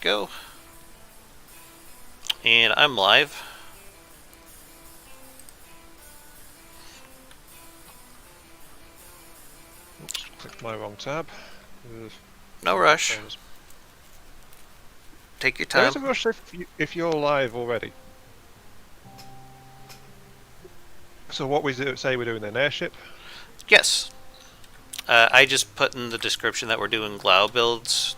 go. And I'm live. Oops, clicked my wrong tab. No rush. There's- Take your There time. is a rush if you're live already. So what we say we're doing an airship? Yes. I just put in the description that we're doing Glao builds.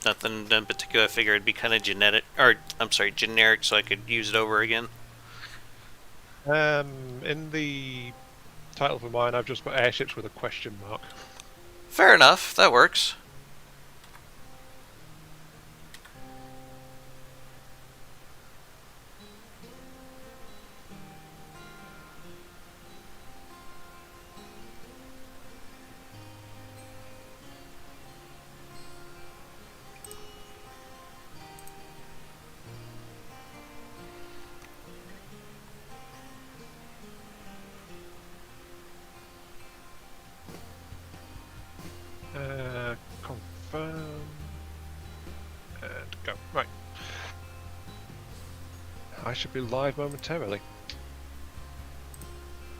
Nothing in particular. I figured it'd be kind of generic, so I could use it over again. In the title for mine, I've just put airships with a question mark. Fair enough. That works. Confirm and go. Right. I should be live momentarily.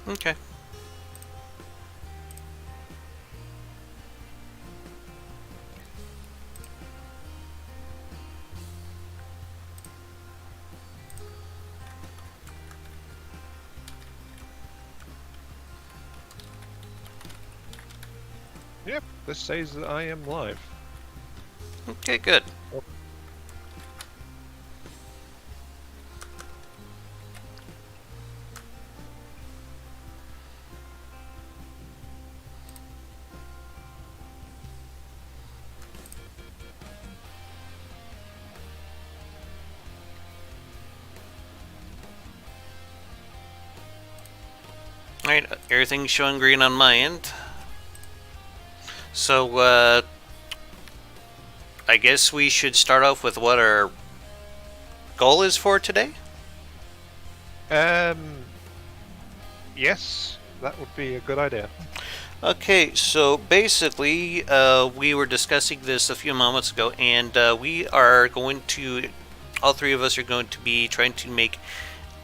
Okay. Yep, this says that I am live. Okay, good. Alright, everything's showing green on my end. So, I guess we should start off with what our goal is for today? Yes, that would be a good idea. Okay, so basically, we were discussing this a few moments ago, and we are going to, all three of us are going to be trying to make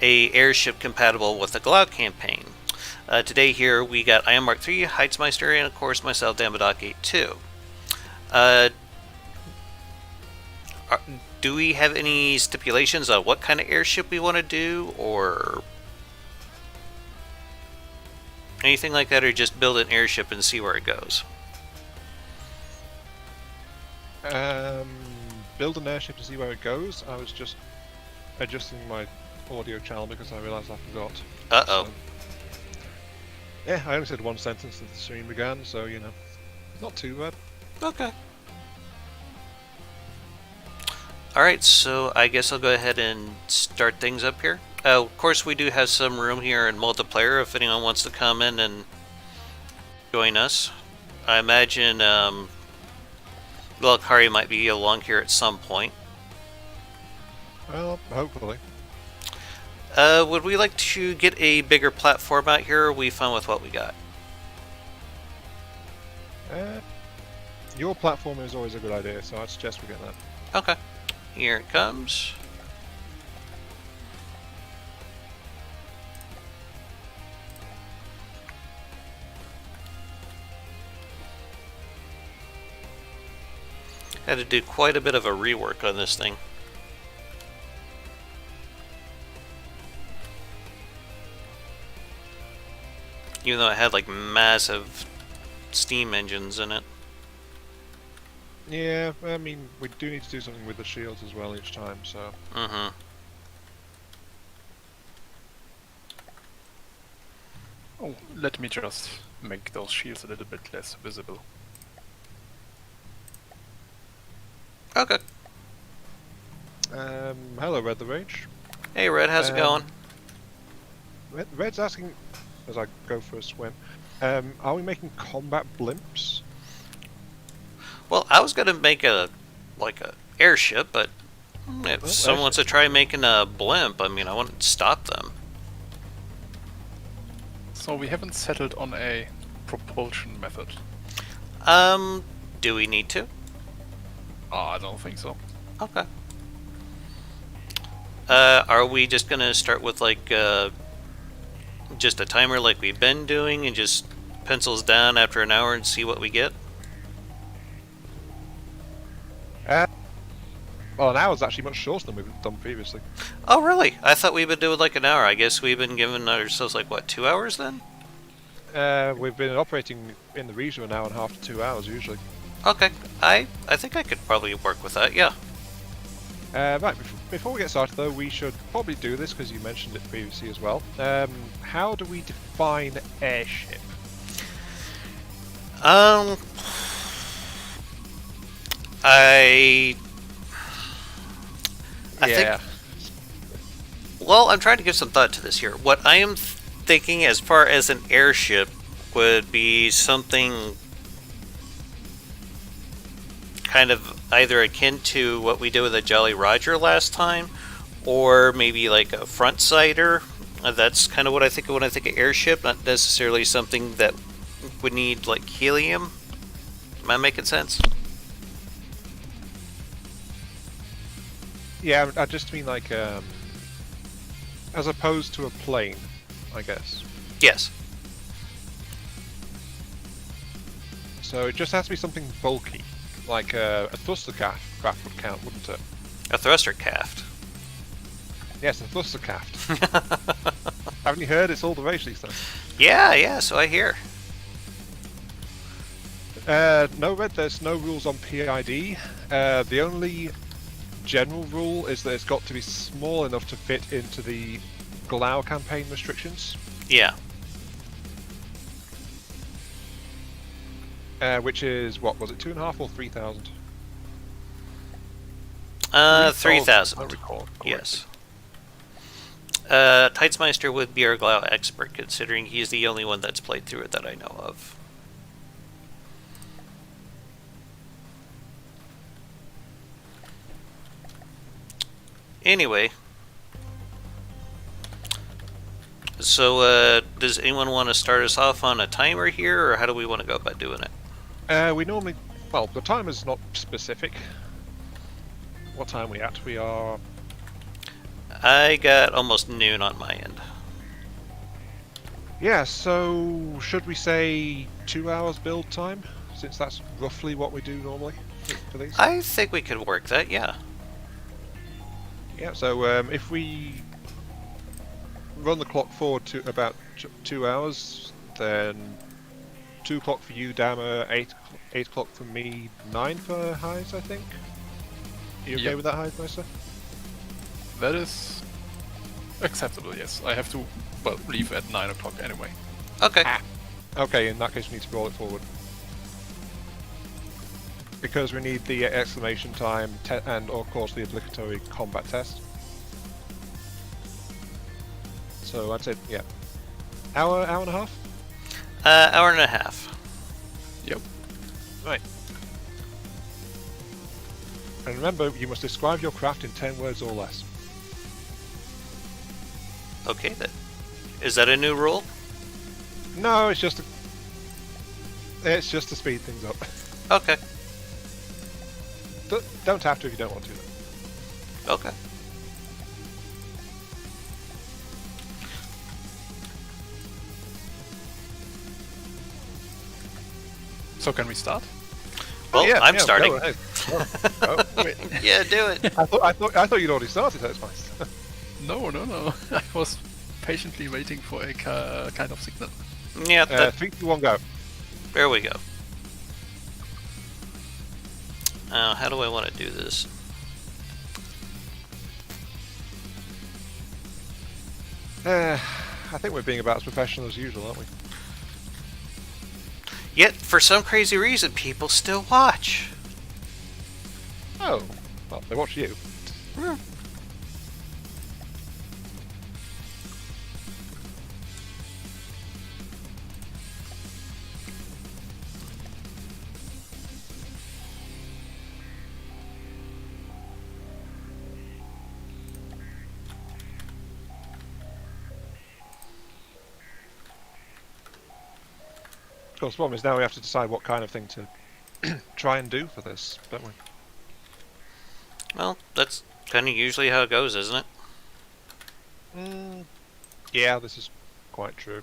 a airship compatible with the Glao campaign. Today here we got I Am Mark III, Heitzmeister, and of course myself, Damodok82. Do we have any stipulations on what kind of airship we want to do, or anything like that, or just build an airship and see where it goes? Build an airship to see where it goes. I was just adjusting my audio channel because I realised I forgot. Uh-oh. So, yeah, I only said one sentence as the stream began, so, you know, not too bad. Okay. Alright, so I guess I'll go ahead and start things up here. Of course, we do have some room here in multiplayer if anyone wants to come in and join us. I imagine Kari might be along here at some point. Well, hopefully. Would we like to get a bigger platform out here, or are we fine with what we got? Your platform is always a good idea, so I'd suggest we get that. Okay. Here it comes. Had to do quite a bit of a rework on this thing. Even though it had like massive steam engines in it. Yeah, I mean, we do need to do something with the shields as well each time, so... Mm-hmm. Oh, let me just make those shields a little bit less visible. Okay. Hello, Red the Rage. Hey, Red, how's it going? Red's asking, as I go for a swim, are we making combat blimps? Well, I was gonna make a airship, but if Well, someone wants to try making a blimp, I mean, I wouldn't stop them. So we haven't settled on a propulsion method. Do we need to? I don't think so. Okay. Are we just gonna start with like just a timer like we've been doing and just pencils down after an hour and see what we get? Uh, well, an hour's actually much shorter than we've done previously. Oh, really? I thought we've been doing like an hour. I guess we've been giving ourselves like what, 2 hours then? We've been operating in the region of an hour and a half to 2 hours usually. Okay. I think I could probably work with that. Yeah. Right, before we get started though, we should probably do this because you mentioned it previously as well. How do we define airship? Um. I Yeah. think. Well, I'm trying to give some thought to this here. What I am thinking, as far as an airship, would be something kind of either akin to what we did with the Jolly Roger last time, or maybe like a front sider. That's kind of what I think of when I think of airship, not necessarily something that would need like helium. Am I making sense? Yeah, I just mean like as opposed to a plane, I guess. Yes. So it just has to be something bulky, like a thruster craft would count, wouldn't it? A thruster craft. Yes, a thruster craft. Haven't you heard? It's all the rage these days. Yeah, so I hear. No, Red, there's no rules on PID. The only general rule is that it's got to be small enough to fit into the Glao campaign restrictions. Yeah. Which is, what, was it 2.5 or 3,000? 3,000. I recall correctly. Yes. Teitzmeister would be our Glao expert, considering he's the only one that's played through it that I know of. Anyway. So, does anyone want to start us off on a timer here, or how do we want to go about doing it? We normally, well, the time is not specific. What time are we at? We are... I got almost noon on my end. Yeah, so should we say 2 hours build time? Since that's roughly what we do normally for these? I think we could work that, yeah. Yeah, so if we run the clock forward to about 2 hours, then 2 o'clock for you, Dammer, 8 o'clock for me, 9 for Highs, I think. Are you okay Yep. with that, Highs, Meister? That is acceptable, yes. I have to, well, leave at 9 o'clock anyway. Okay. Okay, in that case we need to roll it forward. Because we need the exclamation time and of course the obligatory combat test. So I'd say, yeah. Hour and a half? Hour and a half. Yep. Right. And remember, you must describe your craft in 10 words or less. Okay, then. Is that a new rule? No, it's just to speed things up. Okay. Don't have to if you don't want to. Okay. So can we start? Well, yeah, I'm yeah, starting. Go ahead. Oh, wait. Yeah, do it. I thought you'd already started. That's nice. No. I was patiently waiting for a kind of signal. Yeah, 3, 2, 1, go. there we go. How do I want to do this? I think we're being about as professional as usual, aren't we? Yet, for some crazy reason, people still watch. Oh, well, they watch you. Of course, the problem is now we have to decide what kind of thing to try and do for this, don't we? Well, that's kind of usually how it goes, isn't it? Yeah, this is quite true.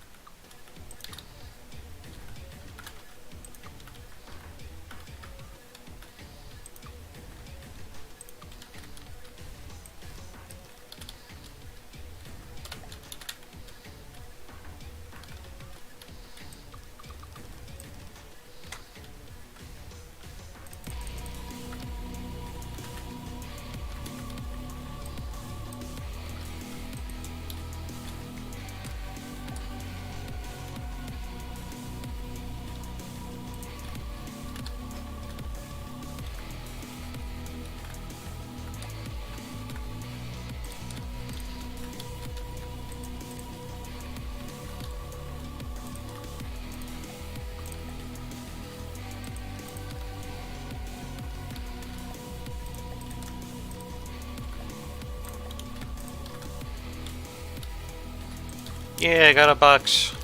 Yeah, I got a box.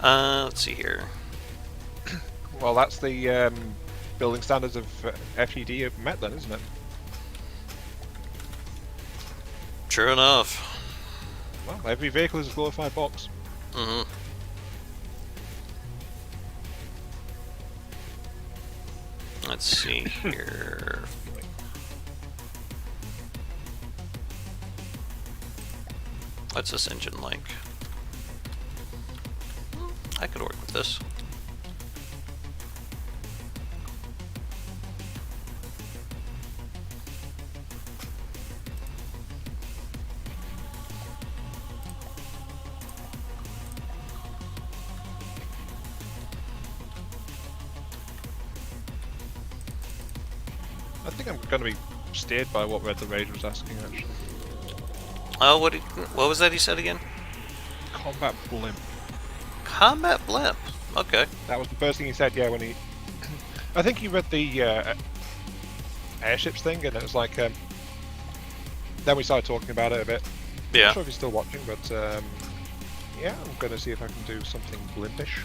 Let's see here. Well, that's the building standards of FTD met then, isn't it? True enough. Well, every vehicle is a glorified box. Mm-hmm. Let's see here. What's this engine like? I could work with this. I think I'm going to be steered by what Red the Rage was asking, actually. Oh, what was that he said again? Combat blimp. Combat blimp. Okay. That was the first thing he said, yeah, when he... I think he read the airships thing, and it was like... then we started talking about it a bit. Yeah. Not sure if he's still watching, but yeah, I'm going to see if I can do something blimpish.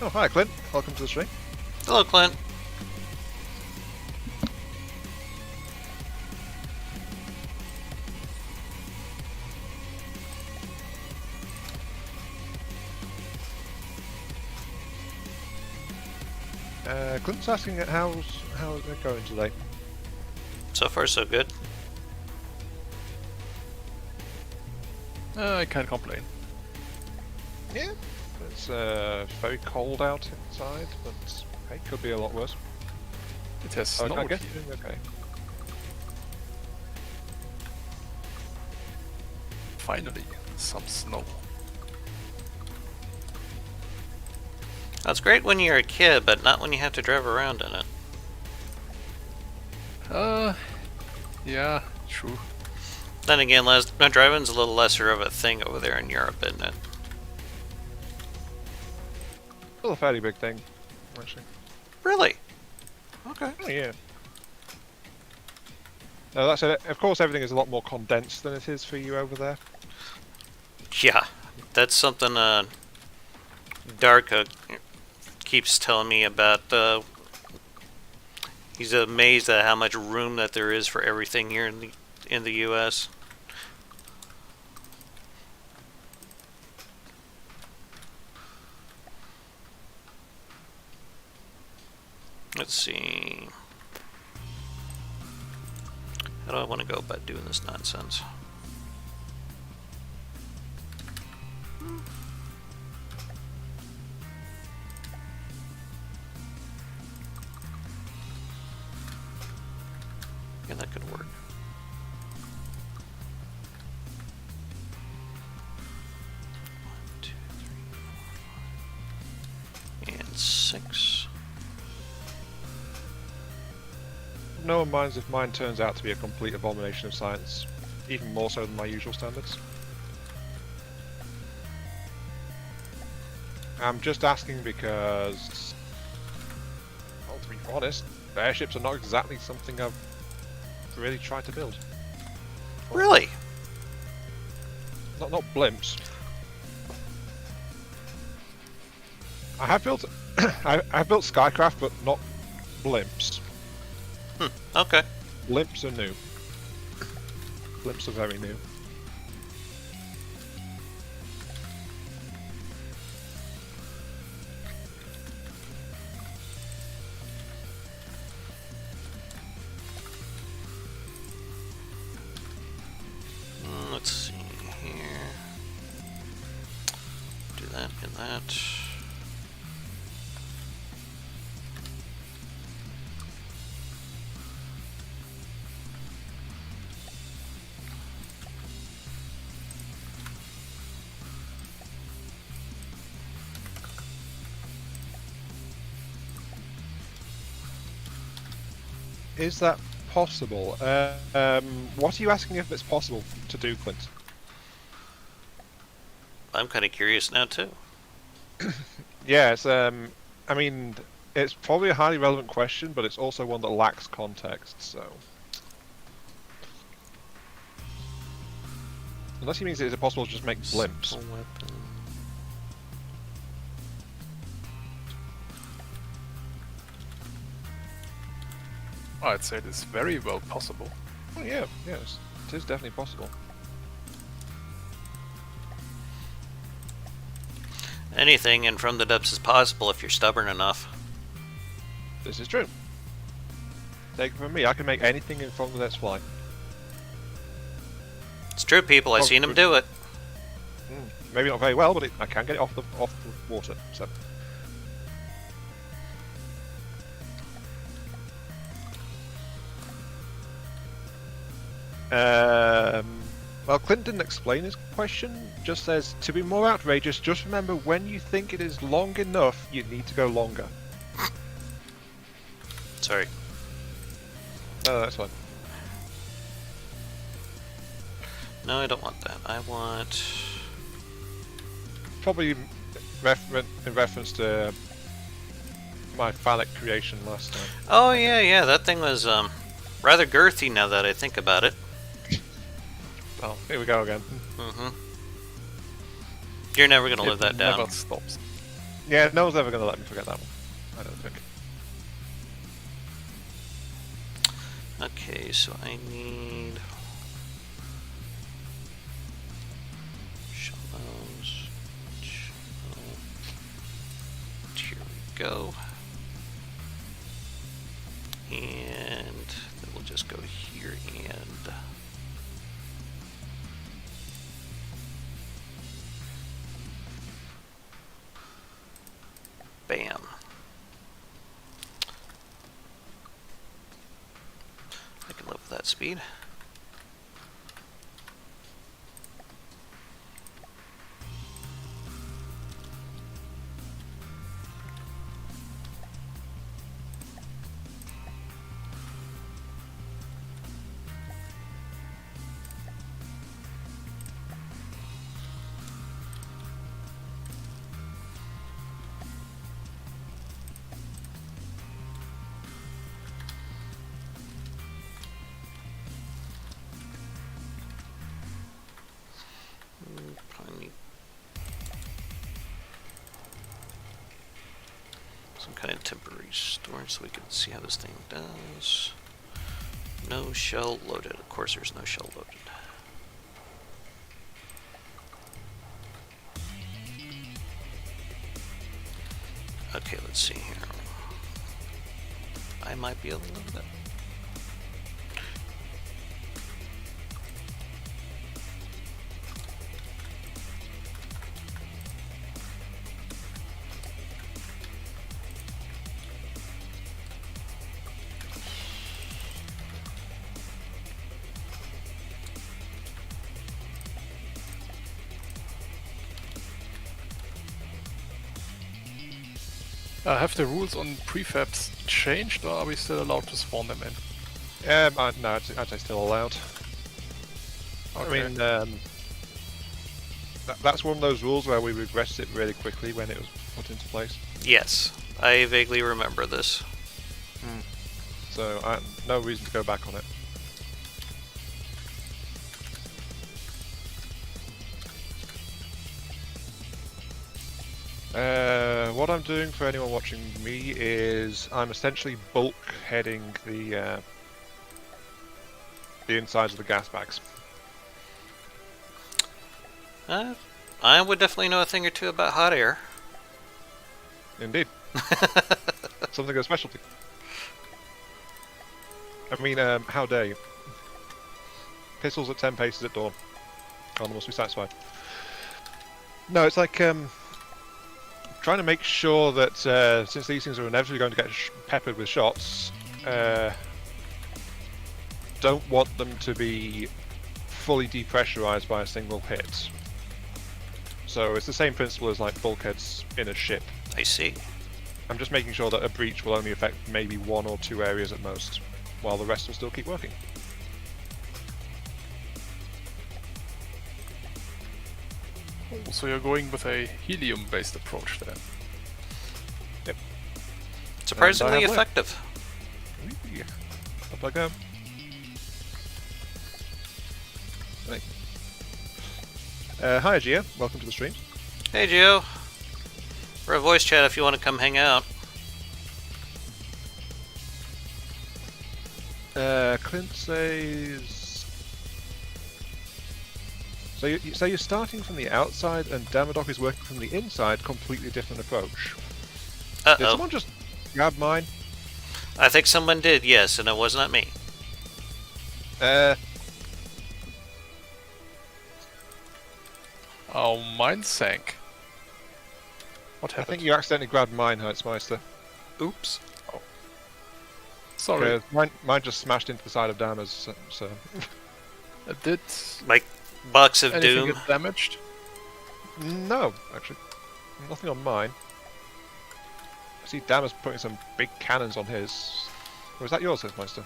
Oh, hi Clint. Welcome to the stream. Hello, Clint. Clint's asking how's it going today. So far, so good. I can't complain. Yeah, it's very cold out inside, but hey, could be a lot worse. It has I snowed guess here. you're doing okay. Finally, some snow. That's great when you're a kid, but not when you have to drive around in it. Yeah, true. Then again, driving's a little lesser of a thing over there in Europe, isn't it? Still a fairly big thing, actually. Really? Okay. Oh yeah. No, that's it. Of course, everything is a lot more condensed than it is for you over there. Yeah, that's something Darka keeps telling me about. He's amazed at how much room that there is for everything here in the U.S. Let's see. How do I want to go about doing this nonsense? Yeah, that could work. One, two, three, four, five, and 6. No one minds if mine turns out to be a complete abomination of science, even more so than my usual standards. I'm just asking because, well, to be honest, airships are not exactly something I've really tried to build. Really? Not blimps. I have built I've built Skycraft, but not blimps. Okay. Blimps are new. Blimps are very new. Let's see here. Do that and that. Is that possible? What are you asking if it's possible to do, Clint? I'm kind of curious now too. Yes, I mean, it's probably a highly relevant question, but it's also one that lacks context, so... Unless he means is it possible to just make blimps? Simple weapon. I'd say it is very well possible. Oh, yeah, yes, it is definitely possible. Anything in From the Depths is possible if you're stubborn enough. This is true. Take it from me, I can make anything in front of that's fly. It's true, people. I've Oh, seen him good. do it. Maybe not very well, but I can get it off the water. So. Well, Clint didn't explain his question. Just says, to be more outrageous, just remember when you think it is long enough, you need to go longer. Sorry. Oh, that's fine. No, I don't want that. I want... Probably in reference to my phallic creation last time. Oh, yeah. That thing was rather girthy now that I think about it. Oh, here we go again. Mm-hmm. You're never going to live that It down. never stops. Yeah, no one's ever going to let me forget that one. I don't think. Okay, so I need... shallows. Here we go. And then we'll just go here and... bam. I can live with that speed. kind of temporary storage so we can see how this thing does. No shell loaded. Of course there's no shell loaded. Okay, let's see here. I might be able to load that. Have the rules on prefabs changed, or are we still allowed to spawn them in? No, I'd still allowed. Okay. I mean, that's one of those rules where we regressed it really quickly when it was put into place. Yes, I vaguely remember this. So, no reason to go back on it. What I'm doing for anyone watching me is I'm essentially bulk heading the insides of the gas bags. I would definitely know a thing or two about hot air. Indeed. Something of a specialty. I mean, how dare you? Pistols at 10 paces at dawn. Connor must be satisfied. No, it's like trying to make sure that since these things are inevitably going to get peppered with shots, don't want them to be fully depressurized by a single hit. So it's the same principle as like bulkheads in a ship. I see. I'm just making sure that a breach will only affect maybe 1 or 2 areas at most, while the rest will still keep working. Oh, so you're going with a helium-based approach then? Yep. Surprisingly And I have effective. Whee! Up I go. Right. Hi, Gia. Welcome to the stream. Hey, Gio. We're a voice chat if you want to come hang out. Clint says... So you're starting from the outside and Damodoc is working from the inside, completely different approach. Did Uh-oh. someone just grab mine? I think someone did, yes, and it was not me. Oh, mine sank. What I happened? think you accidentally grabbed mine, Hertzmeister. Oops. Oh. Sorry. Mine just smashed into the side of Dama's, so... Did Like, Box of anything Doom. get damaged? No, actually. Nothing on mine. I see Dama's putting some big cannons on his. Or is that yours, Hertzmeister?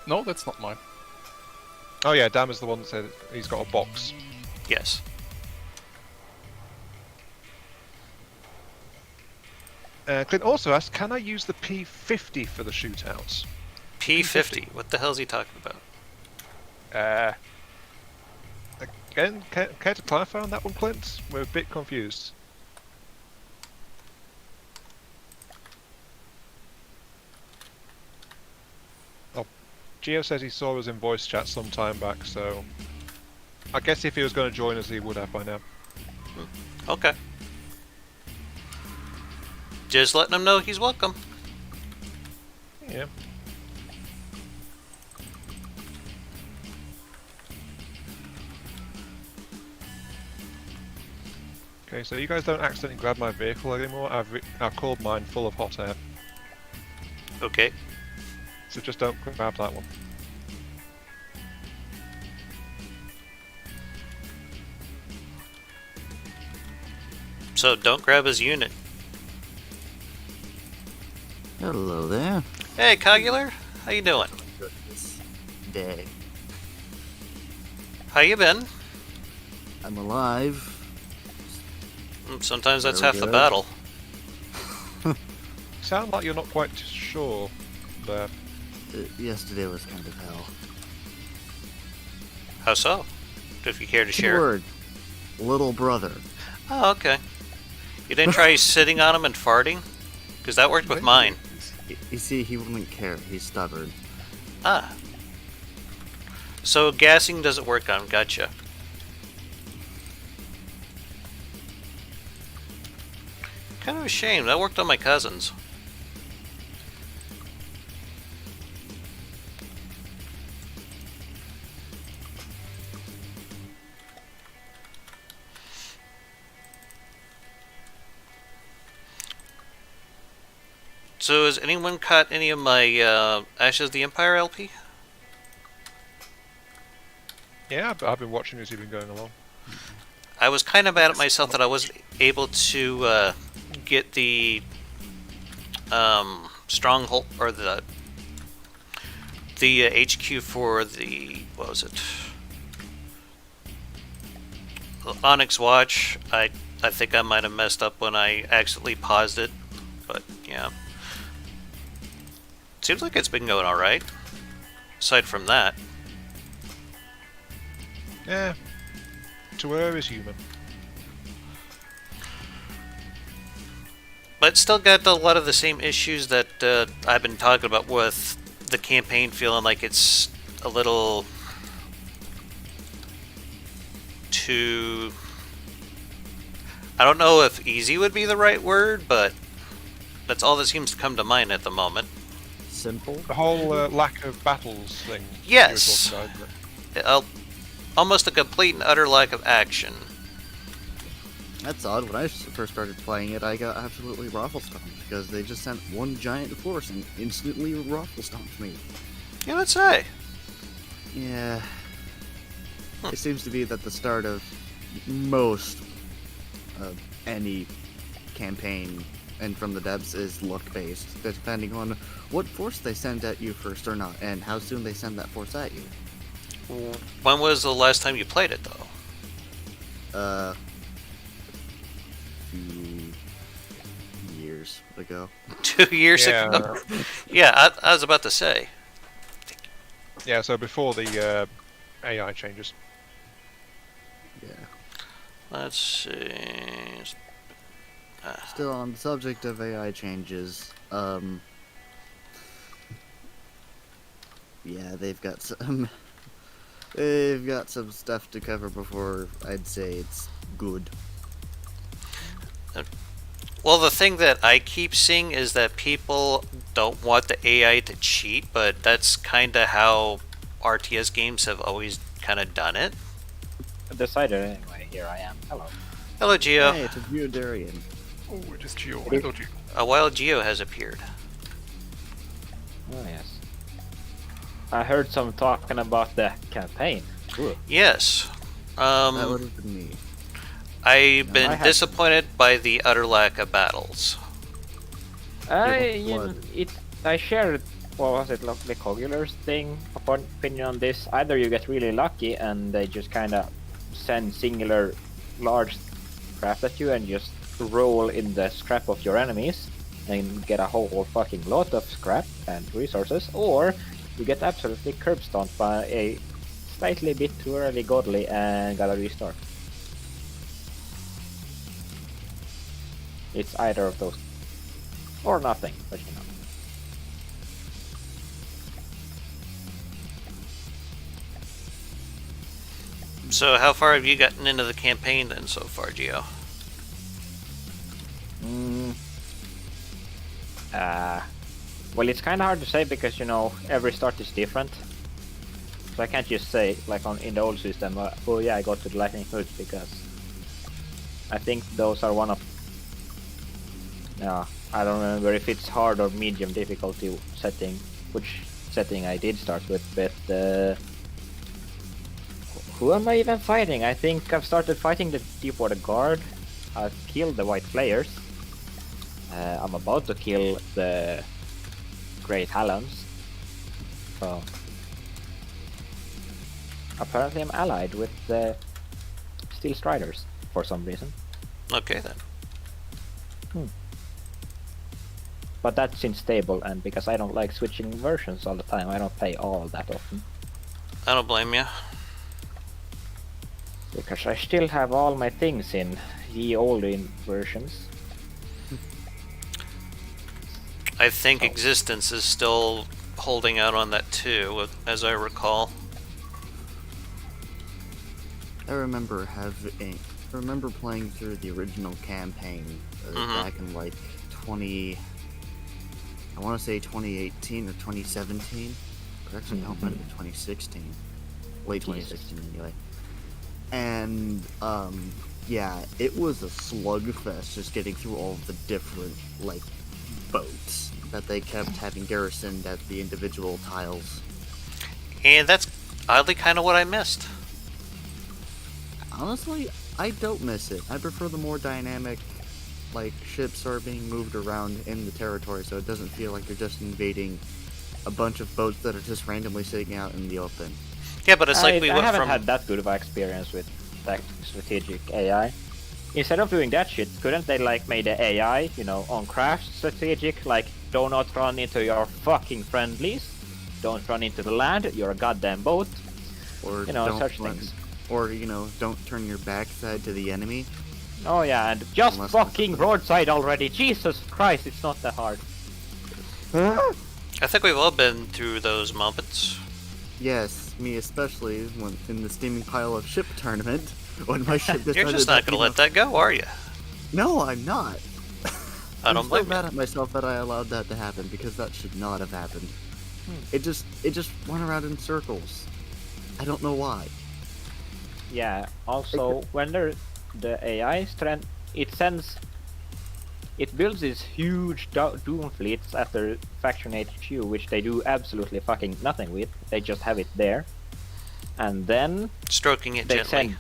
No, that's not mine. Oh yeah, Dama's the one that said he's got a box. Yes. Clint also asked, can I use the P50 for the shootouts? P50. What the hell is he talking about? Again, care to clarify on that one, Clint? We're a bit confused. Oh, Gio says he saw us in voice chat some time back, so... I guess if he was going to join us, he would have by now. Okay. Just letting him know he's welcome. Yeah. Okay, so you guys don't accidentally grab my vehicle anymore. I've called mine full of hot air, Okay. so just don't grab that one. So don't grab his unit. Hello there. Hey, Cogular. How you doing? Goodness. Day. How you been? I'm alive. Sometimes that's Very half the good. battle. Sound like you're not quite sure there. Yesterday was kind of hell. How so? If you care to share. Keyword. Little brother. Oh, okay. You didn't try sitting on him and farting? Because that worked with mine. You see, he wouldn't care. He's stubborn. Ah. So gassing doesn't work on him. Gotcha. Kind of a shame. That worked on my cousins. So has anyone caught any of my Ashes of the Empire LP? Yeah, I've been watching as you've been going along. I was kind of mad at myself that I wasn't able to get the stronghold or the HQ for the, what was it? The Onyx Watch. I think I might have messed up when I accidentally paused it, but yeah. Seems like it's been going all right. Aside from that. Yeah. To err is human. But still got a lot of the same issues that I've been talking about with the campaign feeling like it's a little too... I don't know if easy would be the right word, but that's all that seems to come to mind at the moment. Simple. The whole lack of battles thing. Yes. You were talking about, Almost a complete and utter lack of action. That's odd. When I first started playing it, I got absolutely raffle-stomped because they just sent one giant force and instantly raffle-stomped me. Yeah, let's say. Yeah. It seems to be that the start of most of any campaign and from the devs is luck-based, depending on what force they send at you first or not, and how soon they send that force at you. When was the last time you played it, though? Few years ago. 2 years Yeah. ago? Yeah, I was about to say. Yeah, so before the AI changes. Yeah. Let's see. Still on the subject of AI changes, yeah, they've got some stuff to cover before I'd say it's good. Well, the thing that I keep seeing is that people don't want the AI to cheat, but that's kind of how RTS games have always kind of done it. Decided anyway. Here I am. Hello. Hello, Geo. Hey, it's a Geodarian. Oh, it is Geo. Hello, Geo. A wild Geo has appeared. Oh yes. I heard some talking about the campaign. Ooh. Yes. That would have been me. I've I been had- disappointed by the utter lack of battles. Blood. I shared, what was it, the Cogular's thing, opinion on this. Either you get really lucky and they just kind of send singular large craft at you and just roll in the scrap of your enemies and get a whole fucking lot of scrap and resources, or you get absolutely curb stomped by a slightly bit too early godly and gotta restart. It's either of those. Or nothing, but you know. So how far have you gotten into the campaign then so far, Geo? Well, it's kind of hard to say because, you know, every start is different. So I can't just say, like in the old system, oh yeah, I got to the lightning hoods, because I think those are one of... Yeah, I don't remember if it's hard or medium difficulty setting, which setting I did start with, but... who am I even fighting? I think I've started fighting the Deepwater Guard. I've killed the White Flayers. I'm about to kill the Great Halons. So apparently I'm allied with the Steel Striders for some reason. Okay then. But that's unstable, and because I don't like switching versions all the time, I don't play all that often. I don't blame you. Because I still have all my things in the old versions. I think Oh. Existence is still holding out on that too, as I recall. I remember playing through the original campaign back in like 20. I want to say 2018 or 2017. But actually, no, it might have been 2016. Late 2016 anyway. And yeah, it was a slugfest just getting through all of the different like boats that they kept having garrisoned at the individual tiles. And that's oddly kind of what I missed. Honestly, I don't miss it. I prefer the more dynamic, like, ships are being moved around in the territory, so it doesn't feel like you're just invading a bunch of boats that are just randomly sitting out in the open. Yeah, but it's like we I went haven't from... had that good of an experience with strategic AI. Instead of doing that shit, couldn't they like made the AI, you know, on craft strategic, like do not run into your fucking friendlies, don't run into the land, you're a goddamn boat, Or you know, don't such run- things. Or, don't turn your backside to the enemy. Oh yeah, and just Unless- fucking broadside already. Jesus Christ, it's not that hard. I think we've all been through those moments. Yes, me especially, when in the steaming pile of ship tournament, when my ship decided You're just not going to let that go, are you? No, I'm not. I I'm don't so blame mad you. at myself that I allowed that to happen, because that should not have happened. It just went around in circles. I don't know why. Yeah. Also, when the AI strength, it builds these huge doom fleets after Faction HQ, which they do absolutely fucking nothing with. They just have it there, and then Stroking it they gently.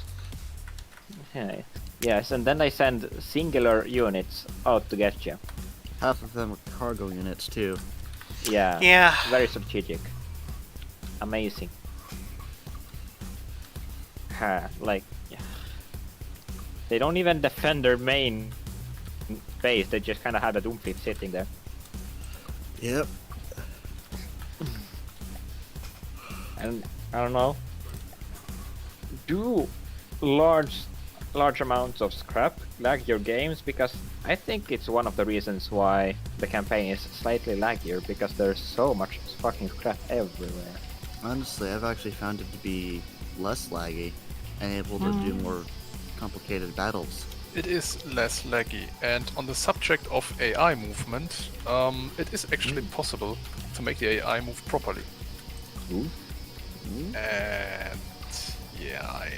yes, and then they send singular units out to get you. Half of them are cargo units, too. Yeah. Yeah. Very strategic. Amazing. Like, they don't even defend their main base. They just kind of have a doom fleet sitting there. Yep. And I don't know. Do large amounts of scrap lag your games? Because I think it's one of the reasons why the campaign is slightly laggier, because there's so much fucking scrap everywhere. Honestly, I've actually found it to be less laggy and able to do more complicated battles. It is less laggy, and on the subject of AI movement, it is actually possible to make the AI move properly. Ooh. And yeah,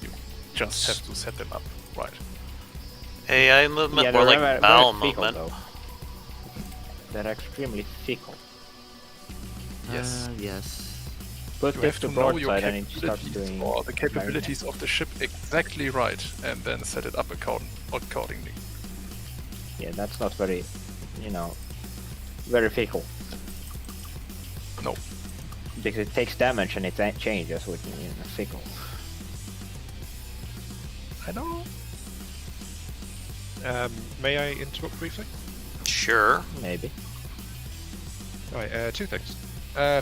you just have to set them up right. AI movement, Yeah, more they're like very bowel fickle, movement. though. They're extremely fickle. Yes. Yes. Put You this have to to know your broadside and it starts capabilities doing or the capabilities of the ship exactly right, and then set it up accordingly. Yeah, that's not very, very fickle. No. Because it takes damage and it changes with fickle. I know. May I interrupt briefly? Sure. Maybe. Right, two things.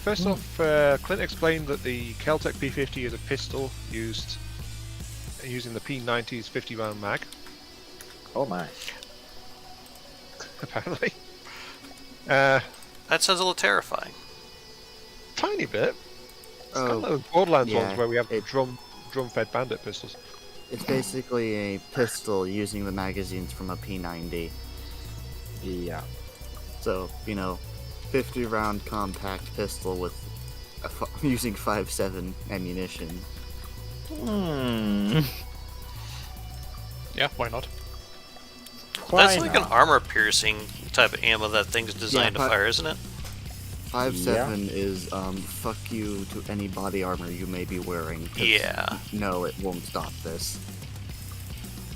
First off, Clint explained that the Keltec P50 is a pistol using the P90's 50-round mag, Oh my. apparently. That sounds a little terrifying. Tiny bit. It's kind of Oh, those Borderlands yeah, ones where we have it- drum-fed bandit pistols. it's basically a pistol using the magazines from a P90. Yeah. So, 50-round compact pistol with using 5.7 ammunition. Yeah, why not? That's like an armor-piercing type of ammo that thing's designed Yeah, to fire, isn't it? 5.7 is, fuck you to any body armor you may be wearing. 'cause Yeah. No, it won't stop this.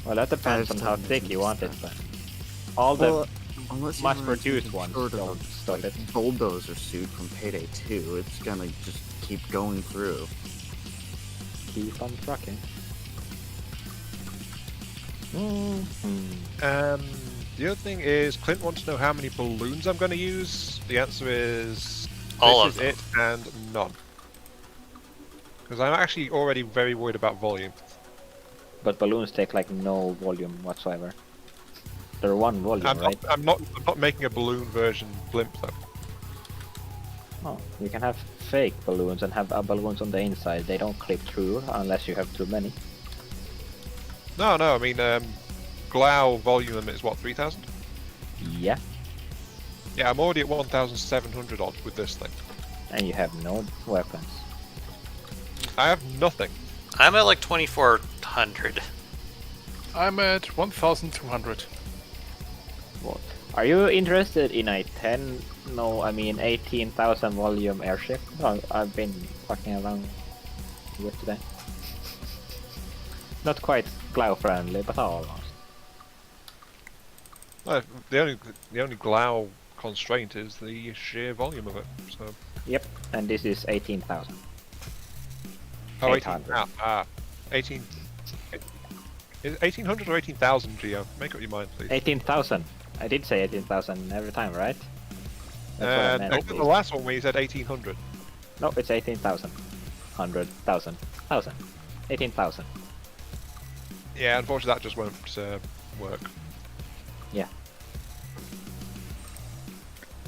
Well, that depends on how 5.7 thick is you want it, stuff. but all the Well, unless you're mass-produced wearing ones some don't stop like, it. bulldozer suit from Payday 2, it's gonna just keep going through. keep on trucking. The other thing is, Clint wants to know how many balloons I'm going to use. The answer is All this of is it and none. Because I'm actually already very worried about volume. But balloons take like no volume whatsoever. They're one volume, I'm right? not, I'm not. I'm not making a balloon version blimp though. Oh, you can have fake balloons and have balloons on the inside. They don't clip through unless you have too many. No, I mean, Glao volume limit is what, 3,000? Yeah, Yeah, I'm already at 1,700 odd with this thing. and you have no weapons. I have nothing. I'm at like 2,400. I'm at 1,200. What? Are you interested in a 18,000 volume airship? No, I've been fucking around with today. Not quite Glao friendly, but almost. The only Glao constraint is the sheer volume of it. So. Yep, and this is 18,000. Oh, 800. 18. Is it 1,800 or 18,000, Geo? Make up your mind, please. 18,000. I did say 18,000 every time, right? That's what I meant. Except the last one where you said 1,800. No, it's 18,000. 100,000. 1,000. 18,000. Yeah, unfortunately that just won't work. Yeah.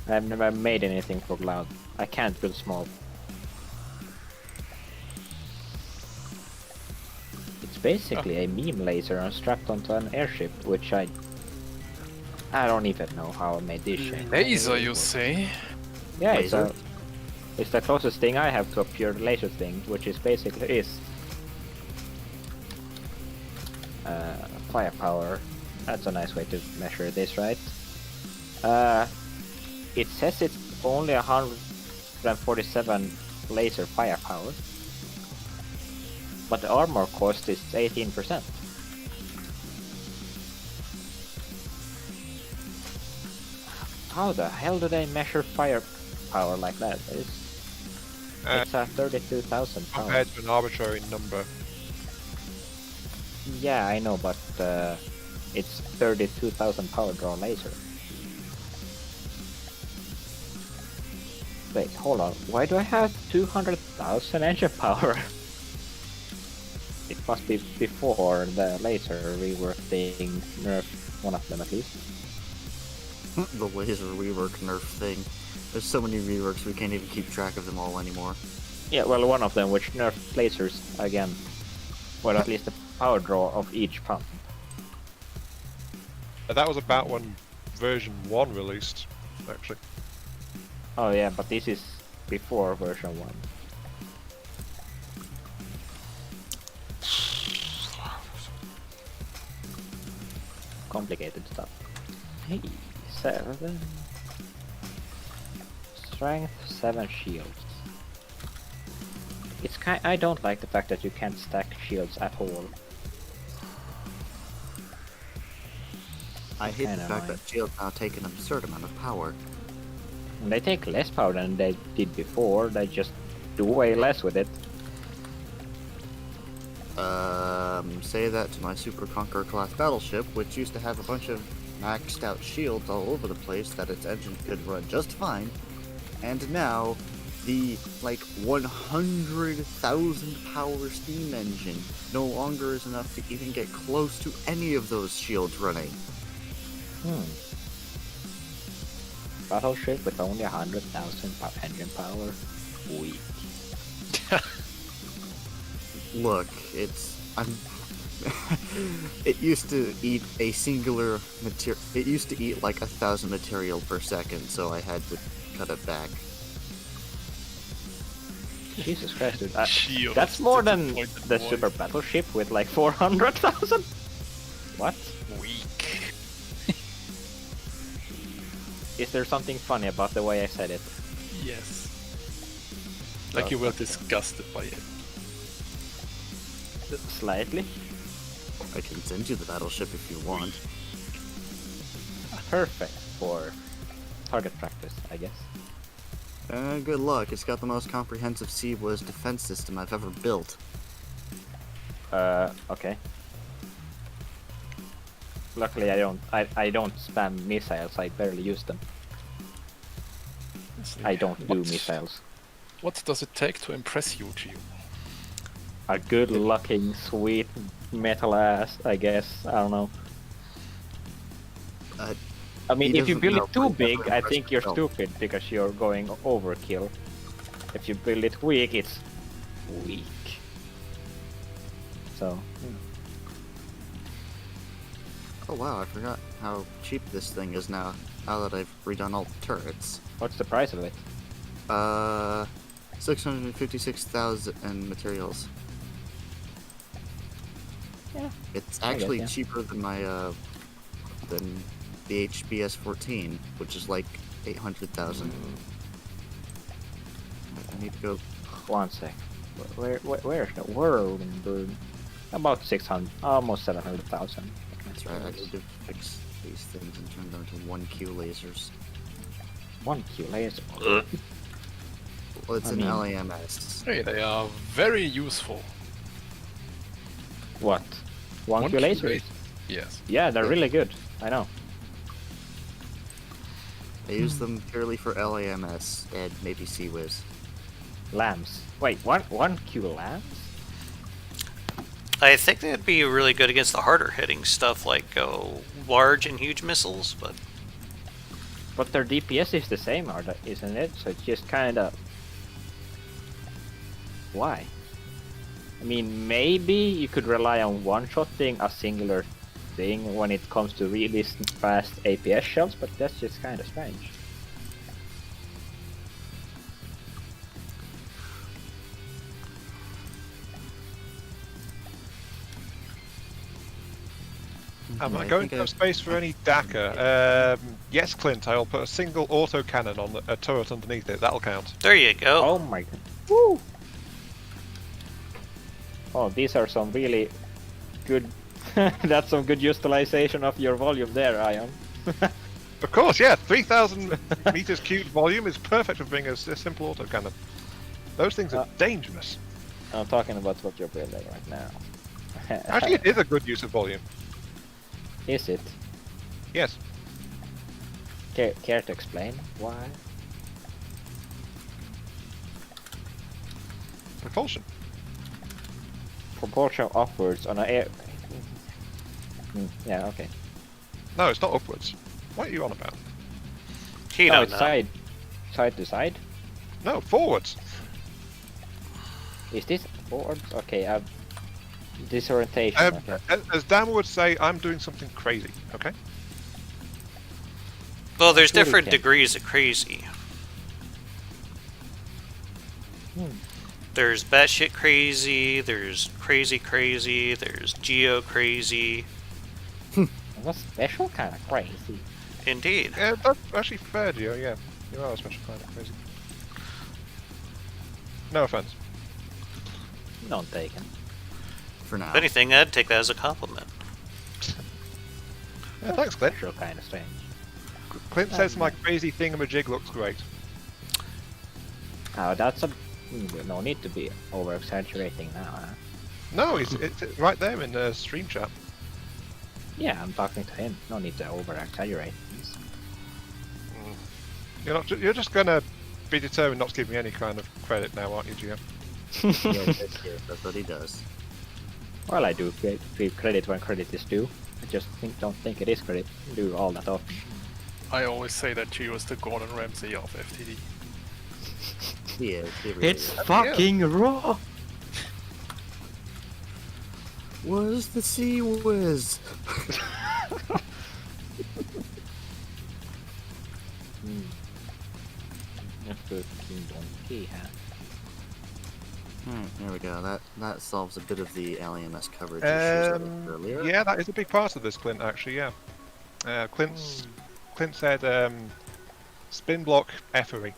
I've never made anything for Glao. I can't build small. It's basically a meme laser strapped onto an airship, which I don't even know how I made this shape. Laser, you say? Yeah, Laser? it's the closest thing I have to a pure laser thing, which is basically firepower. That's a nice way to measure this, right? It says it's only 147 laser firepower, but the armor cost is 18%. How the hell do they measure firepower like that? It's 32,000 Compared pounds. to an arbitrary number. Yeah, I know, but it's 32,000 power draw laser. Wait, hold on. Why do I have 200,000 engine power? It must be before the laser rework thing nerfed one of them at least. The laser rework nerf thing. There's so many reworks we can't even keep track of them all anymore. Yeah, well, one of them which nerfed lasers again. Well, at least the power draw of each pump. That was about when version 1 released, actually. Oh yeah, but this is before version 1. Complicated stuff. Hey, 7. Strength, 7 shields. It's I don't like the fact that you can't stack shields at all. I hate the Kinda fact annoying. that shields now take an absurd amount of power. And they take less power than they did before, they just do way less with it. Say that to my Super Conqueror class battleship, which used to have a bunch of maxed out shields all over the place that its engine could run just fine, and now the, 100,000 power steam engine no longer is enough to even get close to any of those shields running. Battleship with only 100,000 engine power. Weak. Look, it used to eat a singular material. It used to eat 1,000 material per second, so I had to cut it back. Jesus Christ, dude. Shield That's is more than disappointed the boy. Super Battleship with 400,000? What? Weak. Is there something funny about the way I said it? Yes. Like you were disgusted by it. Slightly? I can send you the battleship if you want. Perfect for target practice, I guess. Good luck. It's got the most comprehensive Seaways defense system I've ever built. Okay. Luckily I don't spam missiles, I barely use them. I don't do missiles. What does it take to impress you, Gio? A good looking, sweet metal ass, I guess. I don't know. I mean, He if you doesn't build know it too what big, I different think you're person stupid because you're going overkill. If you build it weak, it's weak. So, Oh wow, I forgot how cheap this thing is now. Now that I've redone all the turrets. what's the price of it? 656,000 in materials. Yeah. It's I guess, actually yeah. cheaper than my than the HBS 14, which is like 800,000. I need to go. 1 sec. Where's the world in Brood? About 600, almost 700,000. That's right. I need to fix these things and turn them into 1Q lasers. 1Q laser. Well, it's I an mean- LAMS. Hey, they are very useful. What? 1Q lasers? Yes. Yeah, they're really good. I know. I use them purely for LAMS and maybe CWIS. Lambs. Wait, 1Q lambs? I think that'd be really good against the harder hitting stuff like large and huge missiles, but But their DPS is the same, isn't it? So it's just kind of... Why? I mean, maybe you could rely on one-shotting a singular thing when it comes to really fast APS shells, but that's just kind of strange. Am I I going think to have space for any DACA? Yes, Clint, I'll put a single autocannon on a turret underneath it. That'll count. there you go. Oh my god. Woo! Oh, these are some really good... That's some good utilization of your volume there, Ion. Of course, yeah, 3,000 meters cubed volume is perfect for being a simple autocannon. Those things are dangerous. I'm talking about what you're building right now. Actually, it is a good use of volume. Is it? Yes. Care to explain why? Propulsion. Proportion upwards on an air... yeah, okay. No, it's not upwards. What are you on about? He No, don't it's know. side to side. No, forwards. Is this forwards? Okay, disorientation. Okay. As Dan would say, I'm doing something crazy, okay? Well, there's Shuriken. different degrees of crazy. There's batshit crazy, there's crazy, there's geo crazy. What's special kind of crazy? Indeed. Yeah, that's actually fair, Gio, yeah. You are a special kind of crazy. No offense. Don't take him. For now. If anything, I'd take that as a compliment. Yeah, thanks, Clint. Special kind of strange. Clint says my crazy thingamajig looks great. Oh, that's a... No need to be over-exaggerating now, huh? No, it's right there in the stream chat. Yeah, I'm talking to him. No need to over-exaggerate. You're just gonna be determined not to give me any kind of credit now, aren't you, Gio? Yes, that's what he does. Well, I do give credit when credit is due. I just don't think it is credit. Do all that often. I always say that Gio is the Gordon Ramsay of FTD. He is. He really is. fucking raw! Was the Sea Whiz? Good Kingdom Key, huh? There we go. That solves a bit of the LAMS coverage issues I had earlier. Yeah, that is a big part of this, Clint, actually, yeah. Clint said, spin block effery.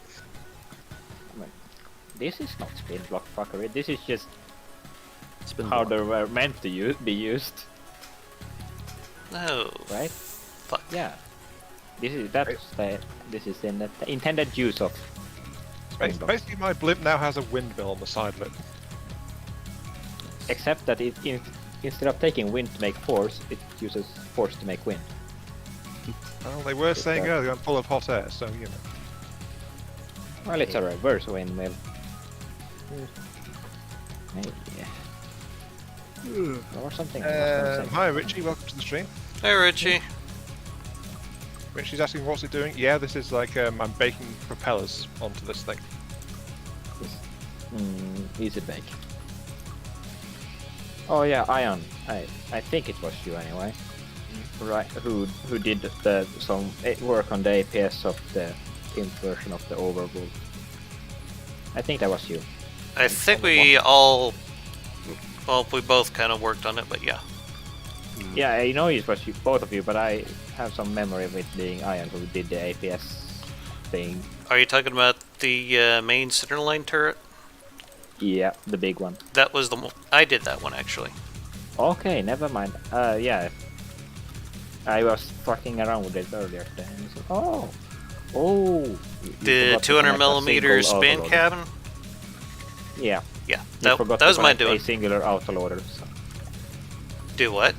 This is not spin block fuckery. This is just Spin how block. they were meant to be used, No. right? Fuck. Yeah. This is in the intended use of. spin block. Basically, my blimp now has a windmill on the side of it. Except that instead of taking wind to make force, it uses force to make wind. Well, they were saying that- earlier I'm full of hot air, so you know. Well, it's a reverse windmill. Maybe. Or something. I was gonna say. Hi, Richie. Welcome to the stream. Hey, Richie. when she's asking what's it doing, yeah, this is like I'm baking propellers onto this thing. Easy bake. Oh yeah, Ion. I think it was you anyway. Right? Who did some work on the APS of the imp version of the Overworld? I think that was you. I think we all, well, we both kind of worked on it, but yeah. Yeah, I know it was you, both of you, but I have some memory of it being Ion who did the APS thing. Are you talking about the main centerline turret? Yeah, the big one. That was the one. I did that one actually. Okay, never mind. Yeah. I was fucking around with it earlier today. And I said, oh. The 200 millimeter span cabin. Yeah. Yeah, You that forgot was to my connect doing. a singular autoloader. So. Do what?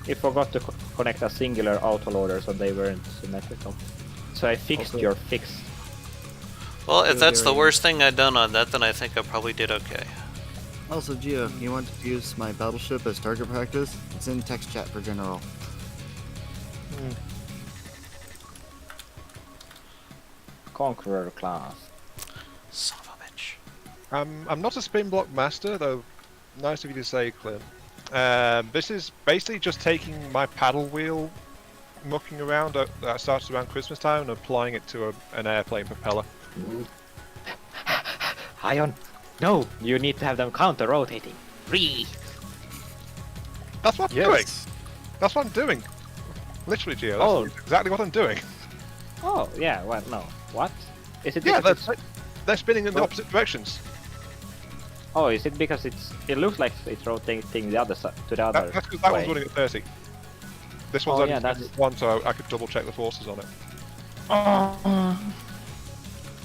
You forgot to connect a singular autoloader, so they weren't symmetrical. So I fixed Also- your fix. Well, if that's the Very- worst thing I've done on that, then I think I probably did okay. Also, Gio, you want to use my battleship as target practice? It's in text chat for general. Conqueror class. Son of a bitch. I'm not a spin block master, though. Nice of you to say, Clint. This is basically just taking my paddle wheel, mucking around that starts around Christmas time, and applying it to an airplane propeller. Ion! No! You need to have them counter-rotating. Free! That's what I'm doing. Yes. That's what I'm doing. Literally, Gio. Oh. That's exactly what I'm doing. Oh, yeah, well, no. What? Is it Yeah, because they're spinning in the No. opposite directions. Oh, is it because it looks like it's rotating the other side to the other That's because that way. one's running at 30. This one's Oh, only yeah, spinning that's- at 1, so I could double check the forces on it.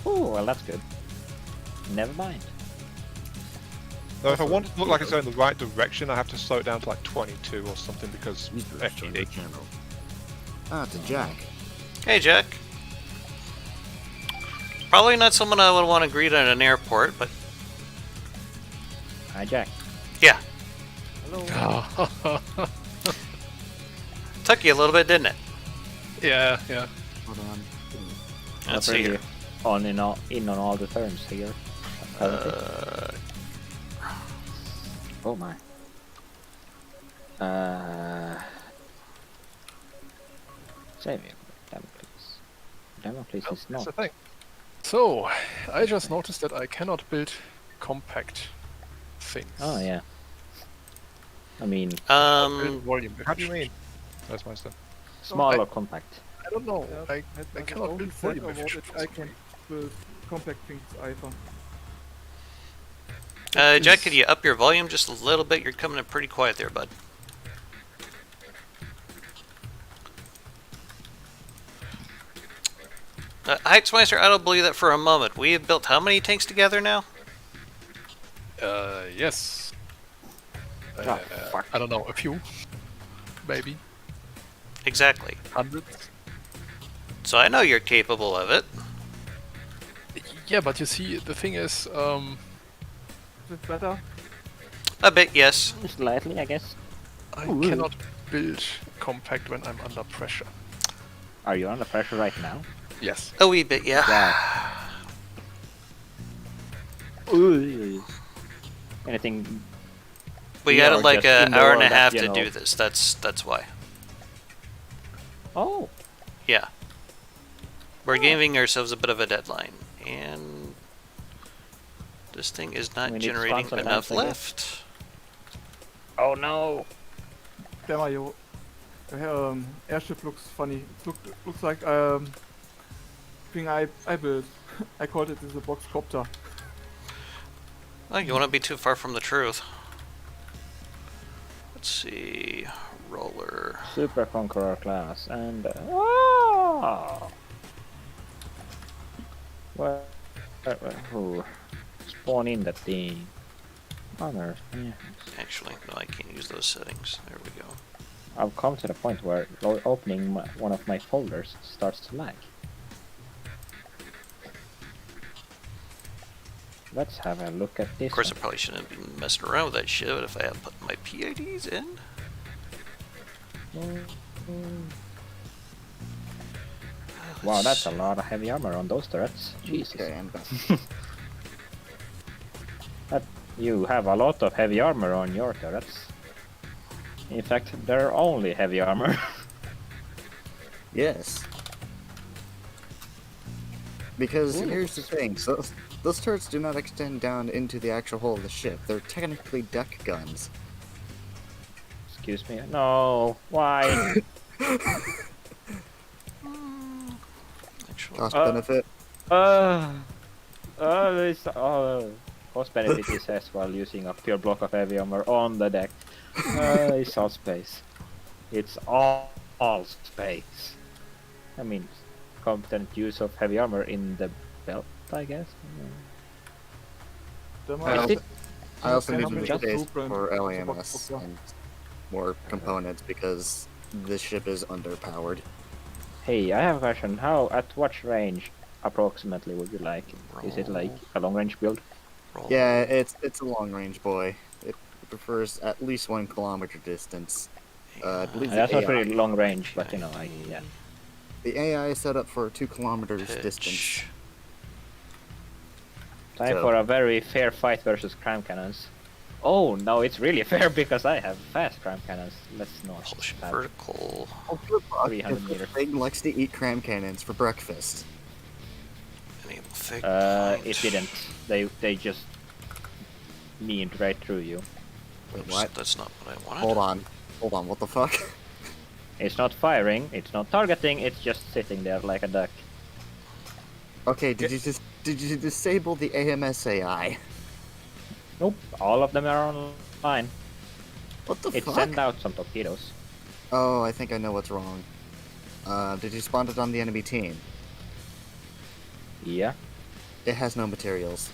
Oh, well, that's good. Never mind. Though if I want it to look like it's going the right direction, I have to slow it down to like 22 or something because Use the restore FTD. channel. Ah, it's a Jack. Hey, Jack. Probably not someone I would want to greet at an airport, but Hi, Jack. yeah, yeah, took you a little bit, didn't it? yeah. Hold on. Let's Not see really here. in on all the terms here. Apparently. Oh my. Save it. Damocles is That's not. the thing. So, I just noticed that I cannot build compact things. Oh yeah. I mean, Build volume. How do you mean? That's my stuff. small I- or compact. I don't know. Yeah, I doesn't cannot only build said volume about efficient it, I can build compact things either. Jack, could you up your volume just a little bit? You're coming in pretty quiet there, bud. Heightsmeister, I don't believe that for a moment. We have built how many tanks together now? Yes. Ah, fuck. I don't know, a few, maybe Exactly. hundreds. So I know you're capable of it. Yeah, but you see, the thing is, Is it better? A bit, yes. Slightly, I guess. I cannot build compact when I'm under pressure. Are you under pressure right now? Yes. A wee bit, yeah. Yeah. Anything? We Yeah, got or like just in an the hour and a world that, half you to know- do this. That's why. Oh. Yeah. We're giving ourselves a bit of a deadline, and this thing is not We need to generating sponsor enough that, I guess. left. Oh no. Damn, your airship looks funny. It looks like thing I built. I called it as a box copter. Oh, you won't be too far from the truth. Let's see. Roller. Super Conqueror class and who spawn in that thing? On Earth. Yeah. Actually, no, I can't use those settings. There we go. I've come to the point where opening one of my folders starts to lag. Let's have a look at this. Of course, I one. probably shouldn't be messing around with that shit, but if I had put my PIDs in. Wow, that's a lot of heavy armor on those turrets. Jesus. Okay, I'm back. You have a lot of heavy armor on your turrets. In fact, they're only heavy armor. Yes. Because here's the thing, so those turrets do not extend down into the actual hull of the ship. They're technically deck guns. Excuse me. No. Why? Actually, Cost benefit. This cost benefit is as well using a pure block of heavy armor on the deck. It's all space. It's all space. I mean, competent use of heavy armor in the belt, I guess. I also need Can to I make just space blueprint for as a LAMS box and more components because this ship is underpowered. Hey, I have a question. At what range approximately would you like? Is it like a long range build? roll. Yeah, it's a long range boy. It prefers at least 1 kilometer distance. I believe the That's not AI, very long range, but you know, yeah. the AI is set up for 2 kilometers distance. Pitch. Time So- for a very fair fight versus crime cannons. Oh, no, it's really fair because I have fast crime cannons. Let's not Push have vertical. Oh, good luck 300 if meters. the thing likes to eat cram cannons for breakfast. Enable fake It point. didn't. They just memed right through you. Wait, Oops, what? that's not what I wanted. Hold on, what the fuck? It's not firing, it's not targeting, it's just sitting there like a duck. Okay, did you disable the AMS AI? Nope, all of them are online. What the It fuck? sent out some torpedoes. Oh, I think I know what's wrong. Did you spawn it on the enemy team? Yeah. It has no materials.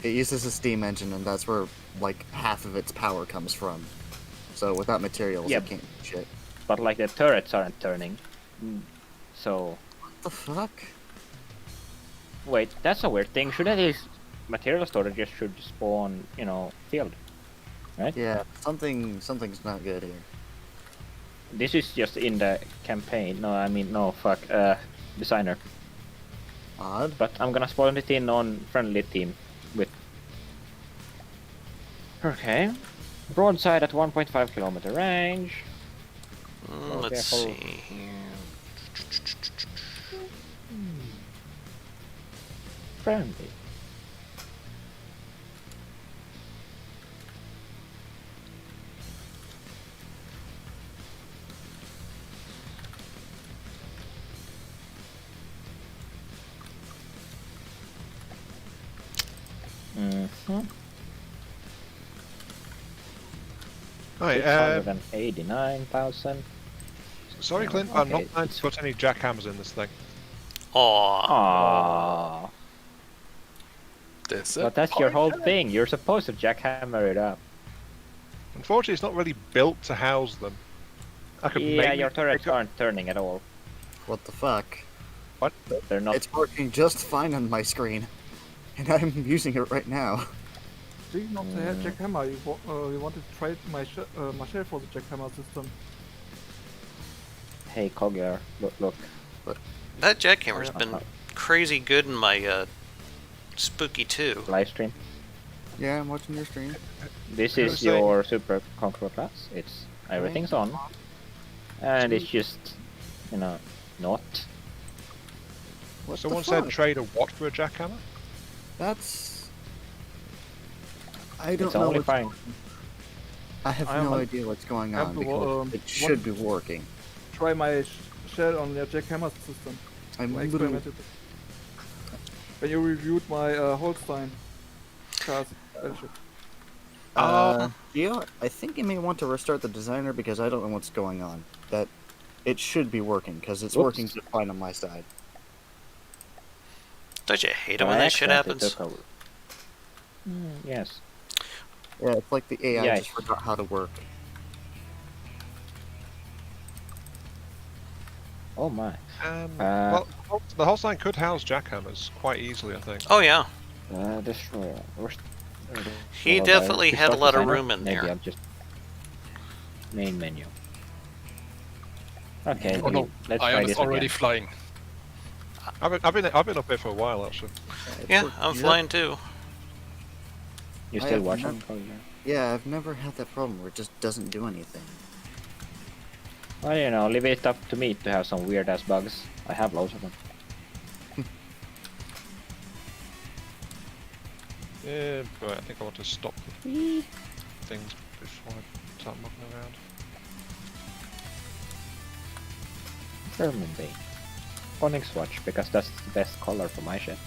It uses a steam engine, and that's where, like, half of its power comes from. So without materials, Yep. it can't do shit. But like the turrets aren't turning. So, What the fuck? wait, that's a weird thing. Should these material storages should spawn, you know, field? Right? Yeah, something's not good here. This is just in the campaign. No, I mean, no, fuck, designer. Odd. But I'm gonna spawn it in on friendly team with... Okay. Broadside at 1.5 kilometer range. Let's careful. see. Friendly. Mm-hmm. Hi, 689,000. sorry, Clint, I'm not Okay, planning to put any jackhammers in this thing. Aw. Aww. Disappointed. But that's your whole thing. You're supposed to jackhammer it up. Unfortunately, it's not really built to house them. I could Yeah, maybe your turrets pick up- aren't turning at all. What the fuck? What? They're not. It's working just fine on my screen, and I'm using it right now. Speaking of the jackhammer, you wanted to trade my shell for the jackhammer system. Hey, Cogger, look. That jackhammer's been crazy good in my Spooky 2. Live stream. Yeah, I'm watching your stream. This I was is saying- your Super Conqueror class. Everything's on. And it's just, you know, not. What Someone the said fuck? trade a what for a jackhammer? That's... I don't It's know only what's... fine. I have I no want- idea what's going I have on, to, because it should be working. Try my shell on your jackhammer system. I'm I literally... experimented. When you reviewed my Holstein cars, airship. Yeah, I think you may want to restart the designer because I don't know what's going on. That it should be working because it's Whoops. working just fine on my side. Don't you hate it By when that shit accident, it happens? took over. Yes. Yeah, it's like the AI Yeah. just forgot how to work. Oh my. Well, the Holstein could house jackhammers quite easily, I think. Oh yeah. Destroyer. He definitely had a lot of room in Maybe there. I'll just main menu. Okay, Oh no, let's Ion try is this already again. flying. I've been up here for a while actually. Yeah, I'm flying too. You I still have watching? Yeah, I've never had that problem where it just doesn't do anything. Well, you know, leave it up to me to have some weird ass bugs. I have loads of them. Yeah, but I think I want to stop things before I start mucking around. Vermin bait. Onyx watch, because that's the best color for my ship.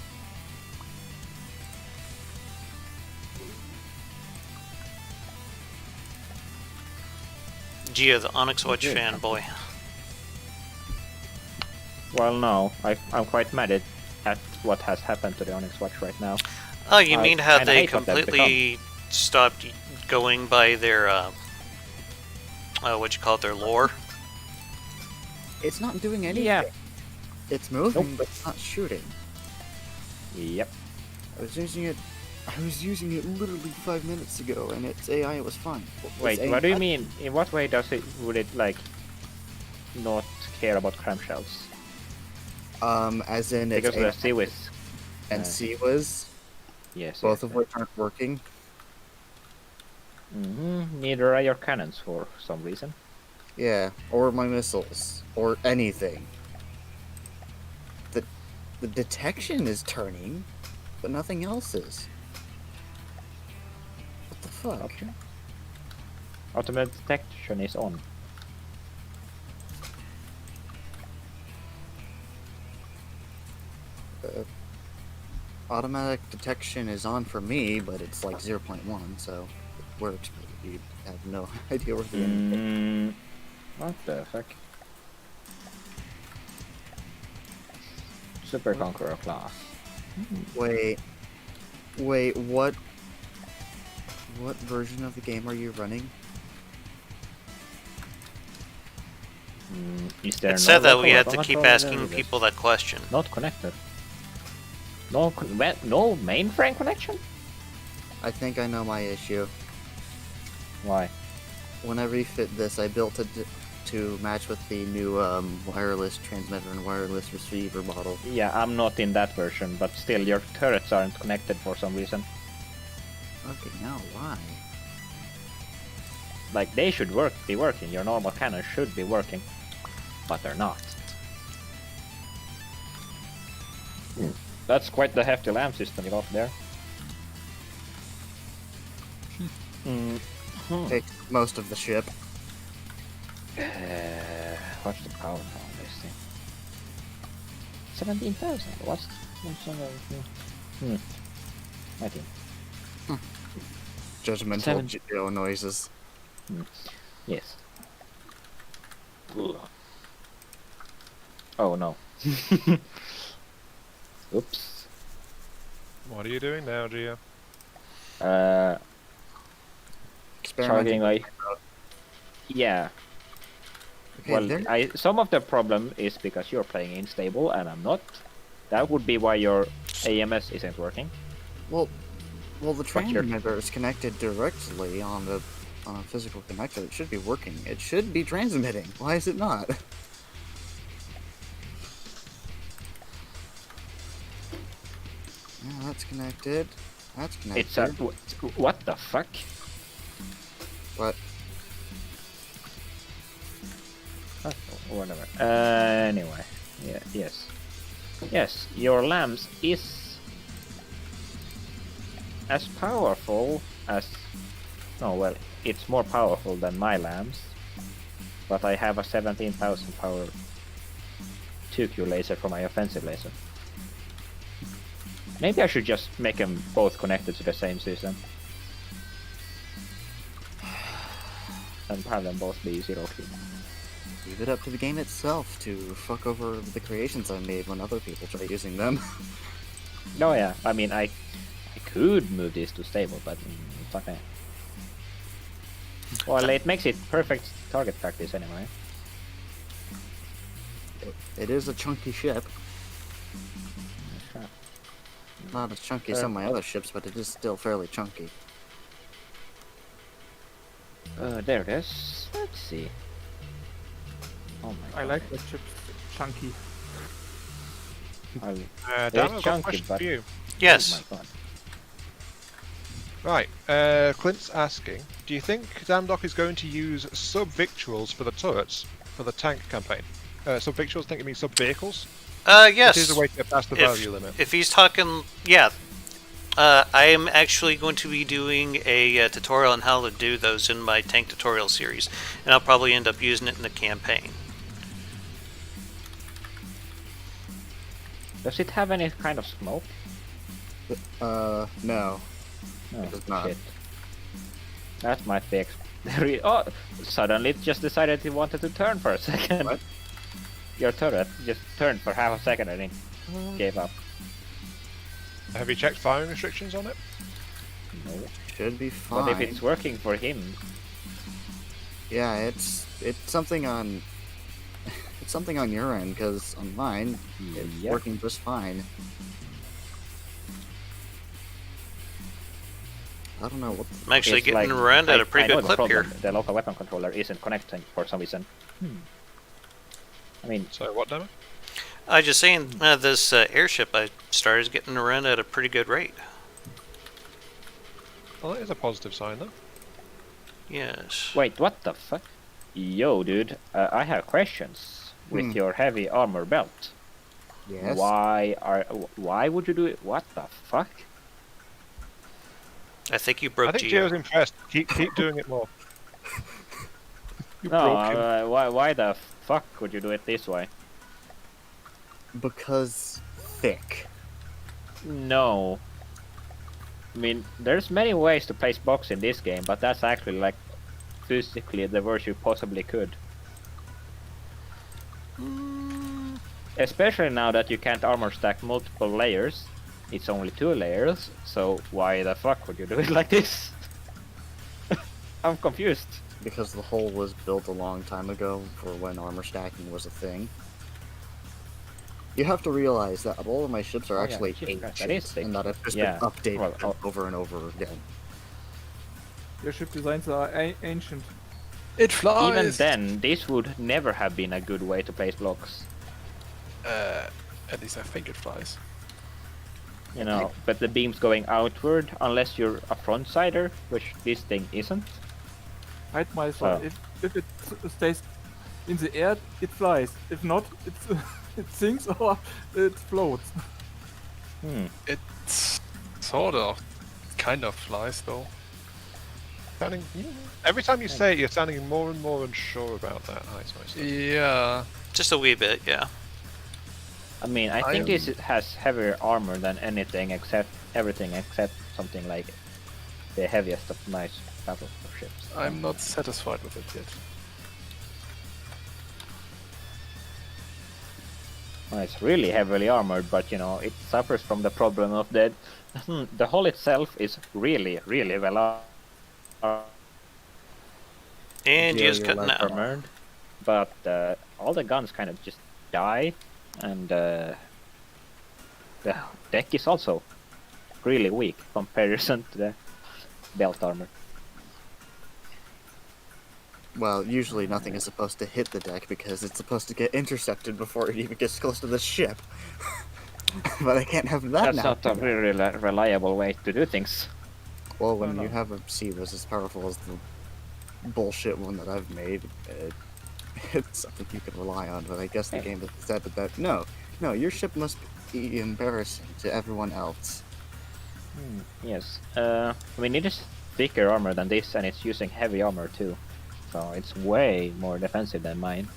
Gia, the Onyx Watch Okay. fanboy. Well, no, I'm quite mad at what has happened to the Onyx watch right now. Oh, you I mean how kinda they hate what they've completely stopped going by their, what you call it, their lore? It's not doing anything. Yeah. It's moving, Nope. but it's not shooting. Yep. I was using it literally 5 minutes ago, and its AI was fine. Wait, Its what do you AI mean? In what way would it like not care about clamshells? As in its Because AI the Seawis. and CWIS, Yes. both yes, of which aren't working. Neither are your cannons for some reason. Yeah, or my missiles, or anything. The detection is turning, but nothing else is. What the fuck? Okay. Automatic detection is on. Automatic detection is on for me, but it's like 0.1, so it works, but you have no idea where the end. What the fuck? Super Conqueror class. Wait, what version of the game are you running? Is there It said that local we had to weapon keep controller asking there? people that question. Not connected. No mainframe connection? I think I know my issue. Why? When I refit this, I built it to match with the new wireless transmitter and wireless receiver model. Yeah, I'm not in that version, but still, your turrets aren't connected for some reason. Okay, now why? Like, they should be working. Your normal cannons should be working, but they're not. That's quite the hefty lamp system you got there. Takes most of the ship. What's the power on this thing? 17,000. What's I think. Judgmental Seven- Geo noises. Yes. Ugh. Oh no. Oops. What are you doing now, Gia? Experimenting. Charging like. Yeah. Okay, Well, there- some of the problem is because you're playing unstable and I'm not. That would be why your AMS isn't working. well, the But you're- transmitter is connected directly on a physical connector. It should be working. It should be transmitting. Why is it not? Yeah, that's connected. That's connected. It's a what the fuck? What? Whatever. Anyway, yeah, yes. Your lamps is as powerful as. No, well, it's more powerful than my lamps, but I have a 17,000 power 2Q laser for my offensive laser. Maybe I should just make them both connected to the same system. And have them both be 0Q. Leave it up to the game itself to fuck over the creations I made when other people try using them. No, yeah, I mean, I could move this to stable, but it's okay. Well, it makes it perfect target practice anyway. It is a chunky ship. Sure. Not as chunky as some of my other ships, but it is still fairly chunky. There it is. Let's see. Oh my god. I like the chips chunky. I'll- Dan, It's I've got a chunky, question but- for you. Yes. Oh my god. Right, Clint's asking, do you think Damdock is going to use sub-victuals for the turrets for the tank campaign? Sub-victuals, I think it means sub-vehicles? Yes. It is a way to get past the value limit. If he's talking, yeah. I am actually going to be doing a tutorial on how to do those in my tank tutorial series, and I'll probably end up using it in the campaign. Does it have any kind of smoke? No. No. It does not. Shit. That might be. Oh! Suddenly it just decided it wanted to turn for a second. What? Your turret just turned for half a second and it gave up. Have you checked firing restrictions on it? No. Should be fine. But if it's working for him, Yeah, it's something on it's something on your end, because on mine it's Yep. working just fine. I don't know what. I'm actually it's getting like, around at a I pretty know good the clip here. problem. The local weapon controller isn't connecting for some reason. I mean, So what, Demo? I just saying, this airship I started getting around at a pretty good rate. Well, that is a positive sign, though. Yes. wait, what the fuck? Yo, dude, I have questions with Hmm. your heavy armor belt. Yes. Why would you do it? What the fuck? I think you I broke think Geo. Gio's impressed. Keep doing it more. You No, broke him. why the fuck would you do it this way? Because thick. No. I mean, there's many ways to place blocks in this game, but that's actually like physically the worst you possibly could. Especially now that you can't armor stack multiple layers. It's only 2 layers, so why the fuck would you do it like this? I'm confused. Because the hull was built a long time ago for when armor stacking was a thing. You have to realize that all of my ships are Oh, yeah, actually Jesus Christ, that ancient, is thick. and that have just Yeah, been updated well, over and over again. Your ship designs are ancient. It flies. Even then, this would never have been a good way to place blocks. At least I think it flies. You know, but the beam's going outward, unless you're a front-sider, which this thing isn't. Right, myself. Oh. If it stays in the air, it flies. If not, it sinks or it floats. It sort of, kind of flies though. Every time you say it, you're sounding more and more unsure about that. Yeah. Just a wee bit, yeah. I mean, I think this has heavier armor than anything except something like the heaviest of nice battleships. I'm not satisfied with it yet. Well, it's really heavily armored, but you know, it suffers from the problem of that the hull itself is really well And Yeah, Geo's you're cutting like out. armored, but all the guns kind of just die, and the deck is also really weak comparison to the belt armor. Well, usually nothing is supposed to hit the deck because it's supposed to get intercepted before it even gets close to the ship. But I can't have that That's now. not a very reliable way to do things. Well, when No, you no. have a sea that's as powerful as the bullshit one that I've made, it's something you can rely on. But I guess the Hey. game has decided that no, your ship must be embarrassing to everyone else. Yes. I mean, it is thicker armor than this, and it's using heavy armor too. So it's way more defensive than mine.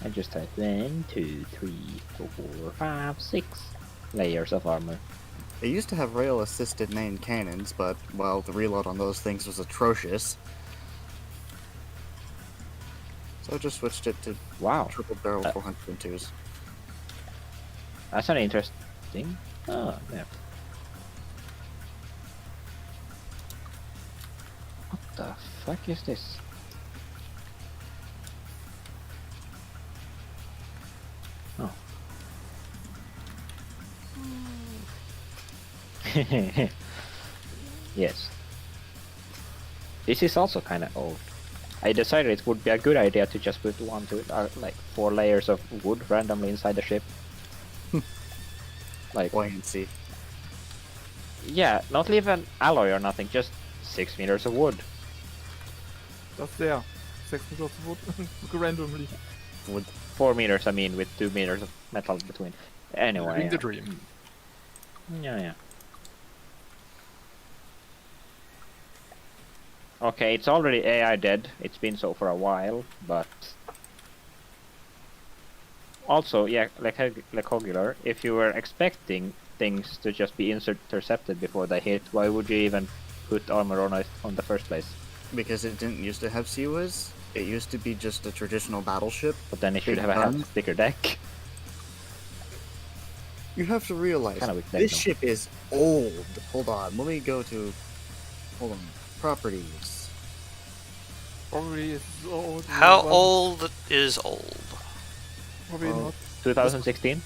I just had 1, 2, 3, 4, 5, 6 layers of armor. They used to have rail-assisted main cannons, but well, the reload on those things was atrocious. So I just switched it to Wow, triple barrel 402s. that's an interesting. Oh, yeah. What the fuck is this? Oh. Yes. This is also kind of old. I decided it would be a good idea to just put like 4 layers of wood randomly inside the ship. Like, Buoyancy. yeah, not even alloy or nothing, just 6 meters of wood. That's there. 6 meters of wood. Randomly. Wood. 4 meters, I mean, with 2 meters of metal between. Anyway. Living the dream. Yeah. Okay, it's already AI dead. It's been so for a while, but also, yeah, like Hogular, if you were expecting things to just be intercepted before they hit, why would you even put armor on it on the first place? Because it didn't used to have COPPAs. It used to be just a traditional battleship. But then it should Big have had a guns. thicker deck. You have to realize, Kinda weak deck, this though. ship is old. Hold on, let me go to... Hold on. Properties. Probably it's old. How well, old is old? Probably Oh. not. 2016?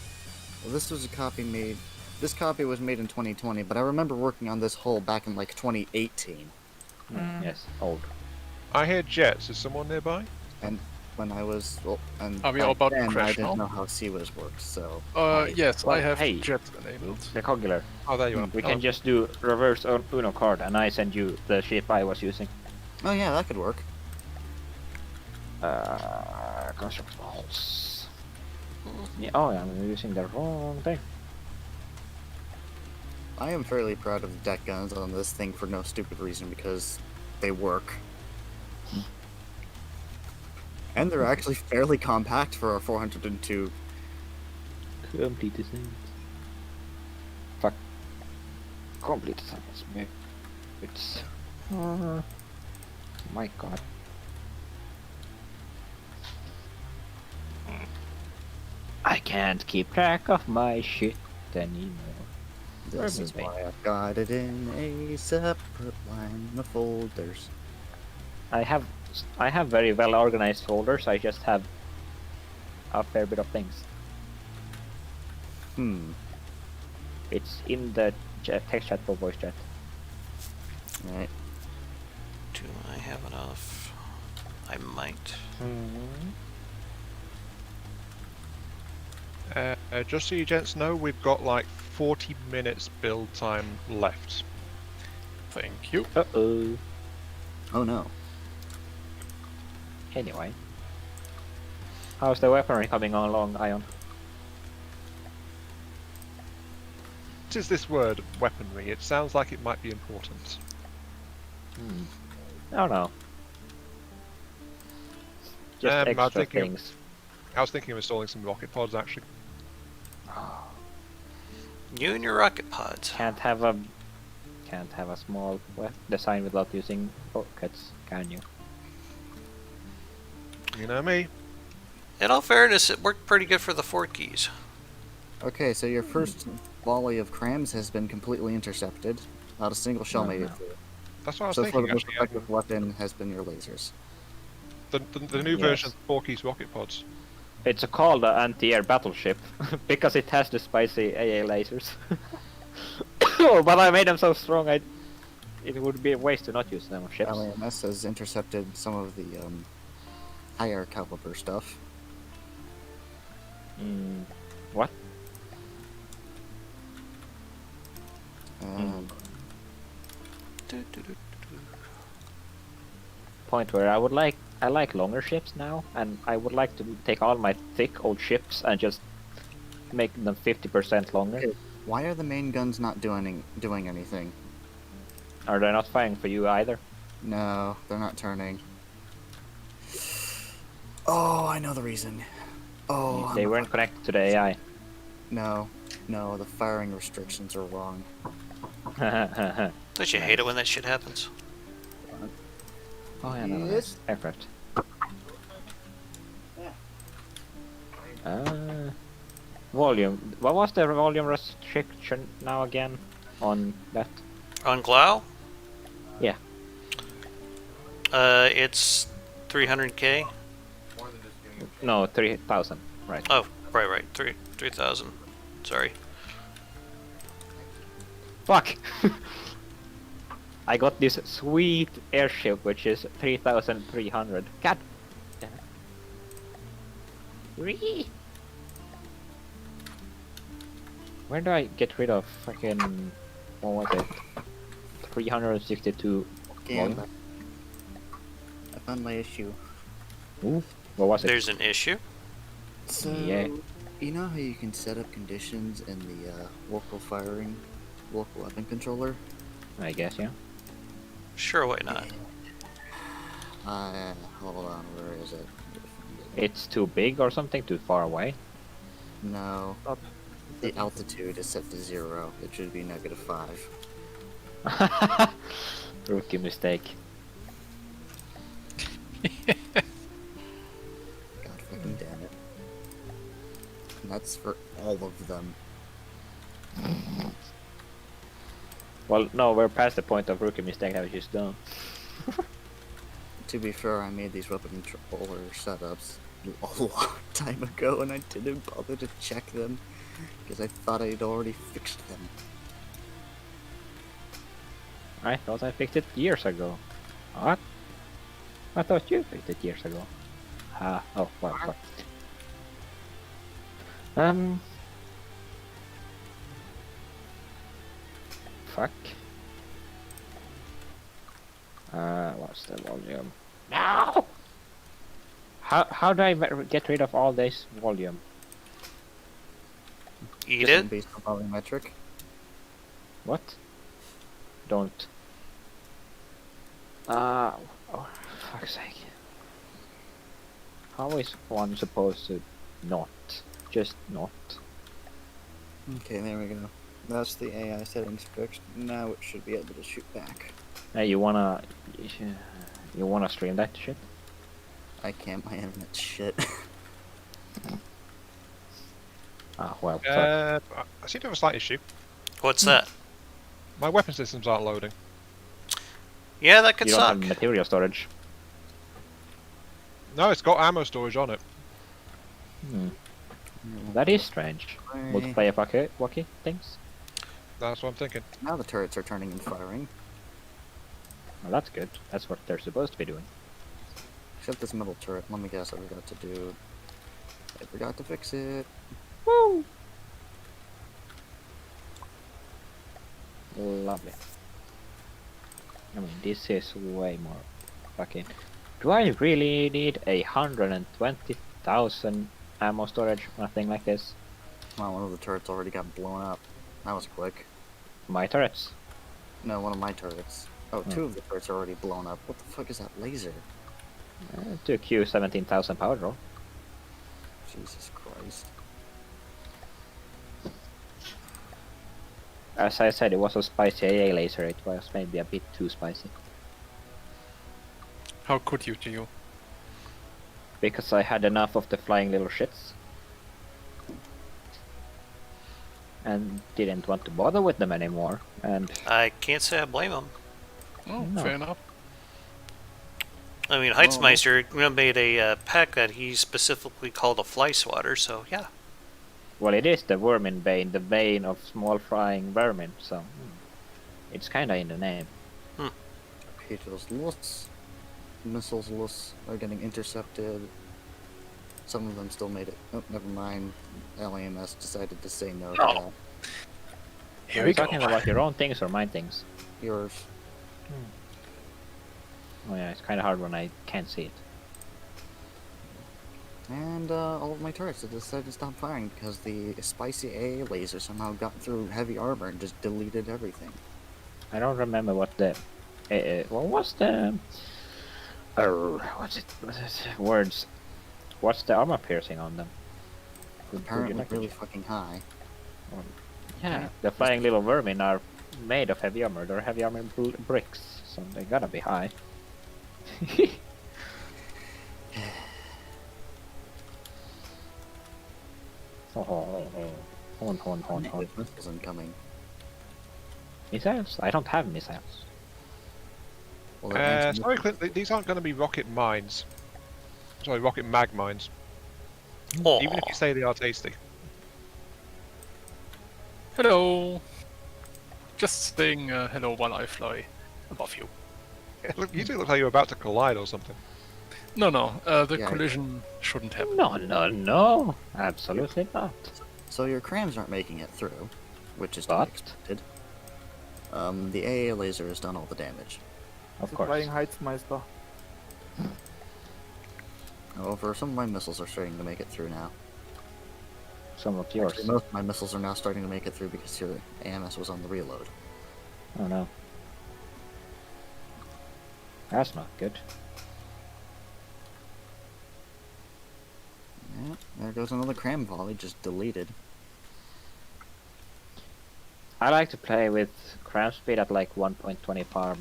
Well, this was a copy made... This copy was made in 2020, but I remember working on this hull back in, like, 2018. Yes, old. I hear jets. Is someone nearby? And when I was... Well, and Are we back all about to then, I crash didn't now? know how COPPAs worked, so... Yes, Well, I have hey. jet enabled. The Hogular. Oh, there you are. We Hello. can just do reverse Uno card, and I send you the ship I was using. Oh yeah, that could work. Construct walls. Yeah, oh, yeah, I'm using the wrong thing. I am fairly proud of the deck guns on this thing for no stupid reason, because they work. And they're actually fairly compact for a 402. Complete design. Fuck. Complete design. It's. My god. I can't keep track of my shit anymore. This Where is is it? why I've got it in a separate line of folders. I have very well organized folders. I just have a fair bit of things. It's in the text chat for voice chat. Right. Do I have enough? I might. Just so you gents know, we've got like 40 minutes build time left. Thank you. Uh-oh. Oh no. Anyway. How's the weaponry coming along, Ion? What is this word, weaponry? It sounds like it might be important. I don't know. Just I was extra thinking of- things. I was thinking of installing some rocket pods actually. You and your rocket pods. Can't have a small design without using rockets, can you? You know me. In all fairness, it worked pretty good for the Forkies. Okay, so your first volley of crams has been completely intercepted. Not a single shell made it through. That's what I was So far, thinking the most actually. effective weapon has been your lasers. The new version of Porky's rocket pods. It's called an anti-air battleship because it has the spicy AA lasers. Oh, but I made them so strong, it would be a waste to not use them on ships. LAMS has intercepted some of the higher caliber stuff. What? Point where I like longer ships now, and I would like to take all my thick old ships and just make them 50% longer. Okay, why are the main guns not doing anything? Are they not firing for you either? No, they're not turning. Oh, I know the reason. Oh, They weren't connected to the AI. no, the firing restrictions are wrong. Don't you hate it when that shit happens? Oh yeah, no, Yes. aircraft. Volume. What was the volume restriction now again on that? On Glao? Yeah. It's 300k. No, 3,000. Right. Oh, right. 3,000. Sorry. Fuck! I got this sweet airship, which is 3,300. God damn it. Whee! Where do I get rid of fucking... What was it? 362 Damn. volume? I found my issue. Ooh, what was it? There's an issue. So, Yeah. you know how you can set up conditions in the local weapon controller? I guess, yeah. Sure, why not? Hold on, where is it? It's too big or something? Too far away? No, Not- the altitude is set to 0. It should be -5. Rookie mistake. God fucking damn it. And that's for all of them. Well, no, we're past the point of rookie mistake that we just done. To be fair, I made these weapon controller setups a long time ago, and I didn't bother to check them because I thought I'd already fixed them. I thought I fixed it years ago. What? I thought you fixed it years ago. Oh, well, fuck. Fuck. What's the volume? No! How do I get rid of all this volume? Eat Just it. based on volumetric. What? Don't. Oh, fuck's sake. How is one supposed to not? Just not? Okay, there we go. That's the AI settings fixed. Now it should be able to shoot back. Hey, you wanna stream that shit? I can't, my internet's shit. Ah, well, fuck. I seem to have a slight issue. What's that? My weapon systems aren't loading. Yeah, that could You don't suck. have material storage. No, it's got ammo storage on it. That is strange. Multiplayer walkie things? That's what I'm thinking. Now the turrets are turning and firing. Well, that's good. That's what they're supposed to be doing. Except this middle turret, let me guess I forgot to do. I forgot to fix it. Woo! Lovely. I mean, this is way more fucking... Do I really need 120,000 ammo storage on a thing like this? Well, one of the turrets already got blown up. That was quick. My turrets. No, one of my turrets. Oh, two of the turrets are already blown up. What the fuck is that laser? To Q 17,000 power draw. Jesus Christ. As I said, it was a spicy AA laser. It was maybe a bit too spicy. How could you, Gio? Because I had enough of the flying little shits. And didn't want to bother with them anymore. And I can't say I blame him. Oh, No. fair enough. I mean, Heitzmeister made a pack that he specifically called a fly swatter, so yeah. well, it is the vermin bane, the bane of small flying vermin. So it's kinda in the name. Torpedoes loose. Missiles loose are getting intercepted. Some of them still made it. Oh, never mind. LAMS decided to say no to that. Here Are we you go. talking about your own things or mine things? Yours. Oh yeah, it's kinda hard when I can't see it. And all of my turrets have decided to stop firing because the spicy AA laser somehow got through heavy armor and just deleted everything. I don't remember what the... what was the... what's it? Words. What's the armor piercing on them? Could you Apparently not- really fucking high. Yeah, the flying little vermin are made of heavy armor. They're heavy armor bricks, so they gotta be high. Horn. Missiles incoming. Missiles? I don't have missiles. Well, they're anti- Sorry, Clint, these aren't going to be rocket mines. Sorry, rocket mag mines. Oh, Even if you say they are tasty. Hello. Just saying hello while I fly. above you. Look, you do look like you're about to collide or something. No, the Yeah. collision shouldn't happen. No, absolutely not. So your crams aren't making it through, which is to be But expected. The AA laser has done all the damage. of The course, Flying Heightsmeister. However, some of my missiles are starting to make it through now. some of yours. Actually, most of my missiles are now starting to make it through because your AMS was on the reload. Oh no, that's not good. Yeah, there goes another cram volley, just deleted. I like to play with cram speed at like 1.25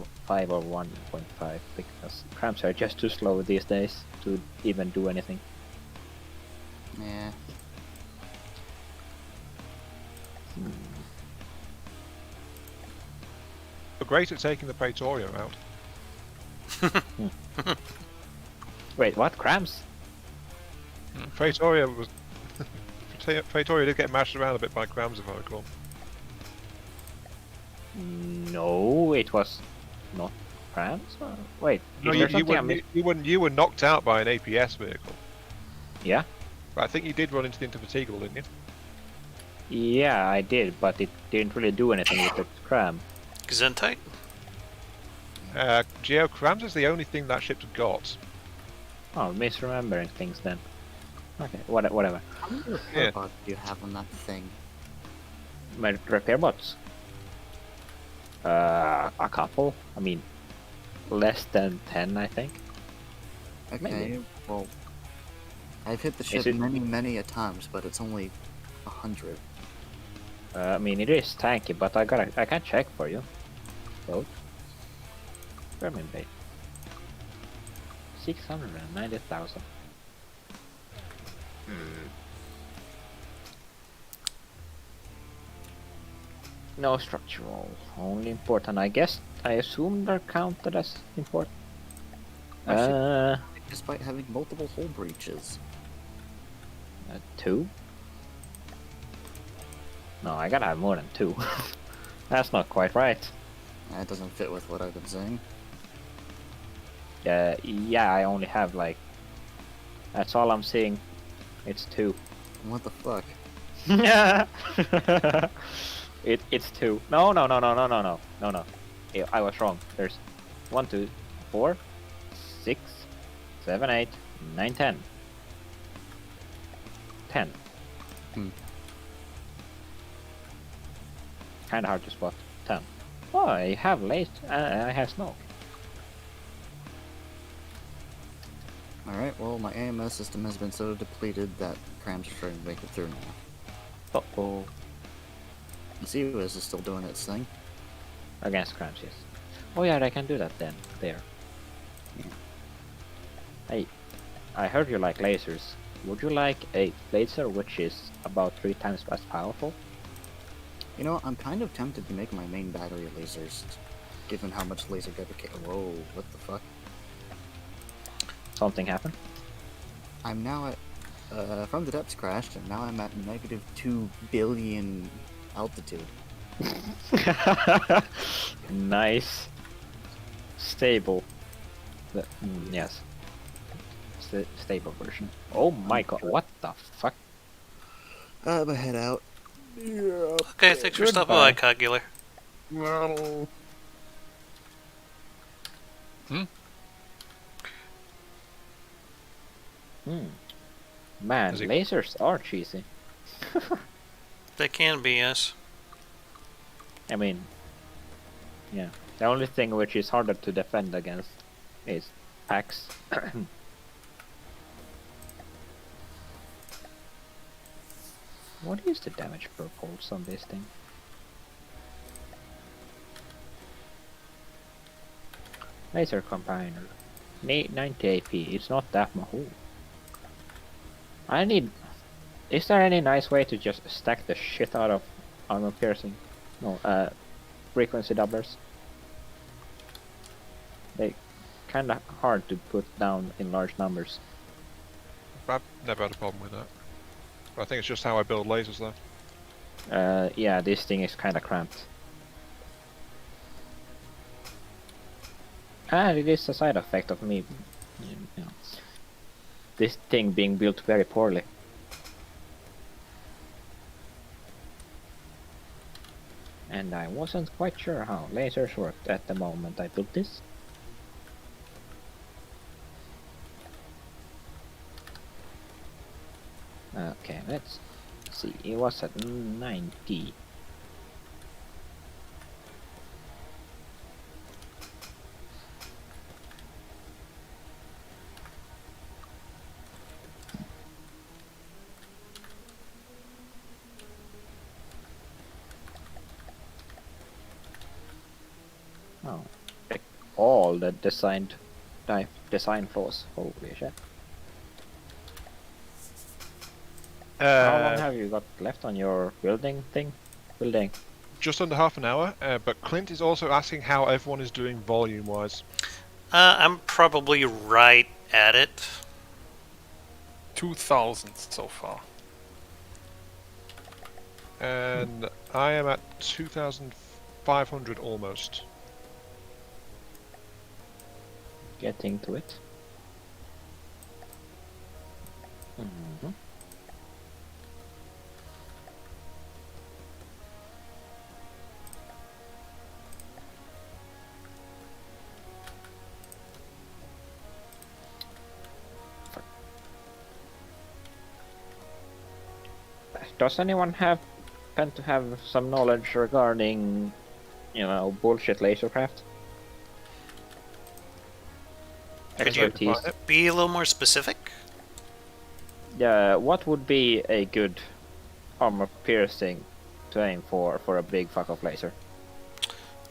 or 1.5 because crams are just too slow these days to even do anything. Yeah. But great at taking the Praetorium out. Wait, what? Crams? Praetoria was. Praetoria did get mashed around a bit by crams, if I recall. No, it was not crams. Wait, No, is there something I missed? you were knocked out by an APS vehicle. Yeah, But I think you did run into the interfatigable, didn't you? yeah, I did, but it didn't really do anything with the cram. Gesundheit? Geo crams is the only thing that ship's got. Oh, misremembering things then. Okay, whatever. How many repair Yeah. bots do you have on that thing? My repair bots. A couple. I mean, less than 10, I think. Okay, Maybe. well, I've hit the ship it- many a times, but it's only 100. I mean, it is tanky, but I can check for you. Boat. Vermin bait. 690,000. No structural, only important. I guess I assume they're counted as important. Despite having multiple hull breaches. 2. No, I gotta have more than 2. That's not quite right. That doesn't fit with what I've been saying. Yeah, I only have like. That's all I'm seeing. It's 2. What the fuck? It's 2. No. Yeah, I was wrong. There's 1, 2, 4, 6, 7, 8, 9, 10. 10. Kinda hard to spot. 10. Oh, I have late. I have smoke. Alright, well, my AMS system has been so depleted that crams are starting to make it through now. Oh. The COS is still doing its thing. Against crabs, yes. Oh yeah, I can do that then. There. Hey, I heard you like lasers. Would you like a laser which is about 3 times as powerful? You know, I'm kind of tempted to make my main battery lasers, given how much laser dedication. Whoa, what the fuck? Something happened? I'm now at, from the depths crashed, and now I'm at negative 2 billion altitude. Nice. Stable. Yes. Stable version. Oh my god, what the fuck? I'm head out. Okay, thanks for stopping by, Cogular. Well, Man, Is it- lasers are cheesy. They can be, yes. I mean, yeah. The only thing which is harder to defend against is packs. What is the damage per pulse on this thing? Laser combiner. 90 AP. It's not that much. I need. Is there any nice way to just stack the shit out of armor piercing? No, frequency doublers. They kinda hard to put down in large numbers. I've never had a problem with that. But I think it's just how I build lasers, though. Yeah, this thing is kinda cramped. And it is a side effect of me, you know, this thing being built very poorly. And I wasn't quite sure how lasers worked at the moment I built this. Okay, let's see. It was at 90. Oh, check all the design flaws. Holy shit. How long have you got left on your building thing? Building. Just under half an hour, but Clint is also asking how everyone is doing volume-wise. I'm probably right at it. 2,000 so far. And I am at 2,500 almost. Getting to it. Mhm. Does anyone tend to have some knowledge regarding, bullshit lasercraft? Could you Expertise. be a little more specific? Yeah, what would be a good armor piercing to aim for a big fuck off laser?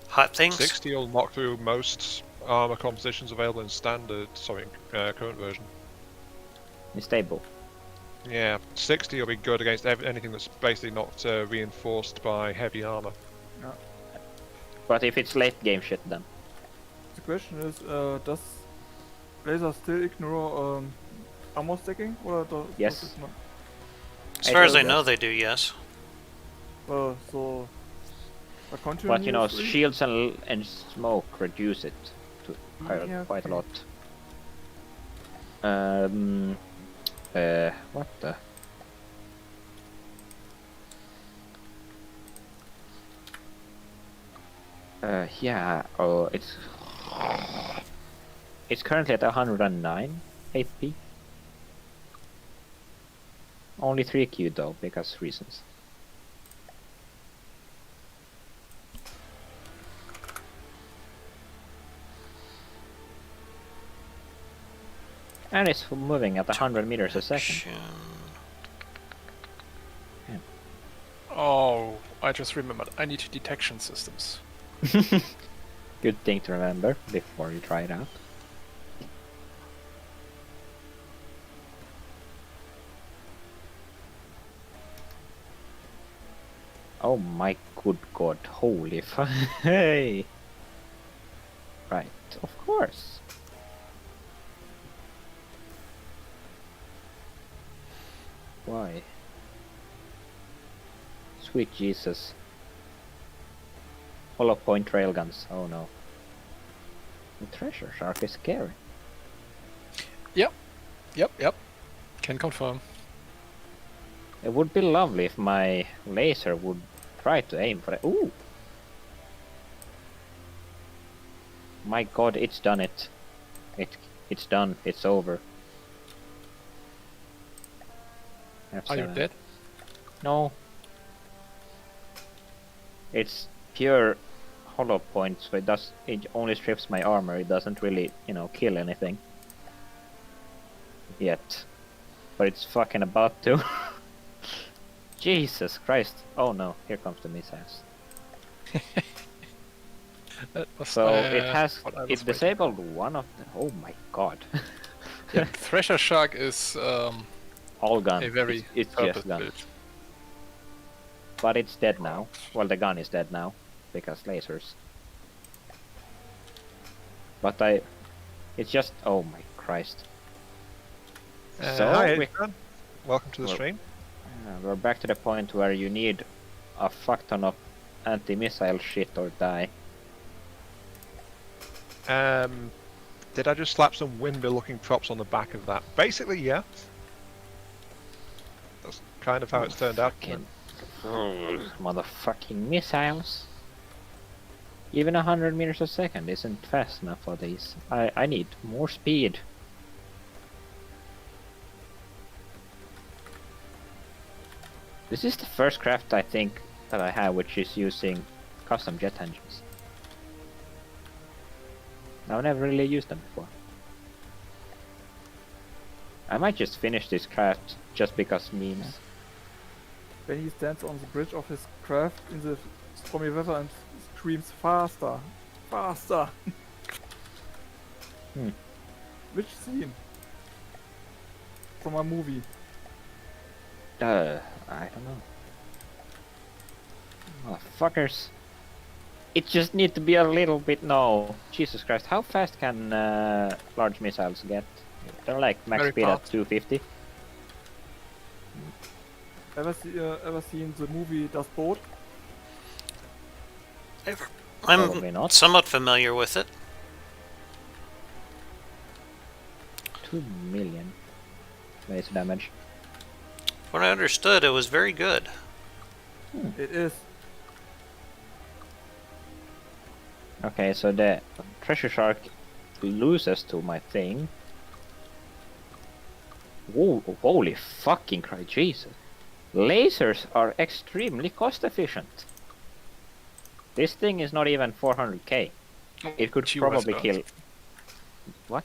Hot things? 60 will knock through most armor compositions available in current version. Stable. Yeah, 60 will be good against anything that's basically not reinforced by heavy armor. But if it's late game shit then? The question is, does laser still ignore armor stacking, or does Yes. it not? As far as I know know, that. they do, yes. So, but But continuously. shields and smoke reduce it to quite a okay. lot. What the? Yeah. Oh, it's currently at 109 HP. Only 3Q though, because reasons. And it's moving at 100 meters a second. Action. Oh, I just remembered. I need detection systems. Good thing to remember before you try it out. Oh my good god, holy fuck. Hey! Right, of course. Why? Sweet Jesus. Hollow point railguns, oh no. The treasure shark is scary. Yep. Can confirm. It would be lovely if my laser would try to aim for it. Ooh! My god, it's done it. It's done, it's over. Are you F7. dead? No. It's pure hollow points, so it only strips my armor, it doesn't really, kill anything. Yet. But it's fucking about to. Jesus Christ. Oh no, here comes the missiles. That was, So it what I was waiting disabled one of the. Oh my god. for. Yeah, Thresher Shark is All gun. a very it's purpose just gun. build. But it's dead now. Well, the gun is dead now. Because lasers. But it's just. Oh my Christ. So Hi, we- Adrian. Welcome to the Well- stream. we're back to the point where you need a fuck ton of anti-missile shit or die. Did I just slap some windmill-looking props on the back of that? Basically, yeah. That's kind of how it's turned out. Motherfucking missiles. Even 100 meters a second isn't fast enough for these. I need more speed. This is the first craft I think that I have which is using custom jet engines. I've never really used them before. I might just finish this craft just because memes. When he stands on the bridge of his craft in the stormy weather and screams faster, faster. Which scene? From a movie. I don't know. Motherfuckers. It just need to be a little bit. No. Jesus Christ, how fast can large missiles get? They're like max Very speed at fast. 250. Ever seen the movie Das Boot? Probably I'm not. somewhat familiar with it. 2 million base damage. What I understood, it was very good. It is. Okay, so the treasure shark loses to my thing. Whoa, holy fucking Christ, Jesus. Lasers are extremely cost efficient. This thing is not even 400k. It could You have probably learned kill. something. What?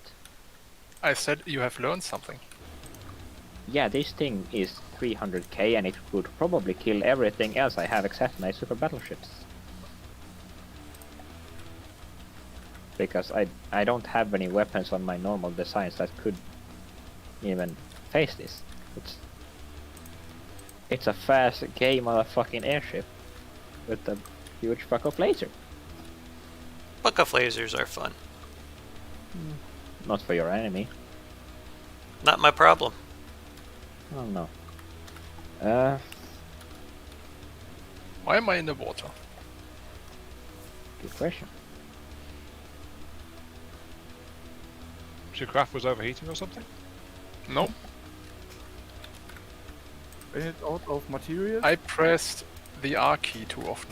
I said you have learned something. Yeah, this thing is 300k and it could probably kill everything else I have except my super battleships. Because I don't have any weapons on my normal designs that could even face this. It's a fast gay motherfucking airship with a huge fuck of laser. Buck of lasers are fun. Not for your enemy. Not my problem. Oh no. Why am I in the water? Good question. Your craft was overheating or something? No, When it's out of material. I pressed the R key too often.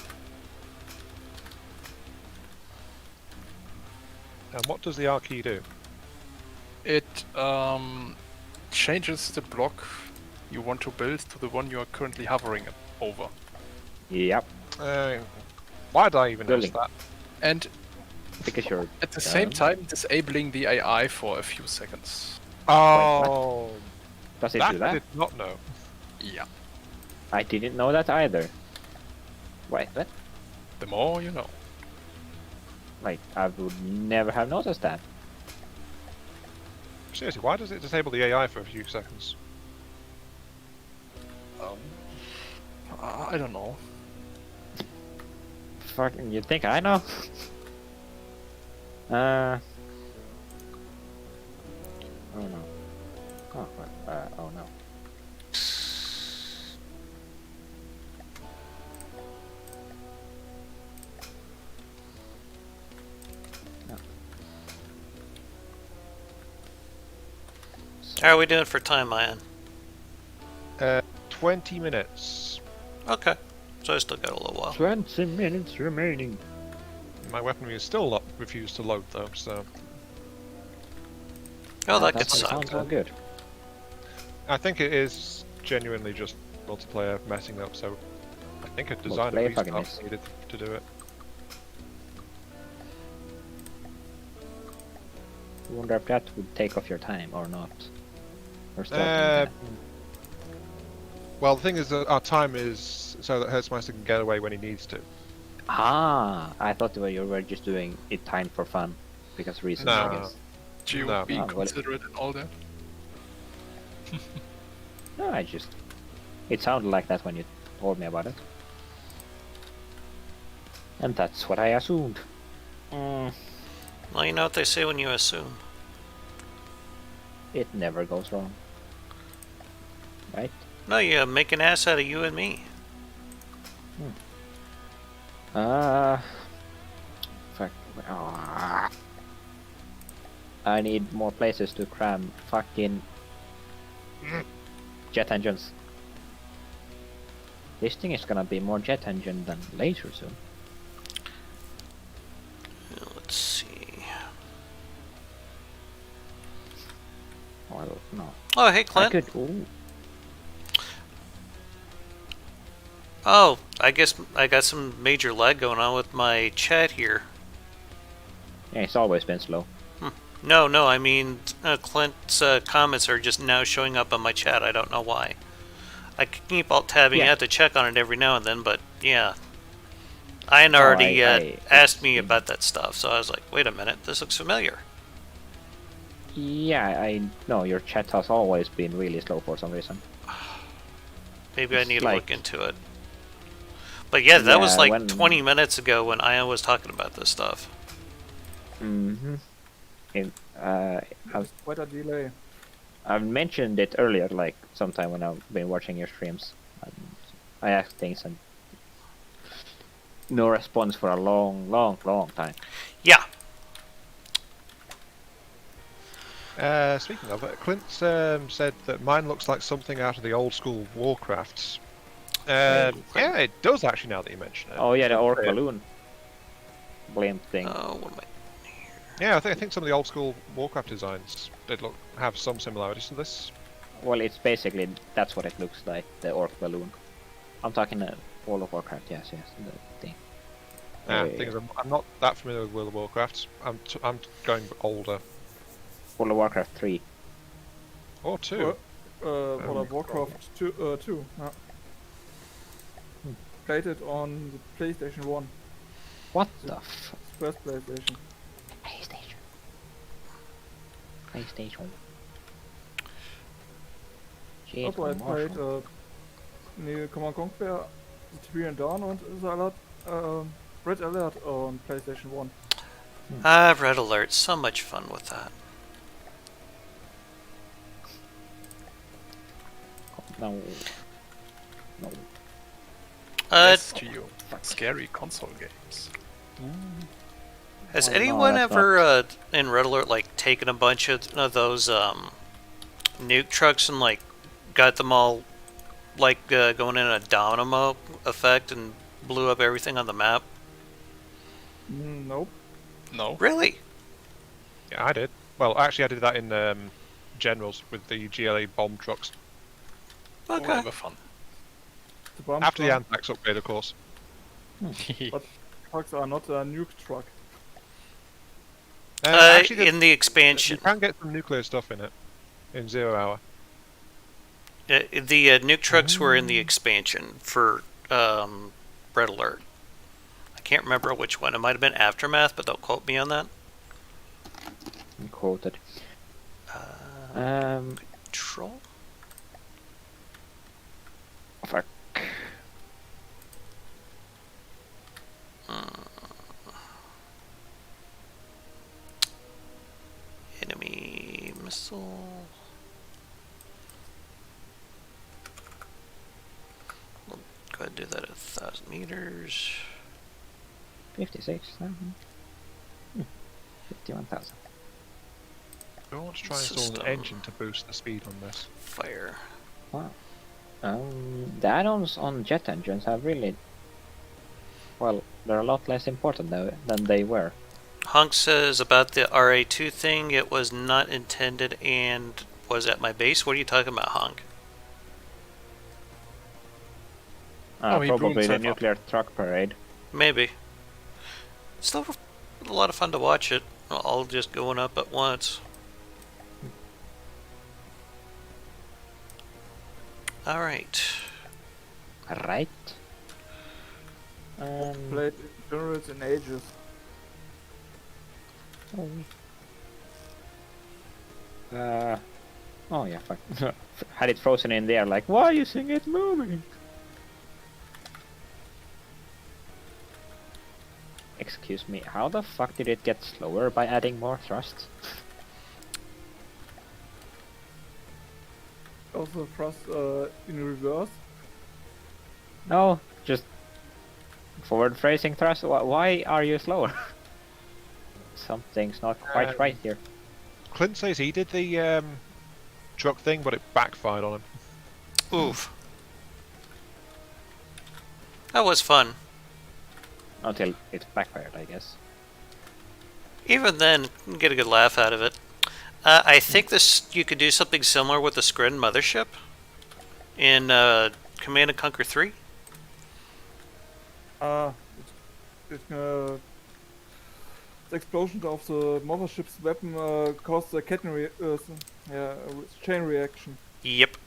And what does the R key do? It changes the block you want to build to the one you are currently hovering over. Yep. Why did I even Building. ask that? And Because you're at the same time disabling the AI for a few seconds. Oh, does it that do I that? did not know. Yeah. I didn't know that either. Wait, what? The more you know. Like, I would never have noticed that. Seriously, why does it disable the AI for a few seconds? I don't know. Fucking, you think I know? Oh no. Oh, oh no. How are we doing for time, Ian? 20 minutes. Okay. So I still got a little while. 20 minutes remaining. My weaponry is still not refused to load though, so Oh, that could That suck. sounds all good. I think it is genuinely just multiplayer messing up. So I think a designer Multiplayer fucking restart needed to do it. I wonder if that would take off your time or not. Or still Well, the thing is that our time is so that Hertzmeister can get away when he needs to. Ah, I thought you were just doing it timed for fun. Because reasons, No. I guess. You No. being Ah, well- considerate and all that. No, it sounded like that when you told me about it. And that's what I assumed. Well, you know what they say when you assume. It never goes wrong. Right? No, you make an ass out of you and me. Fuck. I need more places to cram fucking jet engines. This thing is gonna be more jet engine than laser soon. Let's see. Well, no. Oh, hey, I Clint. could. Ooh. Oh, I guess I got some major lag going on with my chat here. Yeah, it's always been slow. No, I mean, Clint's comments are just now showing up on my chat. I don't know why. I keep alt-tabbing Yeah. out to check on it every now and then, but yeah. Ian already asked me about that stuff, so I was like, wait a minute, this looks familiar. Yeah, I know your chat has always been really slow for some reason. Maybe I It's need to like- look into it. But yeah, that was Yeah, like when- 20 minutes ago when Ian was talking about this stuff. Mm-hmm. Quite a delay. I've mentioned it earlier, like sometime when I've been watching your streams. I asked things and no response for a long time. Yeah. Speaking of it, Clint said that mine looks like something out of the old school Warcrafts. Yeah, it does actually. Now that you mention it. Oh yeah, the orc balloon blimp thing. What am I? Yeah, I think some of the old school Warcraft designs did have some similarities to this. Well, it's basically that's what it looks like, the orc balloon. I'm talking World of Warcraft. Yes, the thing. Thing is, I'm not that familiar with World of Warcraft. I'm going older. World of Warcraft 3. Or 2. World of Warcraft 2. Yeah. Played it on the PlayStation 1. What the f? First PlayStation. PlayStation. Also, I played Command Conquer, the Tiberian Dawn und Red Alert on PlayStation 1. Red Alert, so much fun with that. No. Yes, Geo. Scary console games. Has Well, no, anyone that's ever in Red Alert like taken a bunch of those nuke trucks and like got them all like going in a domino effect and blew up everything on the map? Nope. No. Really? Yeah, I did. Well, actually, I did that in Generals with the GLA bomb trucks. Okay. Never fun. The bomb After the truck- Anthrax upgrade, of course. trucks are not a nuke truck. Actually, In the you expansion, can get some nuclear stuff in it in 0 hour. the nuke trucks were in the expansion for Red Alert. I can't remember which one. It might have been Aftermath, but don't quote me on that. Quoted. Control. Fuck. Enemy missile. We'll go ahead and do that at 1,000 meters. 56,000. 51,000. I want to try and install System. an engine to boost the speed on this. Fire. Wow. The add-ons on jet engines have really... Well, they're a lot less important now than they were. Honk says about the RA2 thing, it was not intended and was at my base. What are you talking about, Honk? Oh, he blew Probably the himself up. nuclear truck parade. Maybe. Still a lot of fun to watch it, all just going up at once. Alright. Right? Played generals in ages. Oh yeah, fuck. Had it frozen in there, like, why isn't it moving? Excuse me, how the fuck did it get slower by adding more thrust? Also thrust in reverse. No, just forward facing thrust. Why are you slower? Something's not quite right here. Clint says he did the truck thing, but it backfired on him. Oof. That was fun. Until it backfired, I guess. Even then, you get a good laugh out of it. I think you could do something similar with the Skrin mothership in Command and Conquer 3. The explosion of the mothership's weapon caused a chain reaction. Yep.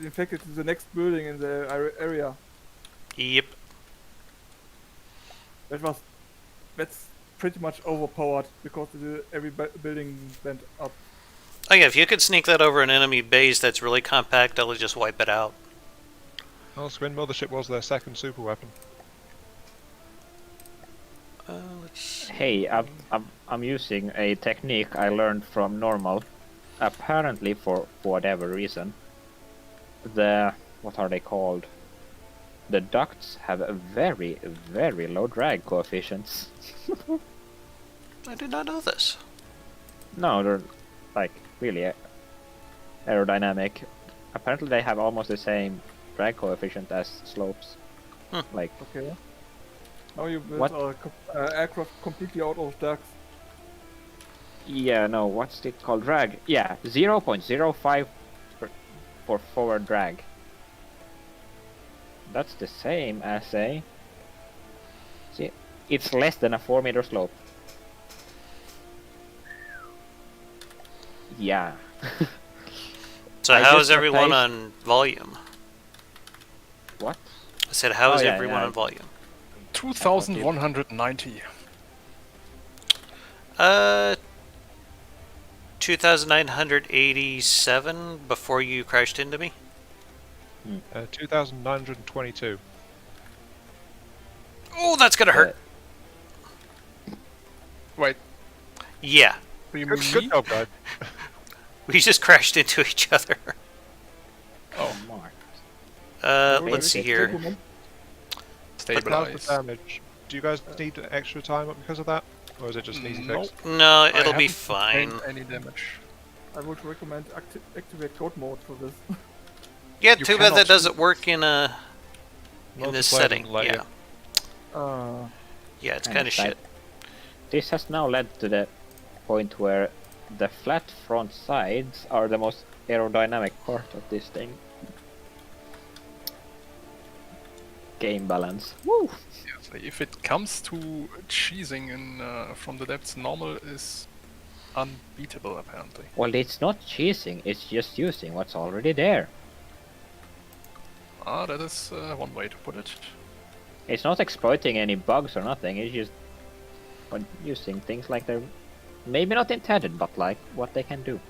It infected the next building in the area. Yep. That's pretty much overpowered because every building went up. Oh yeah, if you could sneak that over an enemy base that's really compact, that'll just wipe it out. Well, Squin Mothership was their second super weapon. Hey, I'm using a technique I learned from normal. Apparently, for whatever reason, what are they called? The ducts have a very, very low drag coefficients. I did not know this. No, they're like really aerodynamic. Apparently, they have almost the same drag coefficient as slopes. Like, Okay. Now you built What? a aircraft completely out of ducts. yeah, no, what's it called? Drag? Yeah, 0.05 for forward drag. That's the same as a... See, it's less than a 4-meter slope. Yeah. So I how just is everyone replaced- on volume? What? I said, how is Oh, yeah, everyone yeah. on volume? 2,190. 2,987 before you crashed into me? 2,922. Oh, that's gonna hurt. Wait, Yeah. you Good, mean good me? job, guys. We just crashed into each other. Oh, Mark. Let's see here. Recommend- But how's the Stabilize. damage? Do you guys need extra time because of that? Or is it just an easy Nope. fix? No, I it'll be haven't fine. sustained any damage. I would recommend activate code mode for this. Yeah, You too bad that cannot doesn't work in this Multiplayer setting. doesn't let Yeah. you. Yeah, it's And kind of shit. This has now led to the point where the flat front sides are the most aerodynamic part of this thing. Game balance. Woo! Seriously, if it comes to cheesing in from the depths, normal is unbeatable apparently. Well, it's not cheesing, it's just using what's already there. Ah, that is one way to put it. It's not exploiting any bugs or nothing, it's just using things like they're maybe not intended, but like what they can do.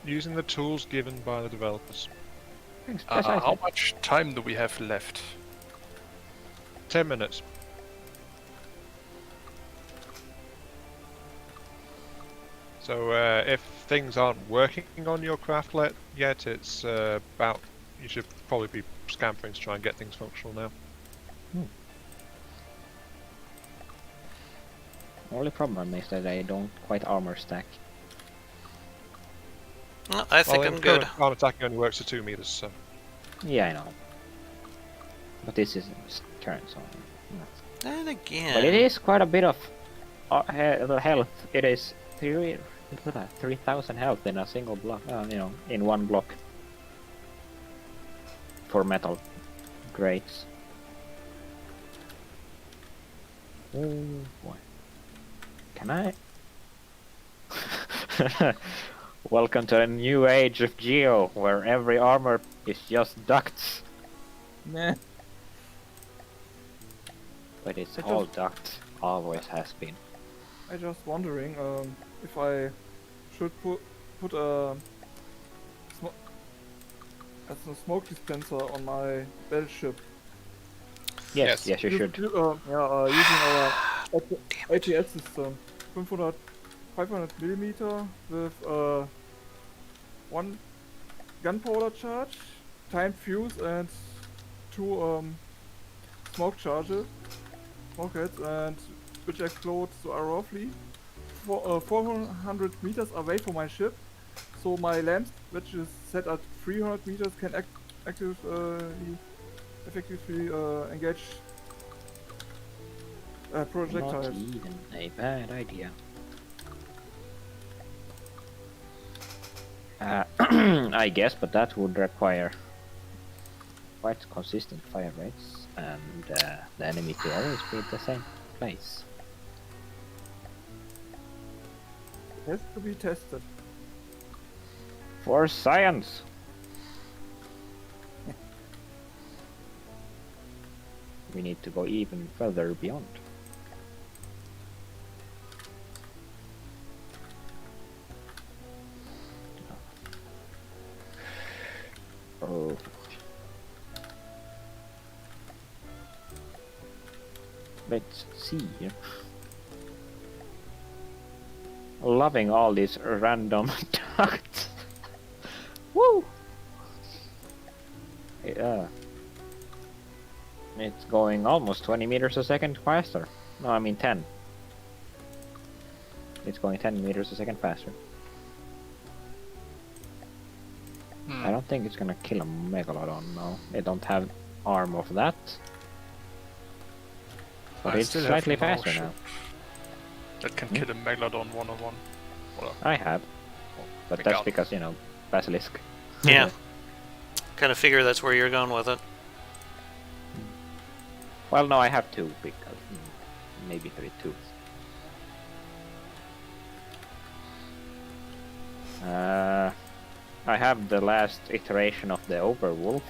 Using the tools given by the developers. Precisely. How much time do we have left? 10 minutes. So if things aren't working on your craftlet yet, it's about... You should probably be scampering to try and get things functional now. Only problem is that I don't quite armor stack. Well, I think Well, I'm good. Arm attacking only works to 2 meters, so... Yeah, I know. But this is current, so... And again, But it is quite a bit of health. It is 3,000 health in a single block, in one block. For metal grates. Oh boy. Can I? Welcome to a new age of Geo, where every armor is just ducts. Nah. But it's It all just- ducts. Always has been. I just wondering if I should put a smoke dispenser on my battleship. Yes, you should. Using our ATL system, 500 millimeter with one gunpowder charge, timed fuse, and 2 smoke charges, rockets, and which explode so roughly. 400 meters away from my ship, so my lamp, which is set at 300 meters, can effectively engage Not projectiles. even a bad idea. I guess, but that would require quite consistent fire rates, and the enemy to always be at the same place. It has to be tested. For science! We need to go even further beyond. Oh. Let's see. Loving all these random ducts. Woo! Yeah. It's going almost 20 meters a second faster. No, I mean 10. It's going 10 meters a second faster. I don't think it's gonna kill a megalodon, no. They don't have arm of that. But I it's still have slightly no faster ship now. That can kill a megalodon one-on-one. I have. But I that's got it. because, you know, Basilisk. Yeah. Kind of figure that's where you're going with it. Well, no, I have two, because maybe three. I have the last iteration of the Overwolf.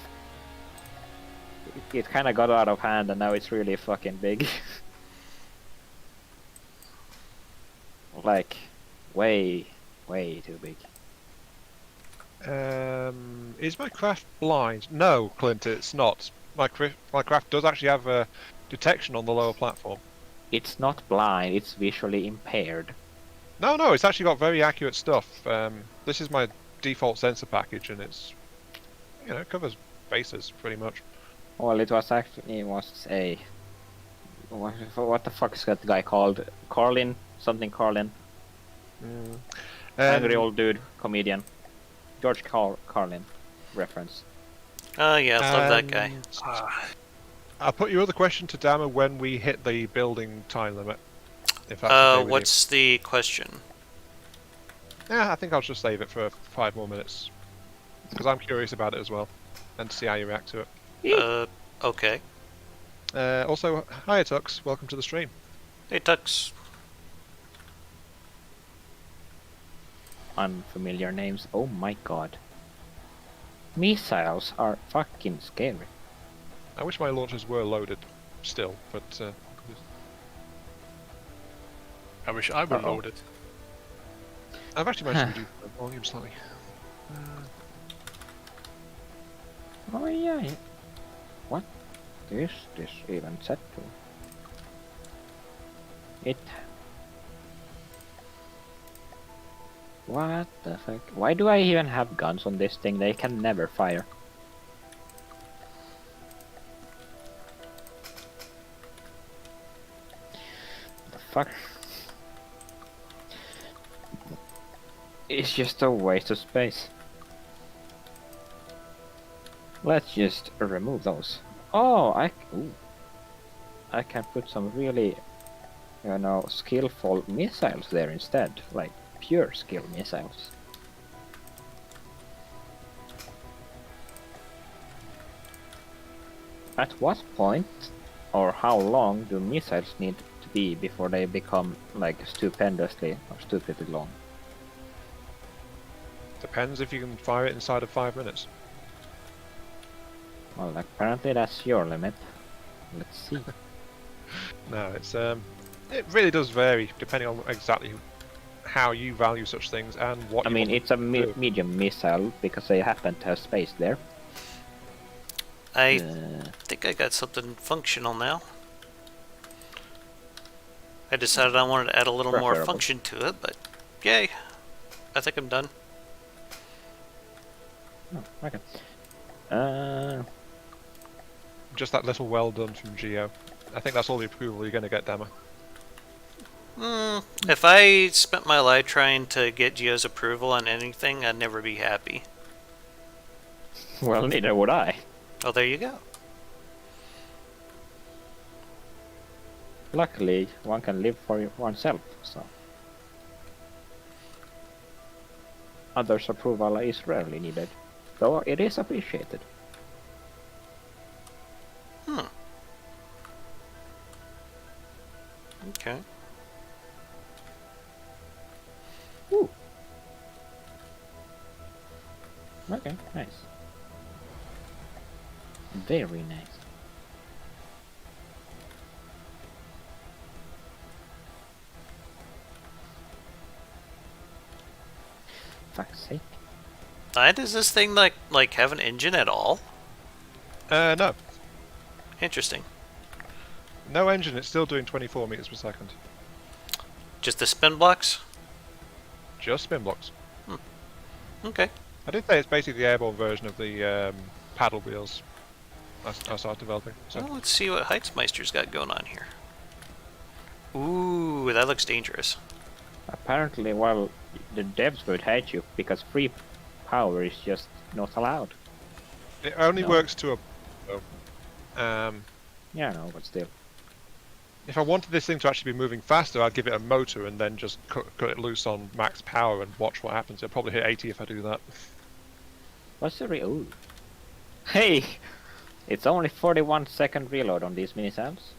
It kind of got out of hand, and now it's really fucking big. Like, way too big. Is my craft blind? No, Clint, it's not. My craft does actually have a detection on the lower platform. It's not blind, it's visually impaired. No, it's actually got very accurate stuff. This is my default sensor package, and it's, it covers bases pretty much. Well, it was actually a what the fuck is that guy called? Carlin, something Carlin. Angry old dude, comedian. George Carlin reference. Oh, yeah, I love that guy. I'll put your other question to Dama when we hit the building time limit. If that's okay with What's the question? you. Yeah, I think I'll just save it for 5 more minutes. Because I'm curious about it as well. And to see how you react to it. Okay. Also, hiya Tux, welcome to the stream. Hey, Tux. Unfamiliar names. Oh my god. Missiles are fucking scary. I wish my launchers were loaded still, but I wish I were Uh-oh. loaded. I've actually managed to reduce the volume slightly. Oh yeah. What is this even set to? It. What the fuck? Why do I even have guns on this thing? They can never fire. The fuck? It's just a waste of space. Let's just remove those. Oh, I can put some really, skillful missiles there instead, like pure skill missiles. At what point or how long do missiles need to be before they become like stupendously or stupidly long? Depends if you can fire it inside of 5 minutes. Well, apparently that's your limit. Let's see. No, it's it really does vary depending on exactly how you value such things and what. I you mean, want it's a them to do. medium missile because they happen to have space there. I think I got something functional now. I decided I wanted to add a little more Preferable. function to it, but yay. I think I'm done. Oh, okay. Just that little well done from Geo. I think that's all the approval you're going to get, Dama. If I spent my life trying to get Gio's approval on anything, I'd never be happy. Well, neither would I. Oh, there you go. Luckily, one can live for oneself, so. Others' approval is rarely needed, though it is appreciated. Okay. Ooh. Okay, nice. Very nice. Fuck's sake. Does this thing like have an engine at all? No. Interesting. No engine, it's still doing 24 meters per second. Just the spin blocks? Just spin blocks. Okay. I did say it's basically the airborne version of the paddle wheels I started developing. So. Well, let's see what Heitzmeister's got going on here. Ooh, that looks dangerous. Apparently, well, the devs would hate you because free power is just not allowed. It only No. works to a... Yeah, no, but still. if I wanted this thing to actually be moving faster, I'd give it a motor and then just cut it loose on max power and watch what happens. It'll probably hit 80 if I do that. What's the ooh. Hey! It's only 41-second reload on these missiles.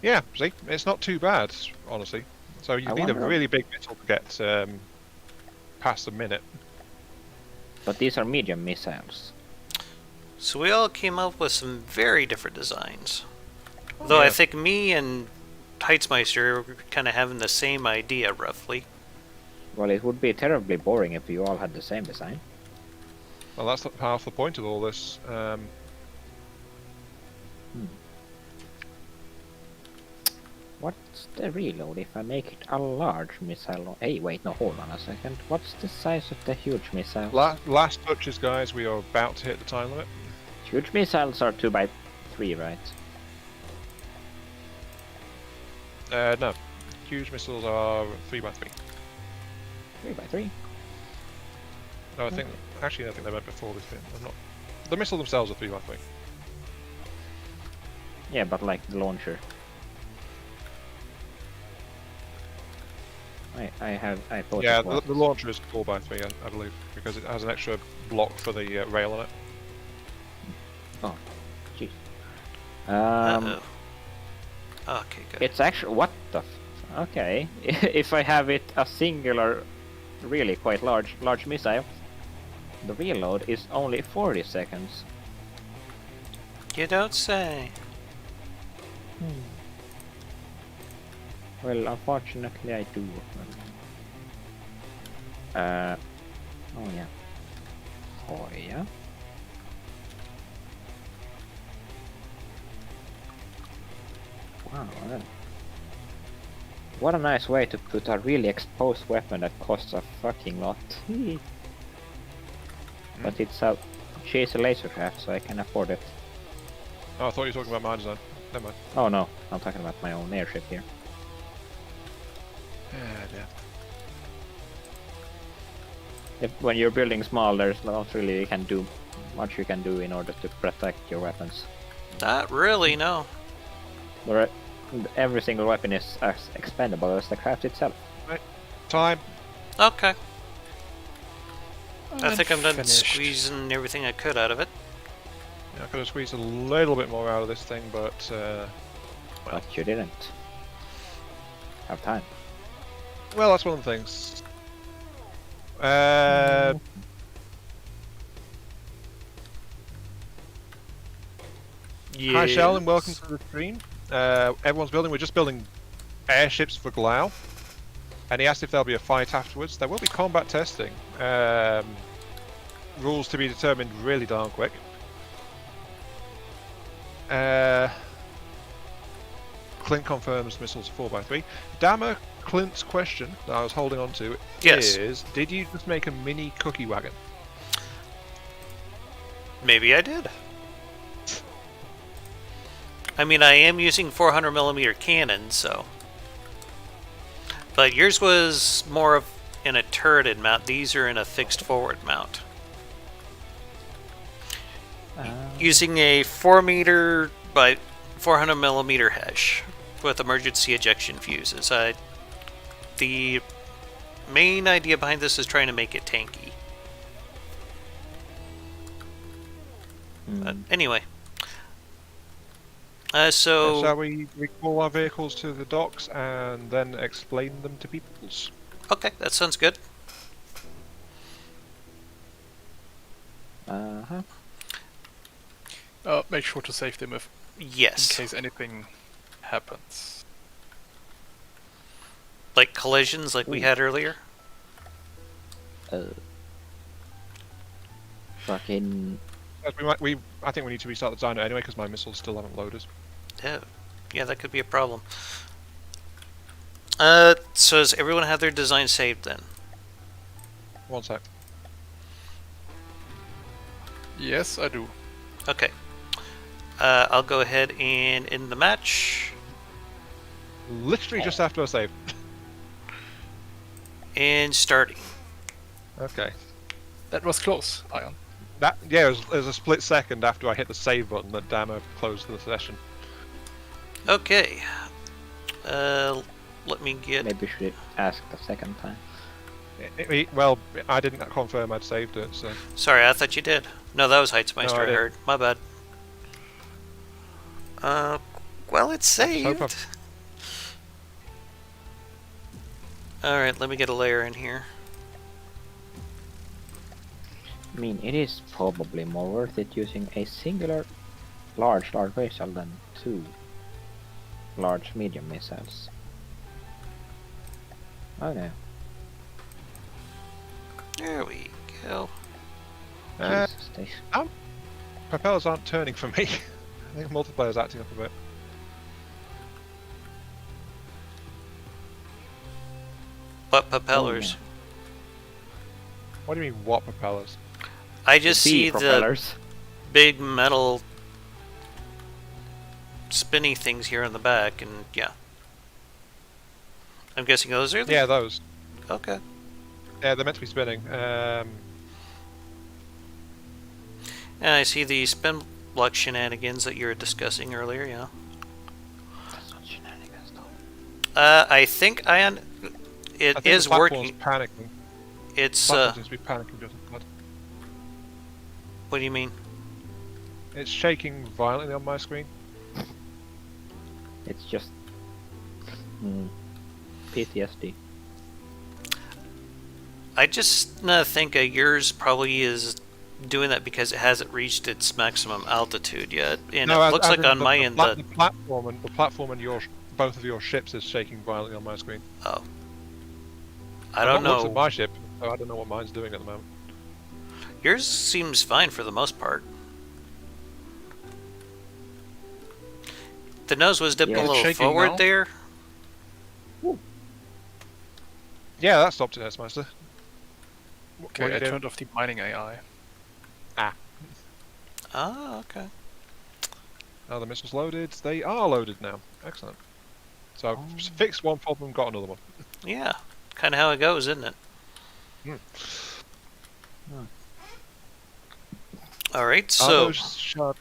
Yeah, see? It's not too bad, honestly. So you I need a wonder- really big missile to get past a minute. But these are medium missiles. So we all came up with some very different designs. Though I Yeah. think me and Heitzmeister are kind of having the same idea, roughly. Well, it would be terribly boring if you all had the same design. Well, that's half the point of all this. What's the reload if I make it a large missile? Hey, wait, no, hold on a second. What's the size of the huge missile? Last touches, guys. We are about to hit the time limit. Huge missiles are 2x3, right? No. Huge missiles are 3x3. 3x3? No, I think... Actually, I think they went before this bit. I'm not... The missile themselves are 3x3. Yeah, but like the launcher. I thought Yeah, it was. the launcher is 4x3, I believe, because it has an extra block for the rail on it. Oh, jeez. Uh-oh. Okay, good. It's actually what the? Okay, if I have it a singular, really quite large missile, the reload is only 40 seconds. You don't say. Well, unfortunately, I do. Oh yeah. Oh yeah. Wow. What a nice way to put a really exposed weapon that costs a fucking lot. But it's a cheesy laser craft, so I can afford it. Oh, I thought you were talking about my design. Never mind. Oh no, I'm talking about my own airship here. Yeah. When you're building small, there's not really much you can do in order to protect your weapons. Not really, no. But every single weapon is as expendable as the craft itself. Time. Okay. I think I'm done Finished. squeezing everything I could out of it. Yeah, I could have squeezed a little bit more out of this thing, but... But you didn't have time. well, that's one of the things. Hi, Sheldon. Welcome to the stream. Everyone's building. We're just building airships for Glao. And he asked if there'll be a fight afterwards. There will be combat testing. Rules to be determined really darn quick. Clint confirms missiles 4x3. Dammer, Clint's question that I was holding on to Yes. is, did you just make a mini cookie wagon? Maybe I did. I mean, I am using 400mm cannons, so... But yours was more of in a turreted mount. These are in a fixed forward mount. Using a 4 meter by 400 millimeter hesh with emergency ejection fuses. The main idea behind this is trying to make it tanky. Anyway. So Shall we recall our vehicles to the docks and then explain them to peoples? okay, that sounds good. Uh-huh. Make sure to save them if Yes. in case anything happens. Like collisions like we had earlier. Fucking. I think we need to restart the diner anyway because my missiles still haven't loaded. Yeah, that could be a problem. So does everyone have their design saved then? One sec. Yes, I do. Okay. I'll go ahead and end the match. Literally just after I saved. And starting. Okay. That was close, Ion. It was a split second after I hit the save button that Dama closed the session. Okay. Let me get... Maybe we should ask the second time. Well, I didn't confirm I'd saved it, so... Sorry, I thought you did. No, that was Heightsmeister No, I I didn't. heard. My bad. Well, it's saved. Alright, let me get a layer in here. I mean, it is probably more worth it using a singular large vessel than two large medium missiles. Oh no. There we go. Jesus, they... Propellers aren't turning for me. I think multiplayer's acting up a bit. What propellers? What do you mean, what propellers? I just see propellers. the big metal spinny things here on the back, and yeah. I'm guessing those are the... Yeah, those. Okay. Yeah, they're meant to be spinning. And I see the spin block shenanigans that you were discussing earlier, yeah. That's not shenanigans though. I think Ion... I It think is the platform's working. panicking. It's, Platform seems to be panicking just a bit. what do you mean? It's shaking violently on my screen. It's just PTSD. I just think yours probably is doing that because it hasn't reached its maximum altitude yet, and No, it looks as like in on the, my the end pla- the... the platform and both of your ships is shaking violently on my screen. Oh. I I've don't not looked at know. my ship, so I don't know what mine's doing at the moment. Yours seems fine for the most part. The nose was dipped Yeah, a it's little shaking forward now. there. Yeah, that stopped it, Headmaster. Okay, What I you doing? turned off the mining AI. Ah, okay. Now the missiles loaded. They are loaded now. Excellent. So I've fixed one problem, got another one. Yeah, kind of how it goes, isn't it? All right, Are so those shard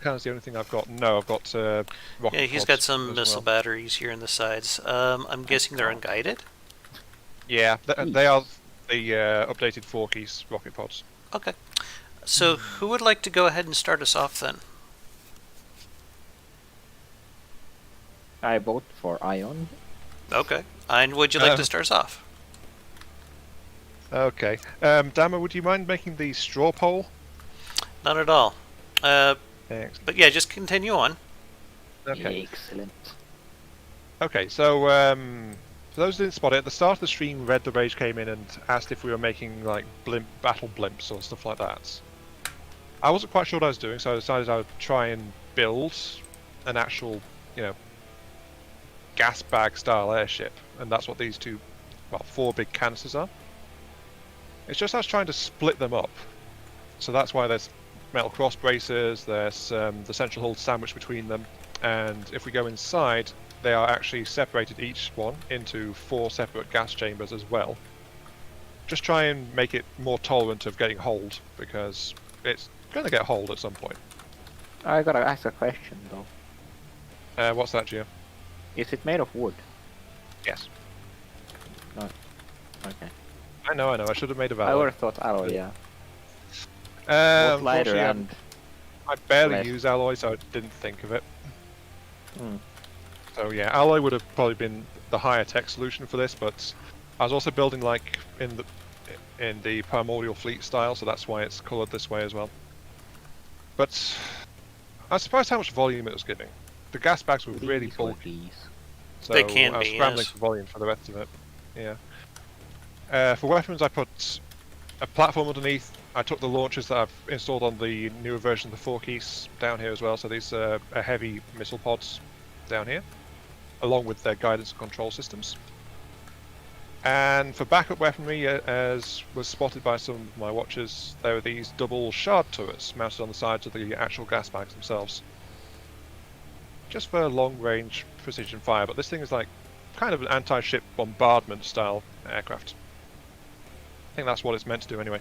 cannons the only thing I've got? No, I've got rocket yeah, he's pods got some as missile well. batteries here in the sides. I'm guessing they're unguided. Yeah, they are the updated 4 keys rocket pods. Okay. So who would like to go ahead and start us off then? I vote for Ion. Okay. And would you like to start us off? Okay. Dama, would you mind making the straw pole? Not at all. Thanks. But yeah, just continue on. Okay. Excellent. Okay, so for those who didn't spot it, at the start of the stream, Red the Rage came in and asked if we were making like battle blimps or stuff like that. I wasn't quite sure what I was doing, so I decided I would try and build an actual, gas bag style airship, and that's what these 4 big canisters are. It's just I was trying to split them up, so that's why there's metal cross braces, there's the central hull sandwiched between them, and if we go inside, they are actually separated each one into 4 separate gas chambers as well. Just try and make it more tolerant of getting holed, because it's going to get holed at some point. I gotta ask a question though. What's that, Gio? Is it made of wood? Yes. Okay. I know, I should have made a I valid. would have thought alloy, yeah. Both lighter Unfortunately, and... I barely less. use alloy, so I didn't think of it. Hmm. So yeah, alloy would have probably been the higher tech solution for this, but I was also building like in the primordial fleet style, so that's why it's coloured this way as well. But I was surprised how much volume it was giving. The gas bags were really These or bulky, these? so They can I was be, scrambling yes. for volume for the rest of it. Yeah. For weapons, I put a platform underneath. I took the launchers that I've installed on the newer version of the 4 keys down here as well, so these are heavy missile pods down here, along with their guidance and control systems. And for backup weaponry, as was spotted by some of my watchers, there are these double shard turrets mounted on the sides of the actual gas bags themselves. Just for long-range precision fire, but this thing is like kind of an anti-ship bombardment style aircraft. I think that's what it's meant to do anyway.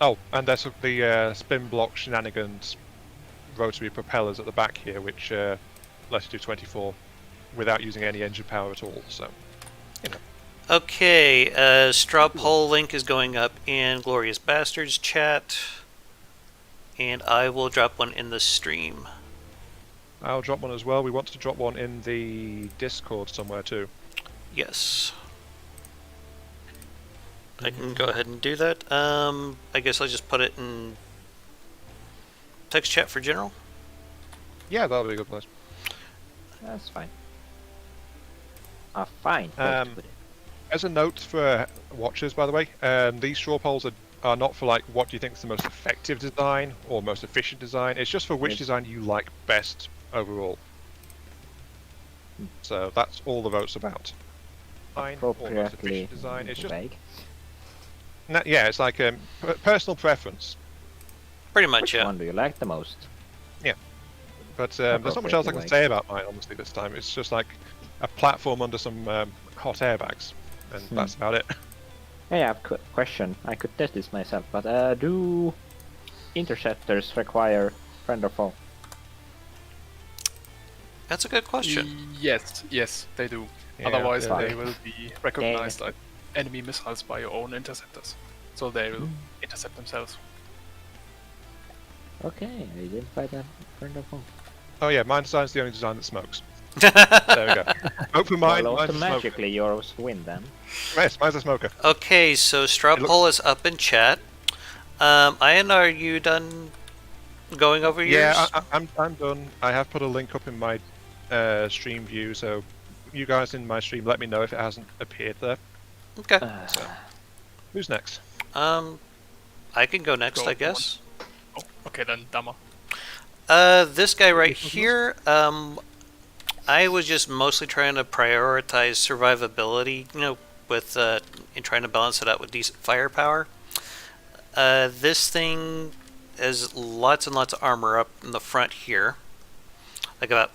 Oh, and there's the spin block shenanigans rotary propellers at the back here, which let you do 24 without using any engine power at all, so, you know. Okay, straw poll link is going up in Glorious Bastards chat, and I will drop one in the stream. I'll drop one as well. We want to drop one in the Discord somewhere too. Yes. I can go ahead and do that. I guess I'll just put it in text chat for general. Yeah, that'll be a good place. That's fine. Fine. Um, As a note for watchers, by the way, these straw polls are not for like what do you think is the most effective design or most efficient design. It's just for which Yes. design you like best overall. So that's all the vote's about. Design or most Appropriately efficient design. It's just vague. yeah, it's like personal preference. Pretty much, Which yeah. one do you like the most? But there's not much else I can Appropriately say about mine, honestly, this time. It's just like a platform under some hot airbags, and that's about it. Hey, I have a question. I could test this myself, but do interceptors require friend or foe? That's a good question. Yes, they do. Yeah, Otherwise, yeah. they will be recognized as enemy missiles by your own interceptors. So they will intercept themselves. Okay, I identified a friend or foe. Oh yeah, mine design's the only design that smokes. There we go. Vote for mine. Well, Mine's a smoker. automatically yours win then. Yes, mine's a smoker. Okay, so straw It looks- poll is up in chat. Ian, are you done going over yours? Yeah, I'm done. I have put a link up in my stream view, so you guys in my stream let me know if it hasn't appeared there. Okay. Who's next? I can go next, Go, I guess. Oh, okay then, Dama. This guy right here, I was just mostly trying to prioritize survivability, you know, with and trying to balance it out with decent firepower. This thing has lots and lots of armor up in the front here, like about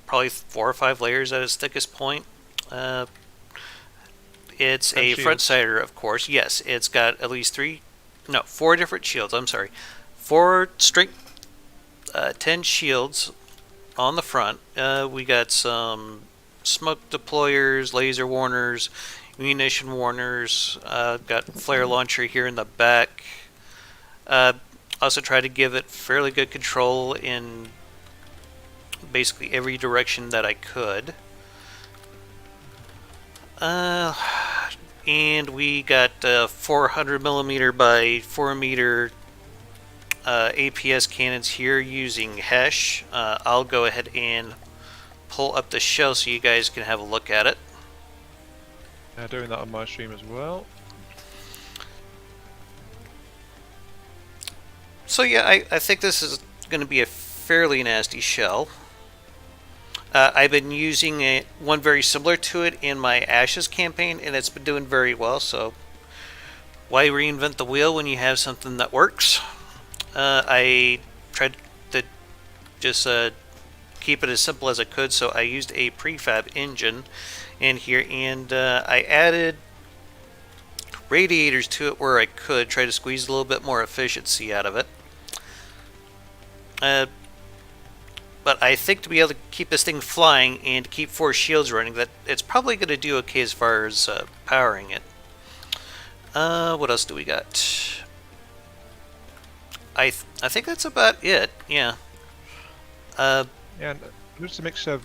probably 4 or 5 layers at its thickest point. It's And a shields. front sider, of course. Yes, it's got at least 4 different shields. I'm sorry, 4 strength 10 shields on the front. We got some smoke deployers, laser warners, munition warners. Got flare launcher here in the back. Also try to give it fairly good control in basically every direction that I could. And we got 400 millimeter by 4 meter APS cannons here using Hesh. I'll go ahead and pull up the shell so you guys can have a look at it. Doing that on my stream as well. So yeah, I think this is going to be a fairly nasty shell. I've been using one very similar to it in my Ashes campaign, and it's been doing very well, so why reinvent the wheel when you have something that works? I tried to just keep it as simple as I could, so I used a prefab engine in here, and I added radiators to it where I could, try to squeeze a little bit more efficiency out of it. But I think to be able to keep this thing flying and to keep 4 shields running, that it's probably going to do okay as far as powering it. What else do we got? I think that's about it. Yeah. Yeah, and just a mix of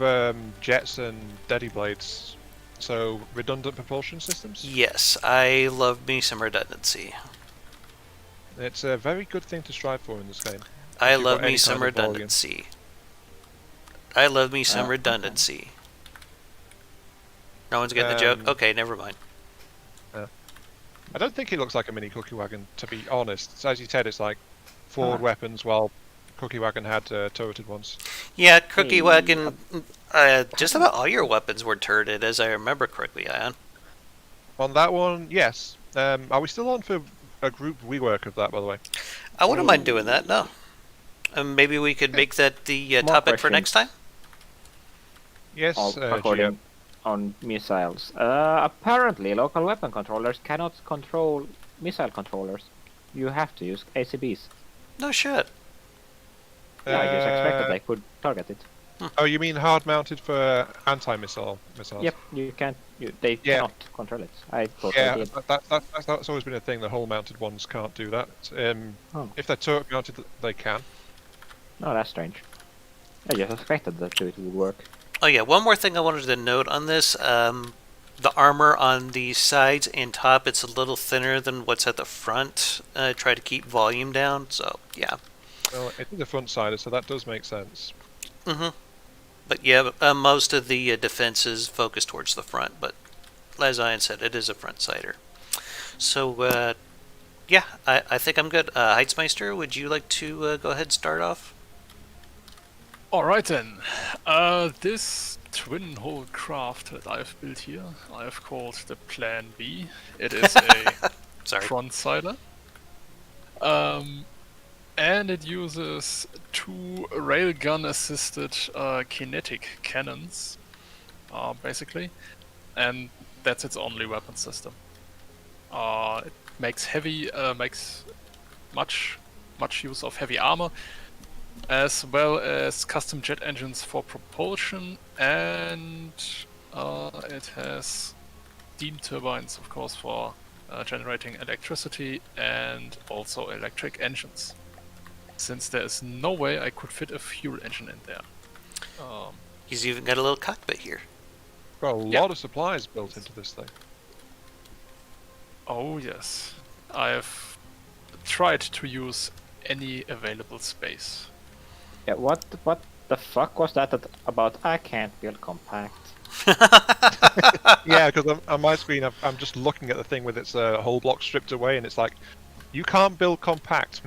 jets and daddy blades. So redundant propulsion systems. Yes, I love me some redundancy. It's a very good thing to strive for in this game. I you've love got me any some kind of volume. redundancy. I love me some okay. redundancy. No one's getting the joke? Okay, never mind. I don't think it looks like a mini cookie wagon, to be honest. As you said, it's like forward Ah. weapons, while cookie wagon had turreted ones. Yeah, Cookie Hey. Wagon, just about all your weapons were turreted, as I remember correctly, Ion. On that one, yes. Are we still on for a group rework of that, by the way? I wouldn't mind doing that, no. Maybe we could make that the More topic for questions. next time? Yes, according on missiles. Apparently, local weapon controllers cannot control missile controllers. You have to use ACBs. No shit. Yeah, I just expected Uh, they could target it. Oh, you mean hard-mounted for anti-missile missiles? Yep, you can't. They Yeah. cannot control it. I thought Yeah, they did. that's always been a thing. The hull-mounted ones can't do that. Oh. If they're turret-mounted, they can. No, that's strange. I just expected that it would work. Oh yeah, one more thing I wanted to note on this. The armor on the sides and top, it's a little thinner than what's at the front. Try to keep volume down, so yeah. Well, it is a front-sider, so that does make sense. Mm-hmm. But yeah, most of the defense is focused towards the front, but as Ian said, it is a front-sider. So, yeah, I think I'm good. Heitzmeister, would you like to go ahead and start off? Alright then. This twin hull craft that I've built here, I've called the Plan B. It is a Sorry. front-sider. And it uses 2 railgun assisted kinetic cannons, basically. And that's its only weapon system. It makes much use of heavy armor, as well as custom jet engines for propulsion, and it has steam turbines, of course, for generating electricity, and also electric engines, since there is no way I could fit a fuel engine in there. He's even got a little cockpit here. Got a lot of supplies built into this thing. Oh yes, I've tried to use any available space. Yeah, what the fuck was that about? I can't build compact. Yeah, because on my screen, I'm just looking at the thing with its hull block stripped away, and it's like, you can't build compact.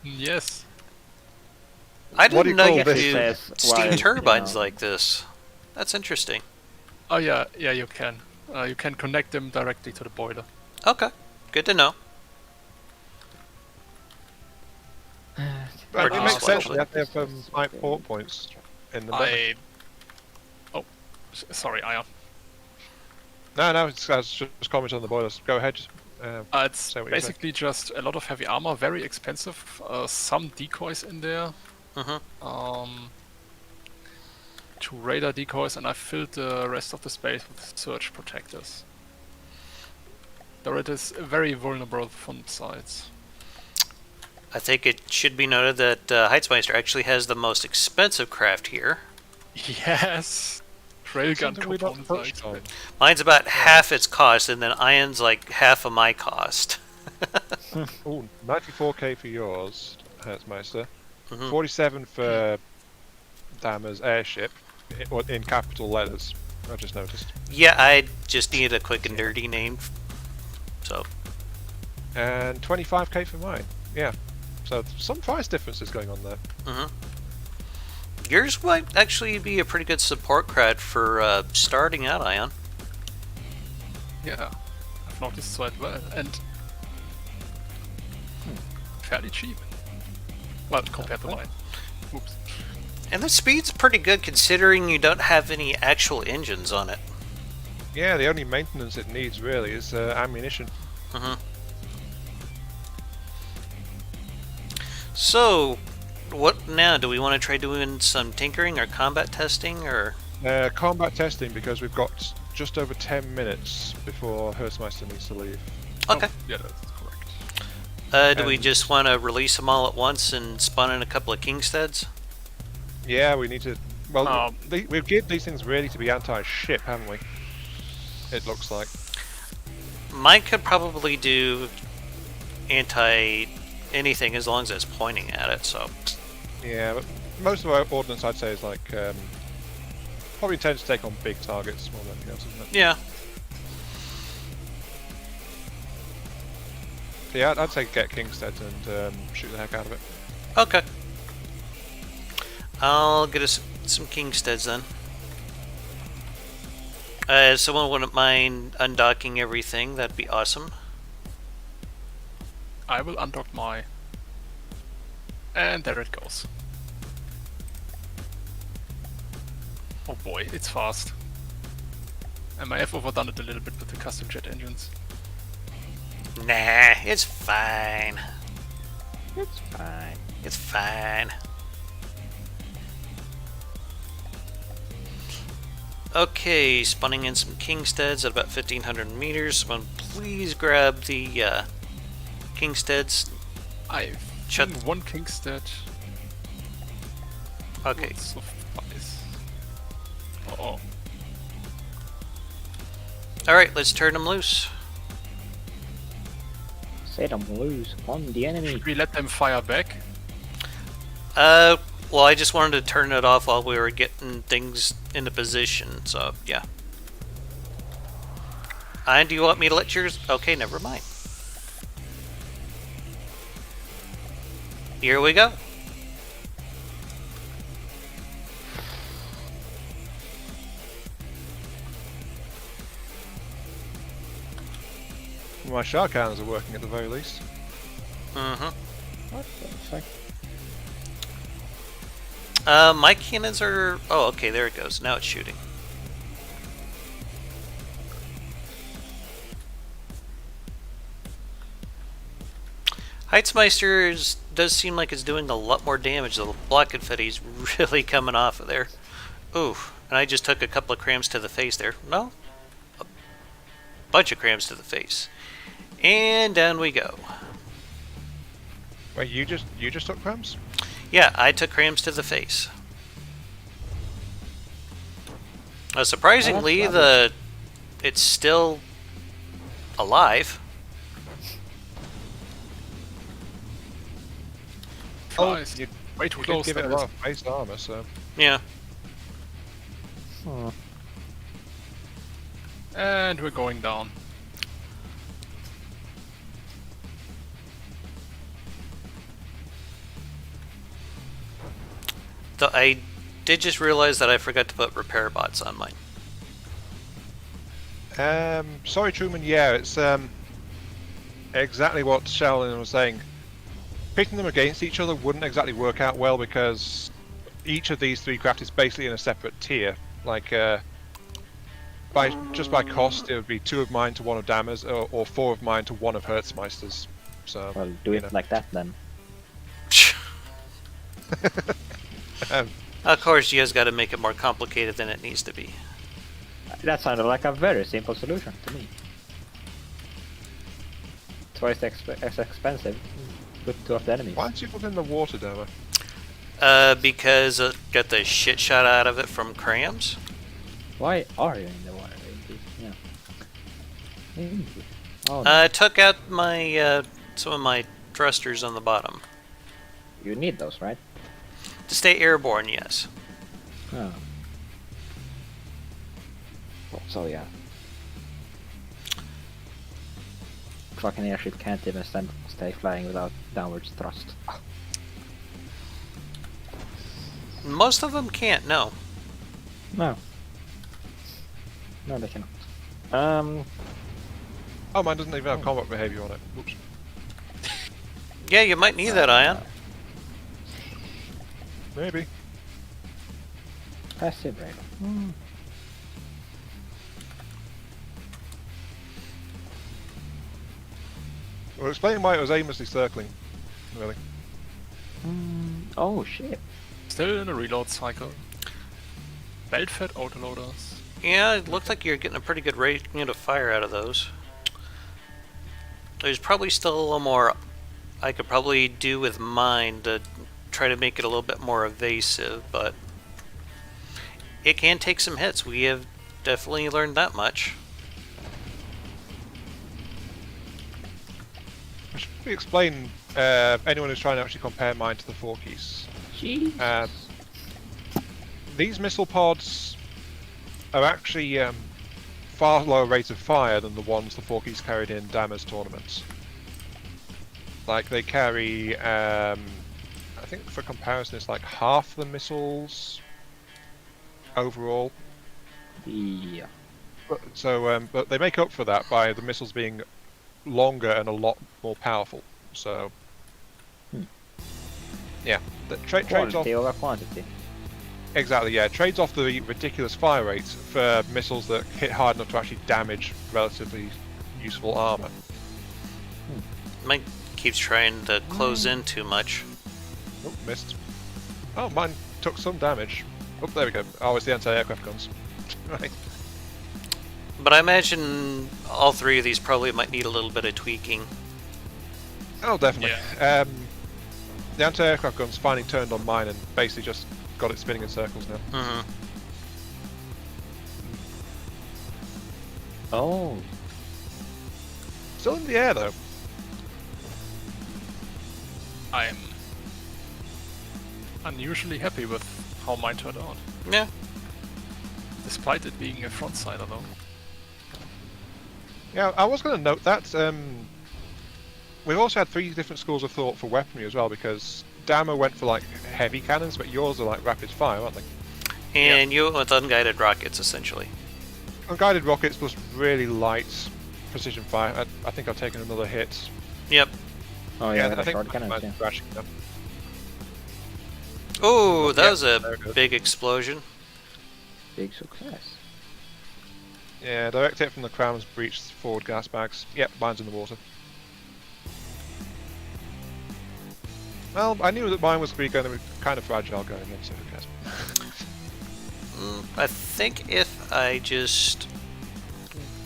Yes. I What do didn't you know call you this? could Says, steam why, turbines you know. like this. That's interesting. Oh yeah, you can. You can connect them directly to the boiler. Okay, good to know. But it Pretty makes sense. useful. They have to have 5 port points in them. don't they? Sorry, Ion. No, it's just comment on the boilers. Go ahead. It's Say what you say. basically just a lot of heavy armor, very expensive. Some decoys in there. Mm-hmm. 2 radar decoys, and I filled the rest of the space with surge protectors. Though it is very vulnerable from sides. I think it should be noted that Heitzmeister actually has the most expensive craft here. Yes! Railgun Something we not components are touched on. expensive. Mine's about half its cost, and then Iron's like half of my cost. Ooh, 94k for yours, Herzmeister. Mhm. 47 for Dammer's airship, in capital letters. I just noticed. Yeah, I just needed a quick and dirty name. So, And 25k for mine. Yeah. So some price differences going on there. yours might actually be a pretty good support cred for starting out, Ion. Yeah, I've noticed so as well, and fairly cheap. Well, compared to mine. Oops. And the speed's pretty good considering you don't have any actual engines on it. Yeah, the only maintenance it needs really is ammunition. So, what now? Do we want to try doing some tinkering or combat testing, or? Combat testing, because we've got just over 10 minutes before Hertzmeister needs to leave. Okay. Oh, yeah, that's correct. Do we And- just want to release them all at once and spawn in a couple of Kingsteads? Yeah, we need to. Well, Um, we've geared these things really to be anti-ship, haven't we? It looks like. Mine could probably do anti-anything as long as it's pointing at it, so... Yeah, but most of our ordnance, I'd say, is like probably tends to take on big targets more than anything else, isn't it? Yeah. Yeah, I'd say get Kingstead and shoot the heck out of it. Okay. I'll get us some Kingsteads then. If someone wouldn't mind undocking everything, that'd be awesome. I will undock my... And there it goes. Oh boy, it's fast. I may have overdone it a little bit with the custom jet engines. Nah, it's fine. It's fine. It's fine. Okay, spawning in some Kingsteads at about 1,500 meters. Someone please grab the Kingsteads. I've Shut- seen one Kingstead. Okay. Would suffice. Oh, Alright, let's turn them loose. Set them loose on the enemy. should we let them fire back? Well, I just wanted to turn it off while we were getting things into position, so yeah. And do you want me to let yours? Okay, never mind. Here we go. My shark cannons are working at the very least. Mm-hmm. What the fuck? My cannons are... Oh, okay, there it goes. Now it's shooting. Heitzmeister does seem like it's doing a lot more damage. The block confetti's really coming off of there. Ooh, and I just took a couple of crams to the face there. No? A bunch of crams to the face. And down we go. Wait, you just took crams? Yeah, I took crams to the face. Surprisingly, Oh, that's it's still alive. Tries. you Way too did close. give it a that lot is. of base armor, so Yeah. Oh. And we're going down. Though I did just realize that I forgot to put repair bots on mine. sorry, Truman. Yeah, it's exactly what Sheldon was saying. Picking them against each other wouldn't exactly work out well because each of these three craft is basically in a separate tier. Like, by cost, it would be 2 of mine to 1 of Dammer's, or 4 of mine to 1 of Hertzmeister's. So, Well, do you it know. like that then. Of course, you guys got to make it more complicated than it needs to be. That sounded like a very simple solution to me. Twice as expensive. Put 2 of the enemies. Why aren't you put in the water, Dammer? Because I got the shit shot out of it from crams. Why are you in the water? Yeah. Oh, no. I took out my some of my thrusters on the bottom You need those, right? to stay airborne. Yes. Oh. So yeah. Fucking airship can't even stay flying without downwards thrust. Most of them can't. No. No. No, they cannot. Oh, mine doesn't even have combat behavior on it. Whoops. Yeah, you might need that, Ion. Maybe. Passive radar. Well, explain why it was aimlessly circling, really. Oh shit. Still in a reload cycle. Belt-fed autoloaders. Yeah, it looked like you're getting a pretty good rate of fire out of those. There's probably still a little more I could probably do with mine to try to make it a little bit more evasive, but it can take some hits. We have definitely learned that much. Should we explain anyone who's trying to actually compare mine to the 4 keys? Jeez. These missile pods are actually far lower rate of fire than the ones the 4 keys carried in Dama's tournaments. Like, they carry, I think for comparison, it's like half the missiles overall. Yeah. But they make up for that by the missiles being longer and a lot more powerful. So, yeah, the trades off. Quality over quantity. Exactly, yeah. Trades off the ridiculous fire rates for missiles that hit hard enough to actually damage relatively useful armor. Mine keeps trying to close in too much. Oh, missed. Oh, mine took some damage. Oh, there we go. Oh, it's the anti-aircraft guns. Right. But I imagine all 3 of these probably might need a little bit of tweaking. Oh, definitely. The anti-aircraft guns finally turned on mine and basically just got it spinning in circles now. Mm-hmm. Oh. Still in the air, though. I'm unusually happy with how mine turned out. Yeah. Despite it being a frontsider though. Yeah, I was going to note that. We've also had 3 different schools of thought for weaponry as well, because Dama went for like heavy cannons, but yours are like rapid fire, aren't they? And you went with unguided rockets, essentially. Unguided rockets plus really light precision fire. I think I've taken another hit. Yep. Oh yeah, I the think short cannons, mine's yeah. crashing them. Oh, that Yeah, was there a it goes. big explosion. Big success. Yeah, direct hit from the Crown's breached forward gas bags. Yep, mine's in the water. Well, I knew that mine was going to be kind of fragile going in, so who cares? I think if I just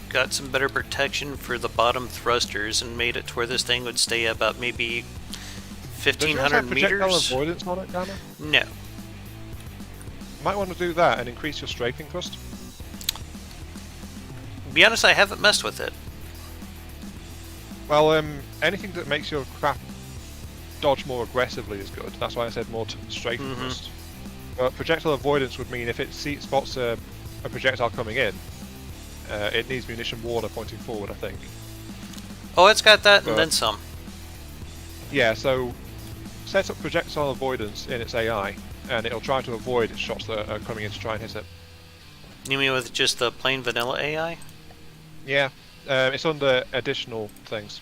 got some better protection for the bottom thrusters and made it to where this thing would stay about maybe Does yours have 1,500 projectile meters. avoidance on it, Dama? No. Might want to do that and increase your strafing thrust. To be honest, I haven't messed with it. Well, anything that makes your craft dodge more aggressively is good. That's why I said more strafing thrust. But projectile avoidance would mean if it spots a projectile coming in, it needs munition warner pointing forward, I think. Oh, it's got that and But- then some. Yeah, so set up projectile avoidance in its AI, and it'll try to avoid its shots that are coming in to try and hit it. You mean with just the plain vanilla AI? Yeah, it's under additional things.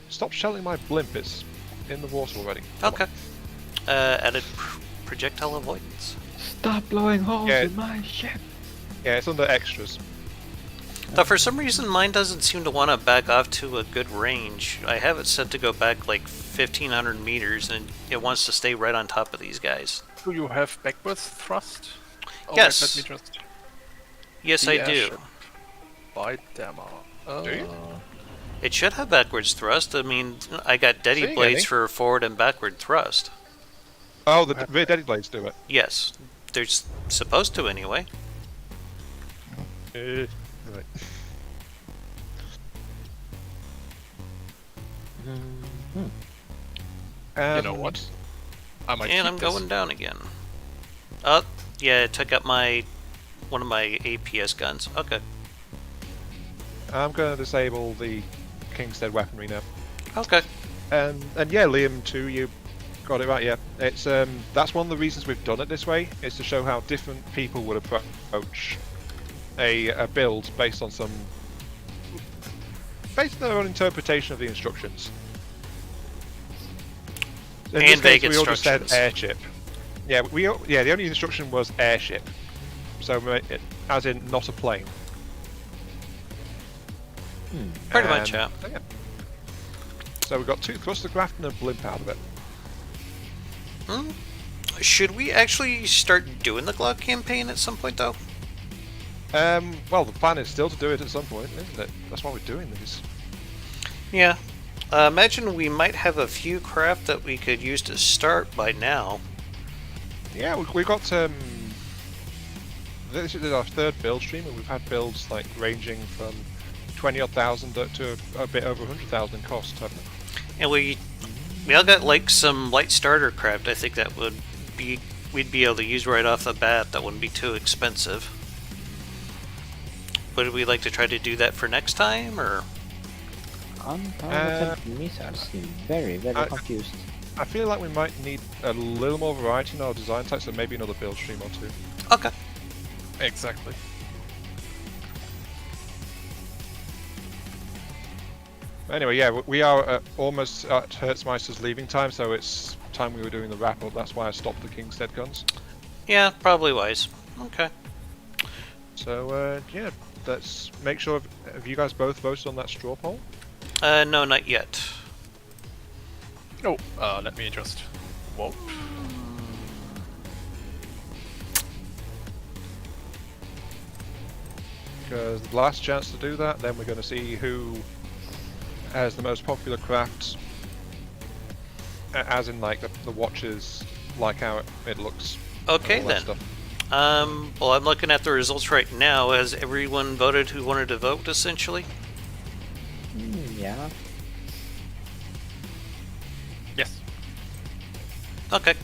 Stop shelling my blimp, it's in the water already. Come on. Okay. Added projectile avoidance. Stop blowing holes Yeah. in my ship. Yeah, it's under extras. Though for some reason mine doesn't seem to want to back off to a good range. I have it set to go back like 1,500 meters and it wants to stay right on top of these guys. Do you have backwards thrust? Oh, wait, Yes. let me just... Yes, The I do. airship. By Dama. Do you? It should have backwards thrust. I mean, I got Deddy Seeing blades any. for forward and backward thrust. Oh, the rear dead blades do it. Yes, they're supposed to anyway. Right. You know what? I might And keep I'm this. going down again. Oh, yeah, it took up one of my APS guns. Okay. I'm going to disable the Kingstead weaponry now. Okay. And yeah, Liam too, you got it right. Yeah, it's that's one of the reasons we've done it this way, is to show how different people would approach a build based on their own interpretation of the instructions. In this And vague case, we all just said instructions. airship. Yeah, the only instruction was airship, so as in not a plane. Pretty much, yeah. So we've got 2 thruster craft and a blimp out of it. Should we actually start doing the Glao campaign at some point, though? Well, the plan is still to do it at some point, isn't it? That's why we're doing these. Yeah. Imagine we might have a few craft that we could use to start by now. Yeah, we've got this is our 3rd build stream, and we've had builds like ranging from 20-odd thousand to a bit over 100,000 in cost, haven't we? And we all got like some light starter craft. I think that we'd be able to use right off the bat. That wouldn't be too expensive. Would we like to try to do that for next time, or? Untargeted missiles seem very, very confused. I feel like we might need a little more variety in our design types, so maybe another build stream or 2. Okay. Exactly. Anyway, yeah, we are almost at Hertzmeister's leaving time, so it's time we were doing the wrap-up. That's why I stopped the King's Dead guns. Yeah, probably wise. Okay. So, yeah, let's make sure... Have you guys both voted on that straw poll? No, not yet. Oh, let me just vote. Because the last chance to do that, then we're going to see who has the most popular crafts, as in like the watches, like how it looks. Okay all that then. stuff. Well, I'm looking at the results right now. Has everyone voted who wanted to vote, essentially? Yeah. Yes. Okay.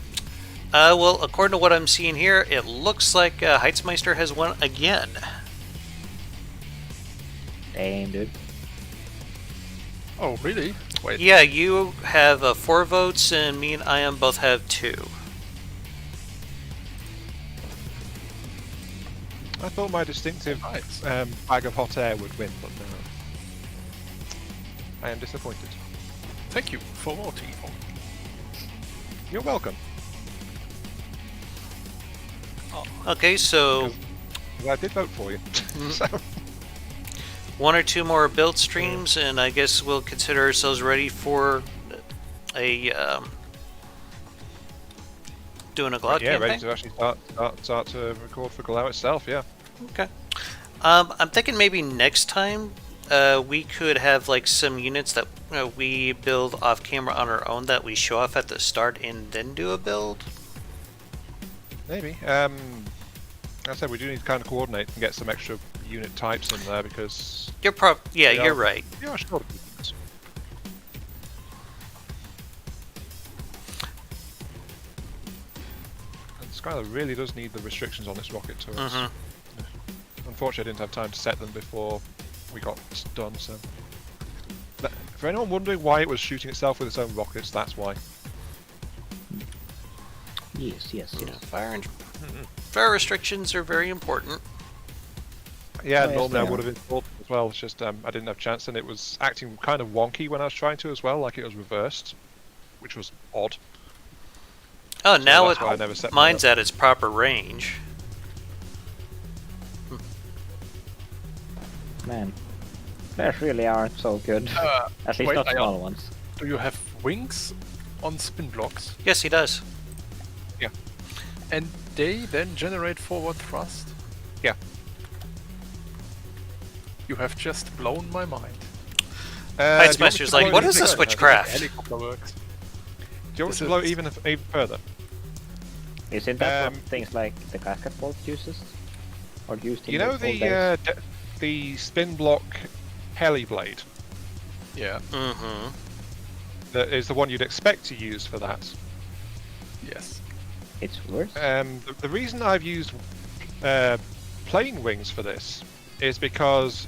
Well, according to what I'm seeing here, it looks like Heitzmeister has won again. Damn, dude. Oh, really? Wait. Yeah, you have 4 votes, and me and Iam both have 2. I thought my distinctive Nice. bag of hot air would win, but no. I am disappointed. Thank you for voting. You're welcome. Okay, so I did vote for you. So, 1 or 2 more build streams, and I guess we'll consider ourselves ready for a doing a Glao yeah, campaign. ready to actually start to record for Glao itself. Yeah. Okay. I'm thinking maybe next time we could have like some units that we build off camera on our own that we show off at the start and then do a build. Maybe. I said we do need to kind of coordinate and get some extra unit types in there because. You're you're right. Yeah, sure. And Skylar really does need the restrictions on its rocket turrets. Unfortunately, I didn't have time to set them before we got done. So, for anyone wondering why it was shooting itself with its own rockets, that's why. Yes. Fire restrictions are very important. Yeah, Oh, yes, normally I they would have installed as well. It's just I didn't have a chance, and it was acting kind of wonky when I was trying to as well, like it was reversed, which was odd. Oh, now that's why I never set mine's mine at its proper range. Man, players really aren't so good. At least wait, not I- small ones. Do you have wings on spin blocks? Yes, he does. And they then generate forward thrust? Yeah. You have just blown my mind. Heitzmeister's like, what is this witchcraft? Helicopter works. Do you want me to blow even further? Isn't that what Um, things like the casket bolt uses? Or used in You know the old days? the spin block heli blade Yeah. Mm-hmm. that is the one you'd expect to use for that. Yes. It's worse? The reason I've used plane wings for this is because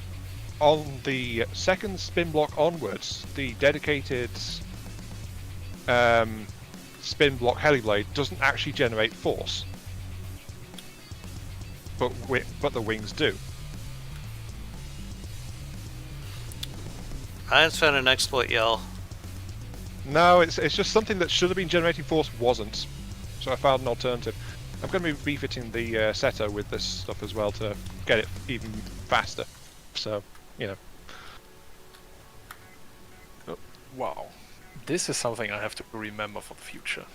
on the second spin block onwards, the dedicated spin block heli blade doesn't actually generate force, but the wings do. I just found an exploit, y'all. No, it's just something that should have been generating force wasn't. So I found an alternative. I'm going to be refitting the setter with this stuff as well to get it even faster. So, you know. Wow. This is something I have to remember for the future.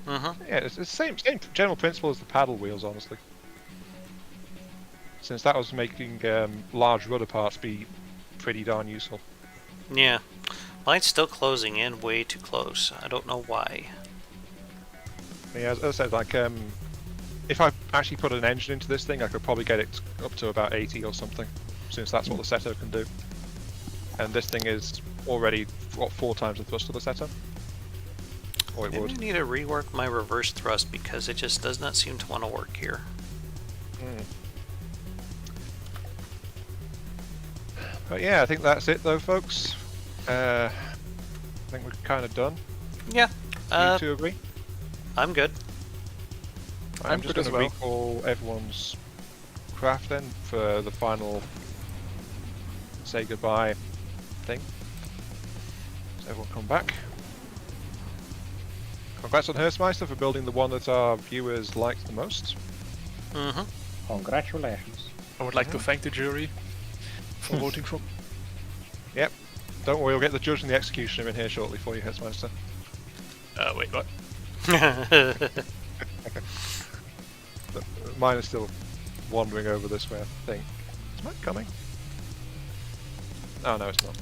Mm-hmm. Yeah, it's the same general principle as the paddle wheels, honestly. Since that was making large rudder parts be pretty darn useful. Yeah. Mine's still closing in way too close. I don't know why. Yeah, as I said, like, if I actually put an engine into this thing, I could probably get it up to about 80 or something, since that's what the setter can do. And this thing is already, what, 4 times the thrust of the setter? Or it Maybe I would. need to rework my reverse thrust because it just does not seem to want to work here. But yeah, I think that's it though, folks. I think we're kind of done. Yeah. You two agree? I'm good. I'm good just as going to well. recall everyone's craft then for the final say goodbye thing. So everyone come back. Congrats on Herstmeister for building the one that our viewers liked the most. Mm-hmm. Congratulations. I would like to thank the jury for voting for. Yep. Don't worry, we'll get the judge and the executioner in here shortly for you, Herstmeister. Wait, what? Mine is still wandering over this way, I think. Is mine coming? Oh no, it's not.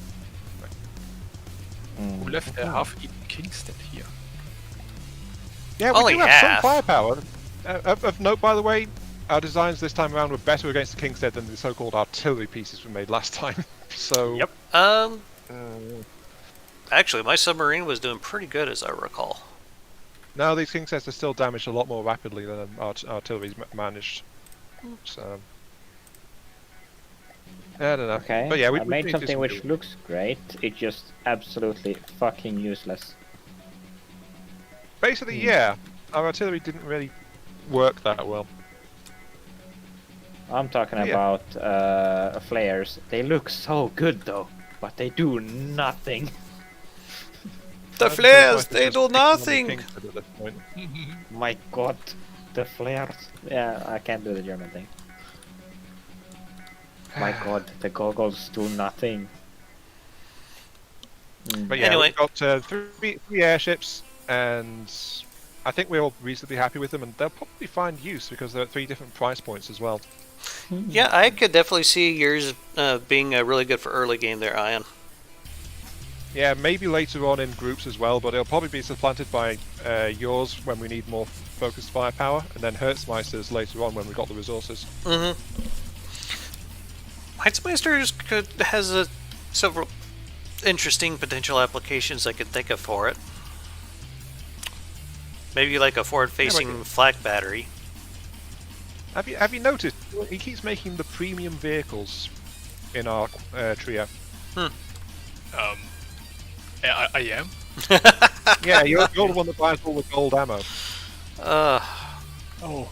Who left their half-eaten Kingstead here? Yeah, we Only do have half. some firepower. Of note, by the way, our designs this time around were better against the Kingstead than the so-called artillery pieces we made last time. So, Yep. Actually, my submarine was doing pretty good, as I recall. no, these Kingsteads are still damaged a lot more rapidly than artillery's managed. So, I don't know. Okay, But yeah, we I made need to do something some which building. looks great. It's just absolutely fucking useless. Basically, yeah, our artillery didn't really work that well. I'm talking Yeah. about flares. They look so good though, but they do nothing. The I think flares, Herstmeister's they just do picking on the nothing! Kingstead at this point. My god, the flares. Yeah, I can't do the German thing. My god, the goggles do nothing. But yeah, Anyway. we've got three airships, and I think we're all reasonably happy with them, and they'll probably find use because they're at 3 different price points as well. Yeah, I could definitely see yours being really good for early game there, Ion. Yeah, maybe later on in groups as well, but it'll probably be supplanted by yours when we need more focused firepower, and then Hertzmeister's later on when we've got the resources. Mm-hmm. Heitzmeister has several interesting potential applications I could think of for it. Maybe like a forward-facing flak battery. Have you noticed? He keeps making the premium vehicles in our trio. I am. Yeah, you're the one that buys all the gold ammo. Oh.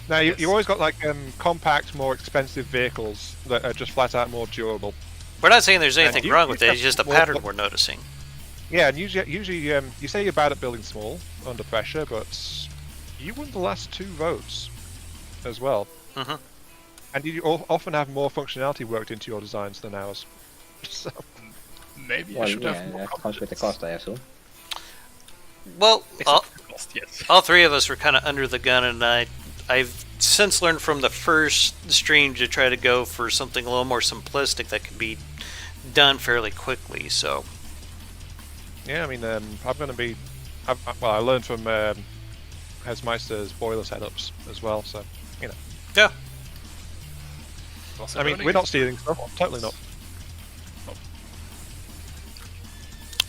Now, Yes. you've always got like compact, more expensive vehicles that are just flat out more durable. We're not saying there's anything you- wrong you with it, it's just a more- pattern we're noticing. Yeah, and usually you say you're bad at building small under pressure, but you won the last 2 votes as well. Mhm. And you often have more functionality worked into your designs than ours. So, Maybe I Well, should yeah, have more that comes with the cost, I assume. Well, Except for the cost, yes. all 3 of us were kind of under the gun, and I've since learned from the first stream to try to go for something a little more simplistic that can be done fairly quickly. So, yeah, I mean, I'm going to be... I learned from Hesmeister's boiler setups as well, so, you know. yeah. Also I mean, learning we're not it. stealing stuff, totally not.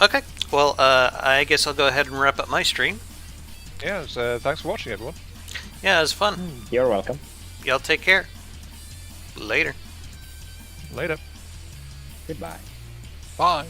Okay. Well, I guess I'll go ahead and wrap up my stream. Yeah, so, thanks for watching, everyone. Yeah, it was fun. You're welcome. Y'all take care. Later. Later. Goodbye. Bye.